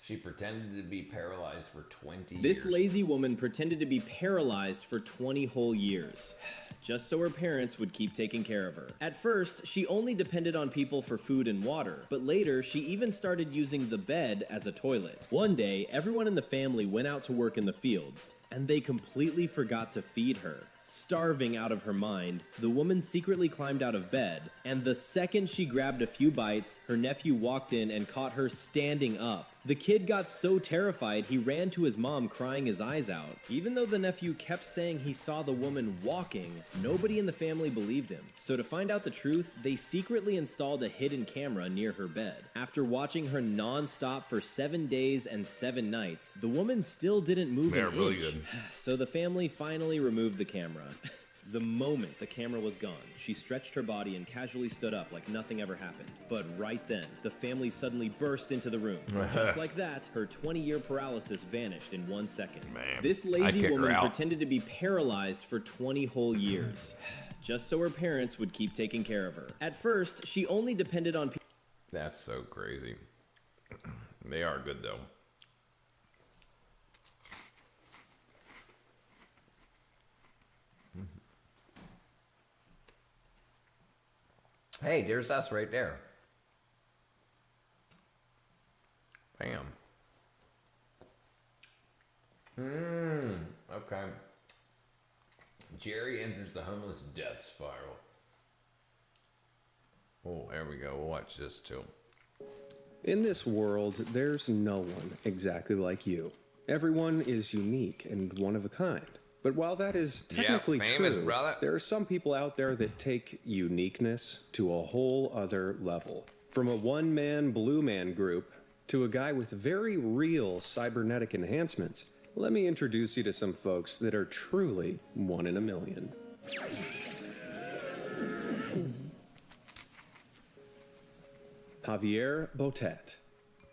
She pretended to be paralyzed for 20 years. This lazy woman pretended to be paralyzed for 20 whole years, just so her parents would keep taking care of her. At first, she only depended on people for food and water, but later she even started using the bed as a toilet. One day, everyone in the family went out to work in the fields, and they completely forgot to feed her. Starving out of her mind, the woman secretly climbed out of bed, and the second she grabbed a few bites, her nephew walked in and caught her standing up, The kid got so terrified he ran to his mom crying his eyes out. Even though the nephew kept saying he saw the woman walking, nobody in the family believed him. So to find out the truth, they secretly installed a hidden camera near her bed. After watching her non-stop for 7 days and 7 nights, the woman still didn't move an really inch. good. So the family finally removed the camera. The moment the camera was gone, she stretched her body and casually stood up like nothing ever happened. But right then, the family suddenly burst into the room. Just like that, her 20-year paralysis vanished in 1 second. This lazy woman pretended to be paralyzed for 20 whole years, just so her parents would keep taking care of her. At first, she only depended on people. That's so crazy. They are good though. Hey, there's us right there. Bam. Okay. Jerry enters the homeless death spiral. Oh, there we go. We'll watch this too. In this world, there's no one exactly like you. Everyone is unique and one of a kind. But while that is technically famous, true, brother. there are some people out there that take uniqueness to a whole other level. From a one-man Blue Man group to a guy with very real cybernetic enhancements, let me introduce you to some folks that are truly one in a million. Javier Botet.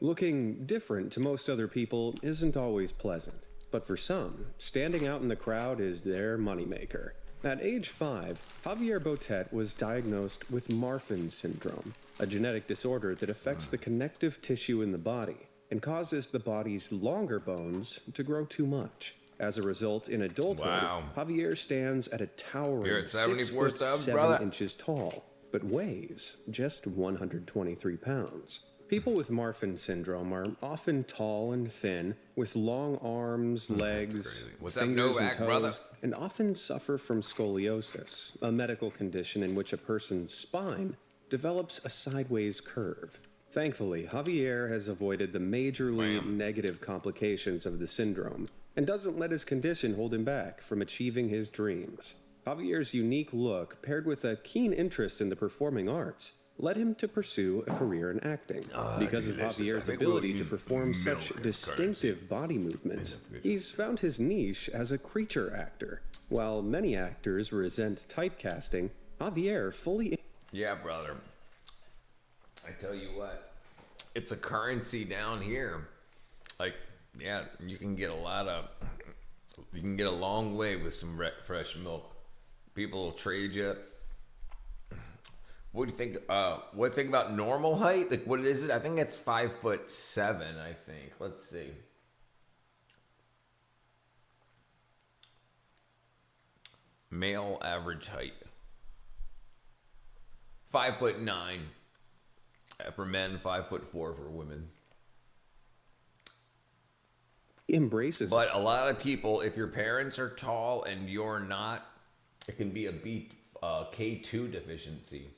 Looking different to most other people isn't always pleasant. But for some, standing out in the crowd is their moneymaker. At age 5, Javier Botet was diagnosed with Marfan syndrome, a genetic disorder that affects the connective tissue in the body and causes the body's longer bones to grow too much. As a result, in adulthood, Javier stands at a towering You're at 6 74 foot subs, 7 brother. inches tall, but weighs just 123 pounds. People with Marfan syndrome are often tall and thin, with long arms, legs, What's up, fingers, Novak, and toes, brother? and often suffer from scoliosis, a medical condition in which a person's spine develops a sideways curve. Thankfully, Javier has avoided the majorly negative complications of the syndrome and doesn't let his condition hold him back from achieving his dreams. Javier's unique look, paired with a keen interest in the performing arts, led him to pursue a career in acting. Because of Javier's ability to perform such distinctive body movements, he's found his niche as a creature actor. While many actors resent typecasting, Javier fully... Yeah, brother. I tell you what, it's a currency down here. Like, yeah, you can get a long way with some fresh milk. People will trade you. What do you think? What do you think about normal height? Like, what is it? I think it's 5'7". I think. Let's see. Male average height. 5'9" for men. 5'4" for women. embraces. But a lot of people, if your parents are tall and you're not, it can be a K2 deficiency.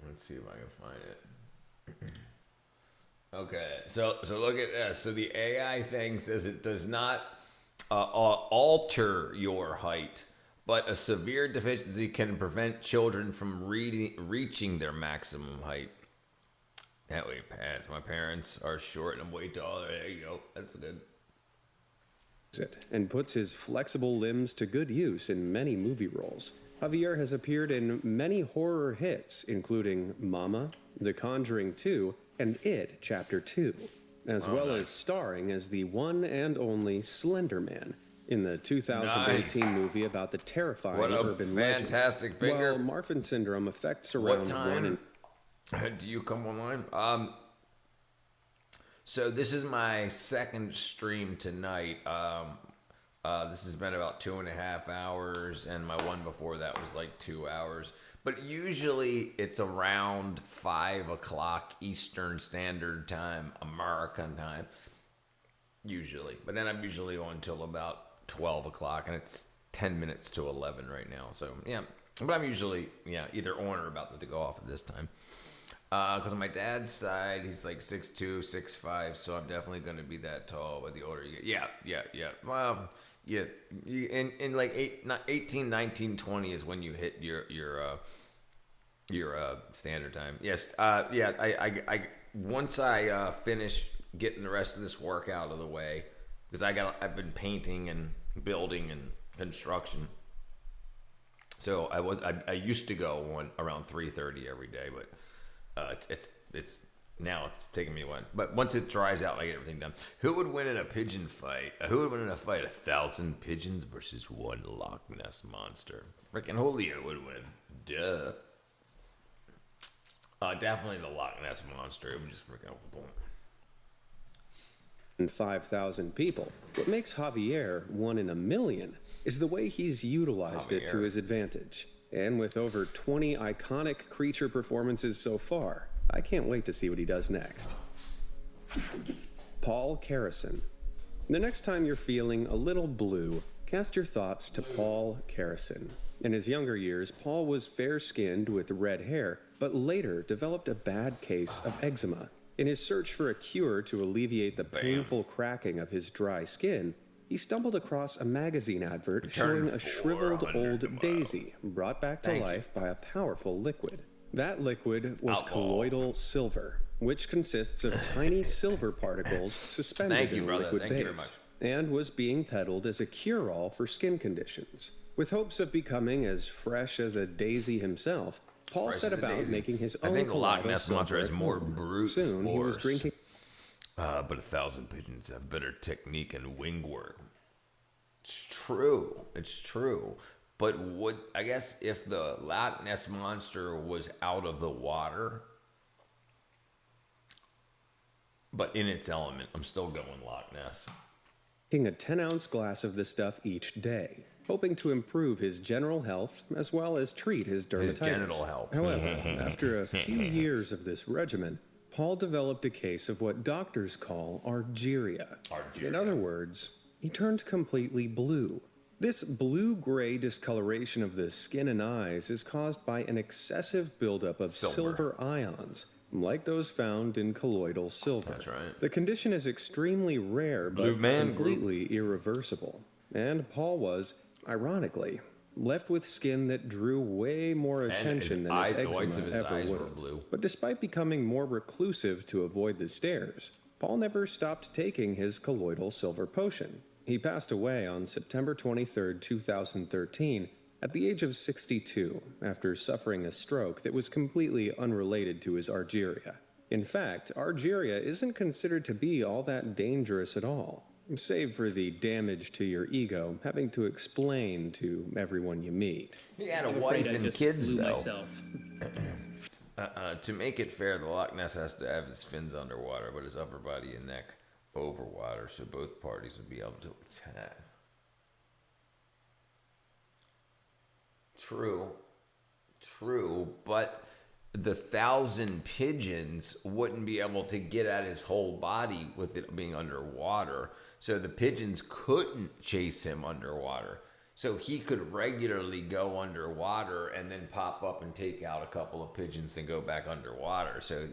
Let's see if I can find it. Okay, so look at this. So the AI thing says it does not alter your height, but a severe deficiency can prevent children from reaching their maximum height. That way, pass. My parents are short and I'm way taller. There you go. That's good. And puts his flexible limbs to good use in many movie roles. Javier has appeared in many horror hits, including Mama, The Conjuring 2, and It Chapter 2, as well as starring as the one and only Slender Man in the 2018 movie about the terrifying urban legend. Fantastic figure. While Marfan syndrome affects around What time do you come online? So this is my second stream tonight. This has been about 2.5 hours, and my one before that was like 2 hours. But usually it's around 5 o'clock Eastern Standard Time, American time. usually. But then I'm usually on till about 12 o'clock, and it's 10 minutes to 11 right now. So, yeah. But I'm usually, either on or about to go off at this time. Because on my dad's side, he's like 6'2", 6'5", so I'm definitely going to be that tall. But the older you get, yeah. Well, yeah, in like 18, 19, 20 is when you hit your standard time. Yes, I once I finish getting the rest of this work out of the way, because I've been painting and building and construction. So I used to go on around 3:30 every day, but it's now it's taking me one. But once it dries out, I get everything done. Who would win in a pigeon fight? Who would win in a fight? 1,000 pigeons versus one Loch Ness monster. Frickin' Julio would win. Duh. Definitely the Loch Ness monster. It would just freaking boom. And 5,000 people. What makes Javier 1 in a million is the way he's utilized it to his advantage. And with over 20 iconic creature performances so far, I can't wait to see what he does next. Paul Carrison. The next time you're feeling a little blue, cast your thoughts to Paul Carrison. In his younger years, Paul was fair-skinned with red hair, but later developed a bad case of eczema. In his search for a cure to alleviate the painful cracking of his dry skin, he stumbled across a magazine advert showing a shriveled old daisy brought back to life by a powerful liquid. That liquid was colloidal silver, which consists of tiny silver particles suspended in a liquid base, and was being peddled as a cure-all for skin conditions. With hopes of becoming as fresh as a daisy himself, Paul set about making his own. I think the Loch Ness monster has more brute Soon force. he was drinking. But 1,000 pigeons have better technique and wing work. It's true. But I guess if the Loch Ness monster was out of the water, but in its element, I'm still going Loch Ness. Taking a 10-ounce glass of this stuff each day, hoping to improve his general health as well as treat his dermatitis. His genital health. However, after a few years of this regimen, Paul developed a case of what doctors call argyria. In other words, he turned completely blue. This blue-gray discoloration of the skin and eyes is caused by an excessive buildup of silver ions, like those found in colloidal silver. That's right. The condition is extremely rare, but completely irreversible. And Paul was, ironically, left with skin that drew way more attention than his eczema ever would have. But despite becoming more reclusive to avoid the stares, Paul never stopped taking his colloidal silver potion. He passed away on September 23, 2013, at the age of 62, after suffering a stroke that was completely unrelated to his argyria. In fact, argyria isn't considered to be all that dangerous at all, save for the damage to your ego having to explain to everyone you meet. He had a wife and kids, though. To make it fair, the Loch Ness has to have his fins underwater, but his upper body and neck over water, so both parties would be able to attack. True, but the 1,000 pigeons wouldn't be able to get at his whole body with it being underwater, so the pigeons couldn't chase him underwater. So he could regularly go underwater and then pop up and take out a couple of pigeons and go back underwater. So,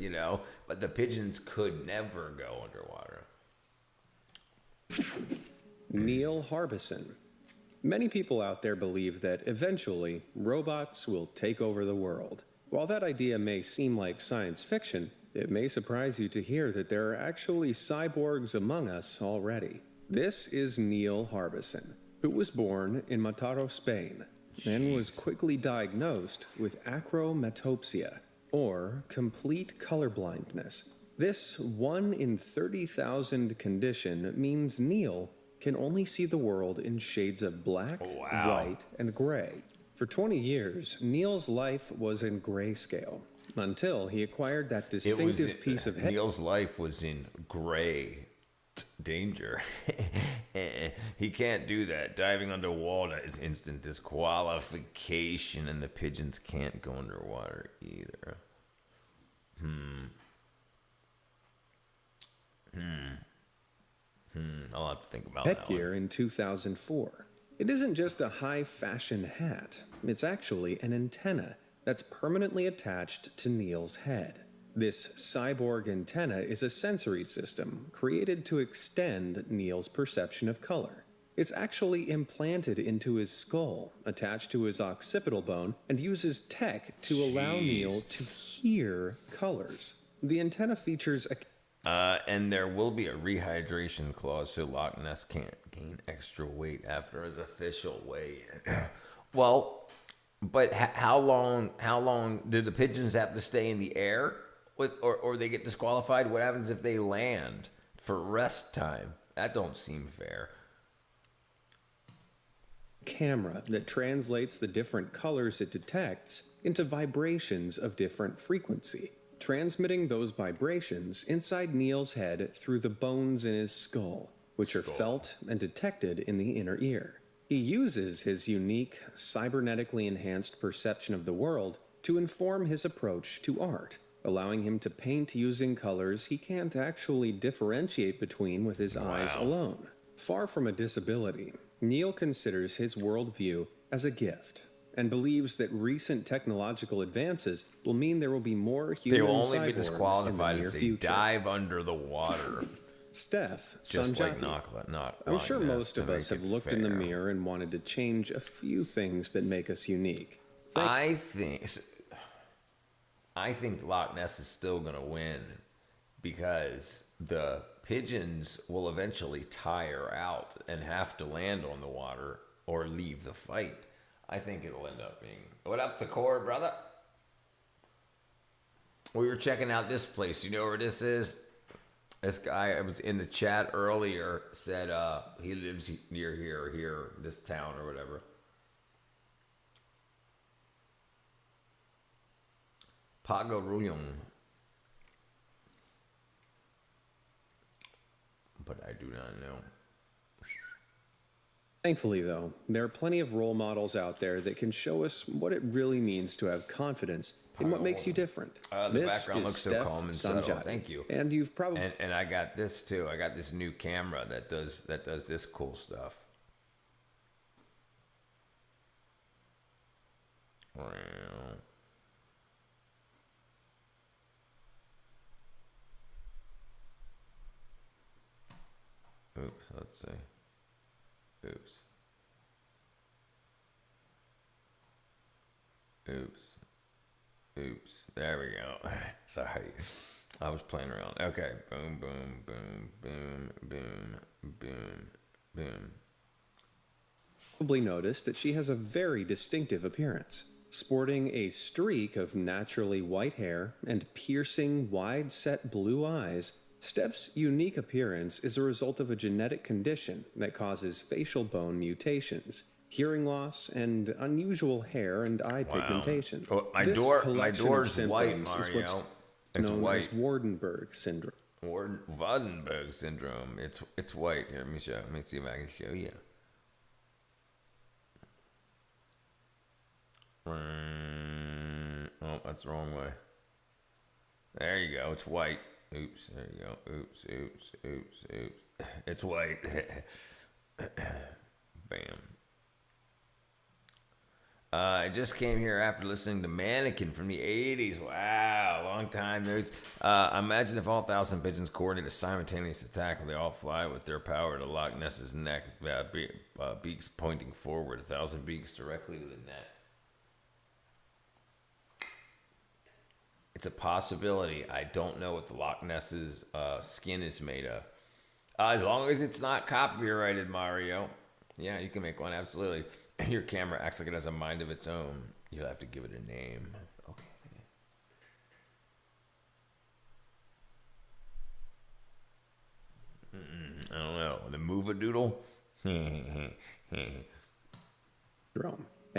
but the pigeons could never go underwater. Neil Harbison. Many people out there believe that eventually robots will take over the world. While that idea may seem like science fiction, it may surprise you to hear that there are actually cyborgs among us already. This is Neil Harbison, who was born in Mataró, Spain, and was quickly diagnosed with achromatopsia, or complete colorblindness. This 1 in 30,000 condition means Neil can only see the world in shades of black, white, and gray. For 20 years, Neil's life was in grayscale, until he acquired that distinctive piece of head. Neil's life was in gray danger. He can't do that. Diving underwater is instant disqualification, and the pigeons can't go underwater either. I'll have to think about that one. Headgear in 2004. It isn't just a high fashion hat, it's actually an antenna that's permanently attached to Neil's head. This cyborg antenna is a sensory system created to extend Neil's perception of color. It's actually implanted into his skull, attached to his occipital bone, and uses tech to allow Neil to hear colors. The antenna features a and there will be a rehydration clause so Loch Ness can't gain extra weight after his official weigh. Well, but how long do the pigeons have to stay in the air or they get disqualified? What happens if they land for rest time? That don't seem fair. Camera that translates the different colors it detects into vibrations of different frequency, transmitting those vibrations inside Neil's head through the bones in his skull, which are felt and detected in the inner ear. He uses his unique, cybernetically enhanced perception of the world to inform his approach to art, allowing him to paint using colors he can't actually differentiate between with his eyes alone. Far from a disability, Neil considers his worldview as a gift and believes that recent technological advances will mean there will be more human They will only be cyborgs disqualified in the near if they future. dive under the water. Steph Just Sanjati. like I'm sure Loch Ness most to of us make have it looked in the fair. mirror and wanted to change a few things that make us unique. I think Loch Ness is still going to win because the pigeons will eventually tire out and have to land on the water or leave the fight. I think it'll end up being... What up, Takor, brother? We were checking out this place. You know where this is? This guy, I was in the chat earlier, said he lives near here, this town or whatever. Pago Ruyon. But I do not know. Thankfully, though, there are plenty of role models out there that can show us what it really means to have confidence in what makes you different. The This background is looks so Steph calm and subtle. Sanjati. Thank you. And you've probably... And I got this too. I got this new camera that does this cool stuff. Oops, let's see. Oops. Oops. Oops. There we go. Sorry. I was playing around. Okay. Boom, boom, boom, boom, boom, boom, boom. Probably noticed that she has a very distinctive appearance, sporting a streak of naturally white hair and piercing, wide-set blue eyes. Steph's unique appearance is a result of a genetic condition that causes facial bone mutations, hearing loss, and unusual hair and eye pigmentation. Oh, my This door's collection of white, symptoms is what's Mario. It's known white. as Waardenburg syndrome. Waardenburg syndrome. It's white. Here, let me show. Let me see if I can show you. Oh, that's the wrong way. There you go. It's white. Oops. There you go. Oops. Oops. Oops. Oops. It's white. Bam. I just came here after listening to Mannequin from the 80s. Wow, long time. Imagine if all 1,000 pigeons coordinate a simultaneous attack where they all fly with their power to Loch Ness's neck, beaks pointing forward, 1,000 beaks directly to the net. It's a possibility. I don't know what the Loch Ness's skin is made of. As long as it's not copyrighted, Mario. Yeah, you can make one, absolutely. Your camera acts like it has a mind of its own. You'll have to give it a name. Okay. I don't know. The Move-A-Doodle? And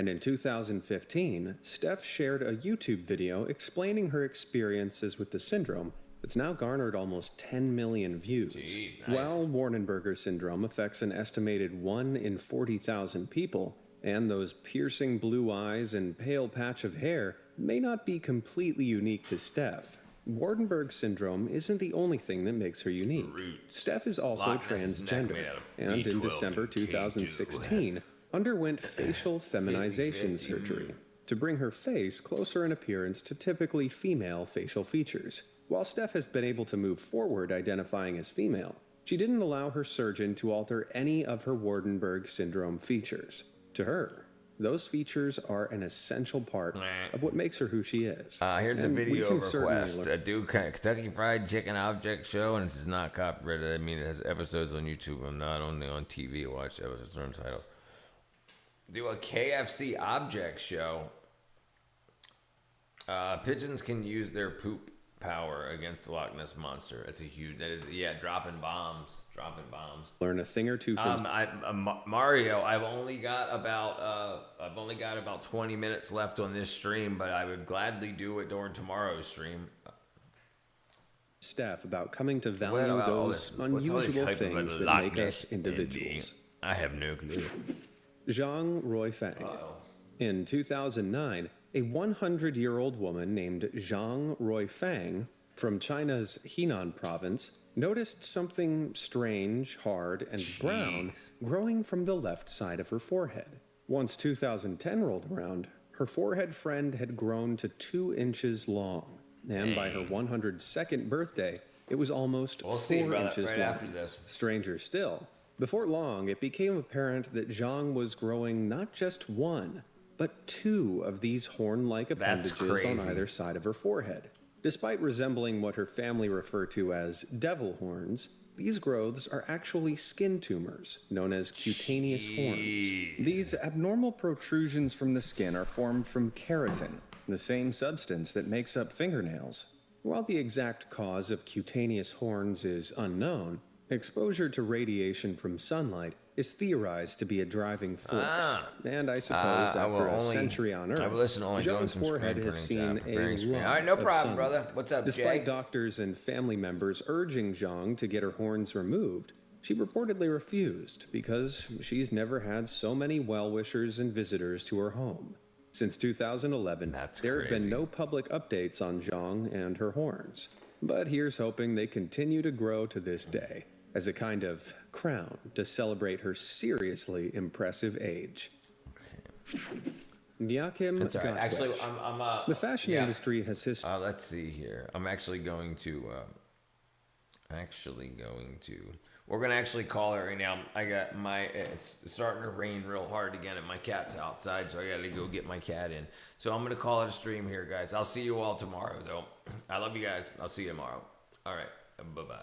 in 2015, Steph shared a YouTube video explaining her experiences with the syndrome that's now garnered almost 10 million views. Jeez, nice. While Waardenburger syndrome affects an estimated 1 in 40,000 people, and those piercing blue eyes and pale patch of hair may not be completely unique to Steph, Waardenburg syndrome isn't the only thing that makes her unique. Steph is also Loch Ness's neck made transgender, out of and in B12 December and K2. 2016, underwent facial feminization surgery to bring her face closer in appearance to typically female facial features. While Steph has been able to move forward identifying as female, she didn't allow her surgeon to alter any of her Waardenburg syndrome features. To her, those features are an essential part of what makes her who she is. Here's a And we video can certainly request. learn- A dude Kentucky Fried Chicken Object Show, and this is not copyrighted. I mean, it has episodes on YouTube. I'm not only on TV. Watch episodes and titles. Do a KFC Object Show. Pigeons can use their poop power against the Loch Ness Monster. That's a huge. That is, yeah, dropping bombs. Learn a thing or two from Mario, I've only got about 20 minutes left on this stream, but I would gladly do it during tomorrow's stream. Steph about coming to What value about all those this- what's all this unusual hype about things the that Loch make Ness us individuals. I have no clue. Zhang Ruifang. In 2009, a 100-year-old woman named Zhang Ruifang from China's Henan province noticed something strange, hard, and brown growing from the left side of her forehead. Once 2010 rolled around, her forehead friend had grown to 2 inches long, and by her 102nd birthday, it was almost 4 see about it inches right long. after this. Stranger still, before long, it became apparent that Zhang was growing not just 1, but 2 of these horn-like That's appendages on crazy. either side of her forehead. Despite resembling what her family refer to as devil horns, these growths are actually skin tumors, known as cutaneous horns. These abnormal protrusions from the skin are formed from keratin, the same substance that makes up fingernails. While the exact cause of cutaneous horns is unknown, exposure to radiation from sunlight is theorized to be a driving force. And I suppose I will after a only- century on Earth, I will listen to only doing Zhang's some forehead screen has printing seen tab, a preparing screen. lot All right, no of problem, sunlight. brother. What's up, Despite Jay? doctors and family members urging Zhang to get her horns removed, she reportedly refused because she's never had so many well-wishers and visitors to her home. Since 2011, there have been no public updates on Zhang and her horns. But here's hoping they continue to grow to this day, as a kind of crown to celebrate her seriously impressive age. Nyakim That's all right. Actually, Gatwick. The fashion yeah. industry has let's see here. I'm actually going to. We're gonna actually call it right now. I got my. It's starting to rain real hard again, and my cat's outside, so I gotta go get my cat in. So I'm gonna call it a stream here, guys. I'll see you all tomorrow, though. I love you guys. I'll see you tomorrow. All right. Bye bye.